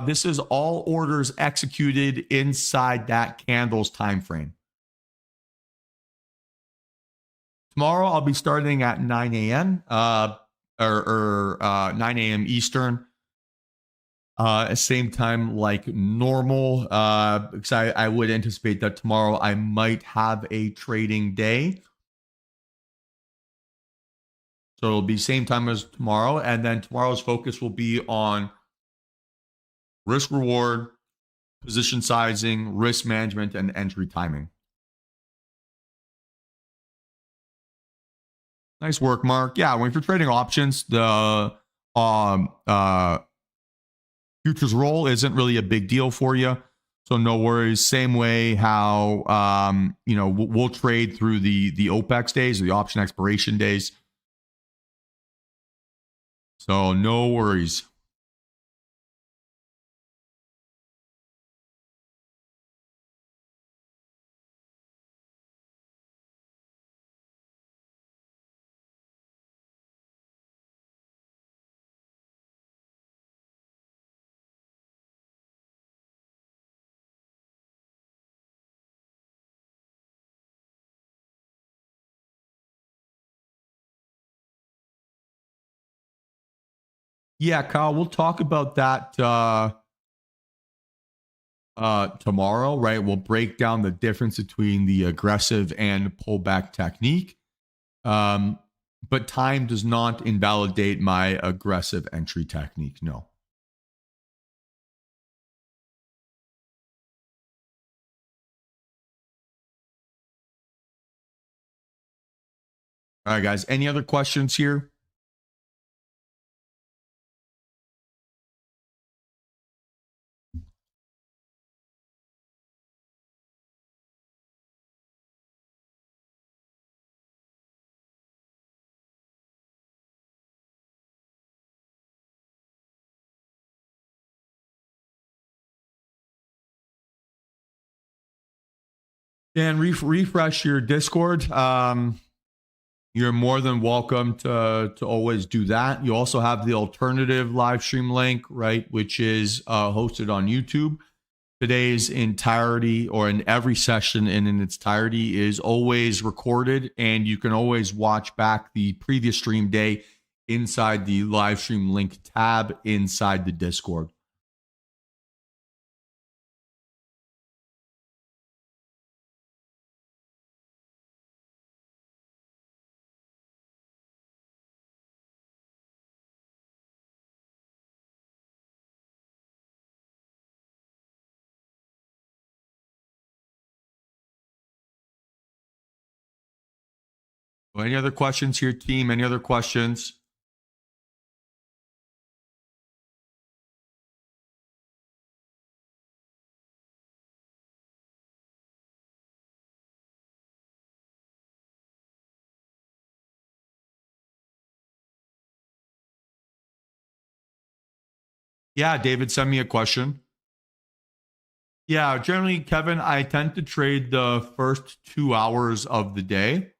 this is all orders executed inside that candle's time frame. Tomorrow I'll be starting at 9 a.m. Or 9 a.m. Eastern. Same time like normal. Because I would anticipate that tomorrow I might have a trading day. So it'll be same time as tomorrow. And then tomorrow's focus will be on risk reward, position sizing, risk management, and entry timing. Nice work, Mark. Yeah, when you're trading options, the futures roll isn't really a big deal for you. So no worries. Same way how we'll trade through the OPEX days, the option expiration days. So no worries. Yeah, Kyle, we'll talk about that tomorrow, right? We'll break down the difference between the aggressive and pullback technique. But time does not invalidate my aggressive entry technique. No. All right, guys. Any other questions here? Dan, refresh your Discord. You're more than welcome to always do that. You also have the alternative live stream link, right, which is hosted on YouTube. Today's entirety, or in every session and in its entirety, is always recorded, and you can always watch back the previous stream day inside the live stream link tab inside the Discord. Any other questions here, team? Any other questions? Yeah, David, send me a question. Yeah, generally, Kevin, I tend to trade the first 2 hours of the day.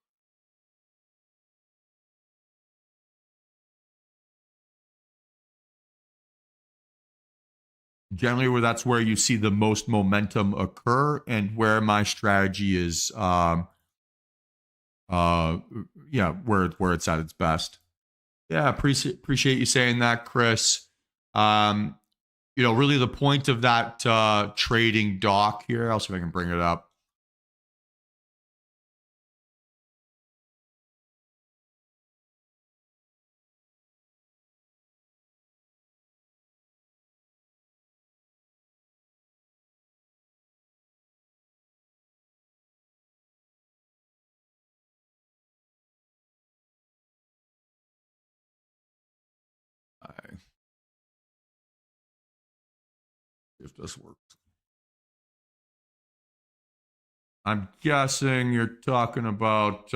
Generally, where that's where you see the most momentum occur, and where my strategy is, uh, yeah, where it's at its best. Yeah, appreciate you saying that, Chris. Um, really the point of that trading doc here. I'll see if I can bring it up. If this works. I'm guessing you're talking about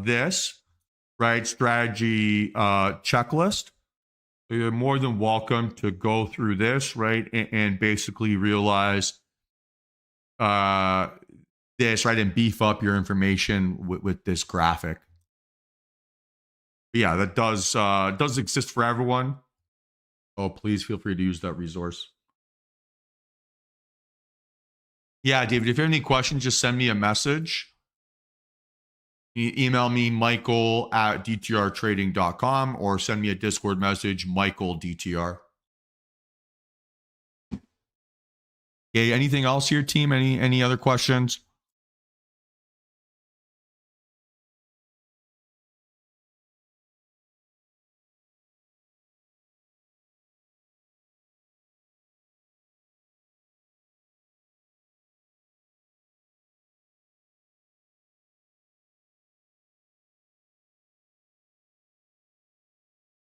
this, right? Strategy checklist. So you're more than welcome to go through this, right? And basically realize uh, this, right? And beef up your information with this graphic. But yeah, that does exist for everyone. Oh, please feel free to use that resource. Yeah, David, if you have any questions, just send me a message. Email me, Michael at dtrtrading.com, or send me a Discord message, Michael DTR. Okay, anything else here, team? Any other questions?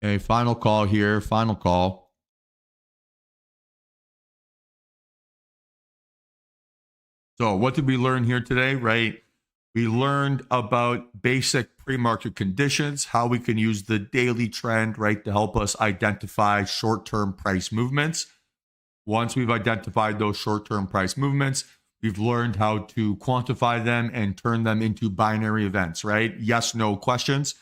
Okay, final call here. Final call. So, what did we learn here today, right? We learned about basic pre-market conditions, how we can use the daily trend, right, to help us identify short-term price movements. Once we've identified those short-term price movements, we've learned how to quantify them and turn them into binary events, right? Yes, no questions.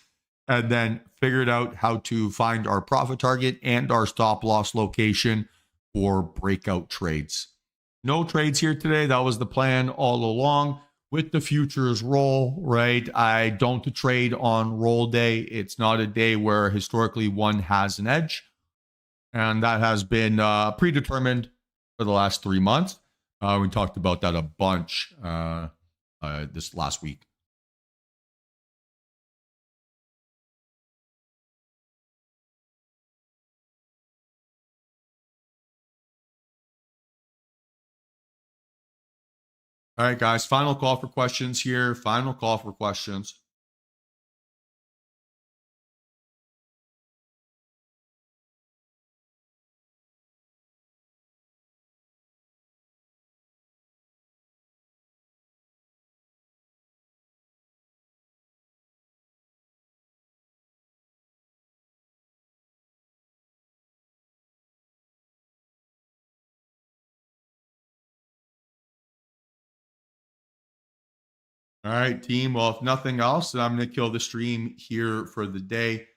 And then figured out how to find our profit target and our stop loss location for breakout trades. No trades here today. That was the plan all along. With the futures roll, right? I don't trade on roll day. It's not a day where historically one has an edge. And that has been predetermined for the last 3 months. We talked about that a bunch this last week. All right, guys. Final call for questions here. Final call for questions. All right, team. Well, if nothing else, then I'm going to kill the stream here for the day.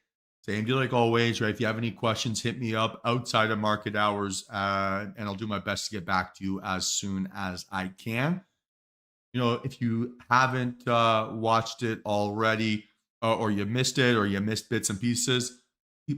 Same deal like always, right? If you have any questions, hit me up outside of market hours, and I'll do my best to get back to you as soon as I can. If you haven't watched it already, or you missed it, or you missed bits and pieces,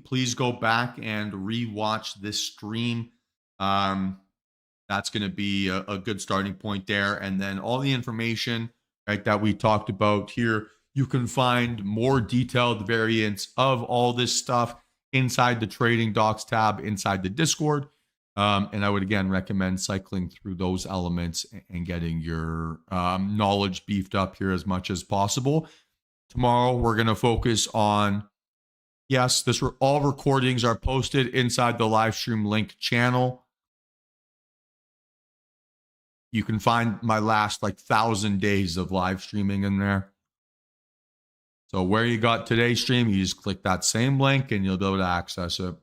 please go back and rewatch this stream. That's going to be a good starting point there. And then all the information, right, that we talked about here, you can find more detailed variants of all this stuff inside the Trading Docs tab inside the Discord. And I would, again, recommend cycling through those elements and getting your knowledge beefed up here as much as possible. Tomorrow, we're going to focus on, yes, all recordings are posted inside the live stream link channel. You can find my last 1,000 days of live streaming in there. So where you got today's stream, you just click that same link and you'll be able to access it.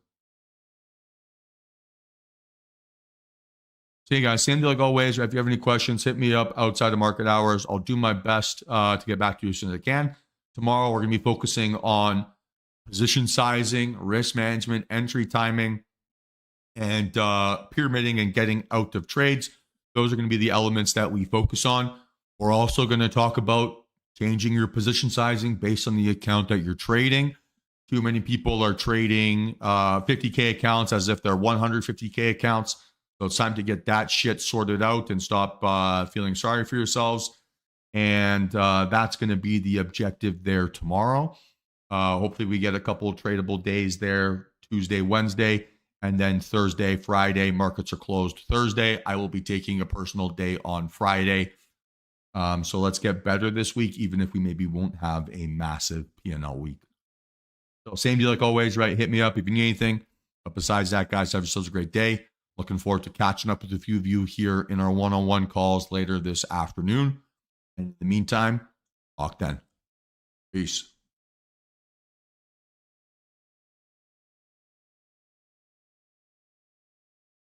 So you guys, same deal like always. If you have any questions, hit me up outside of market hours. I'll do my best to get back to you as soon as I can. Tomorrow, we're going to be focusing on position sizing, risk management, entry timing, and pyramiding and getting out of trades. Those are going to be the elements that we focus on. We're also going to talk about changing your position sizing based on the account that you're trading. Too many people are trading 50K accounts as if they're 150K accounts. So it's time to get that shit sorted out and stop feeling sorry for yourselves. And that's going to be the objective there tomorrow. Hopefully we get a couple of tradable days there, Tuesday, Wednesday. And then Thursday, Friday, markets are closed Thursday. I will be taking a personal day on Friday. So let's get better this week, even if we maybe won't have a massive P&L week. So same deal like always, right? Hit me up if you need anything. But besides that, guys, have yourselves a great day. Looking forward to catching up with a few of you here in our one-on-one calls later this afternoon. And in the meantime, talk then. Peace.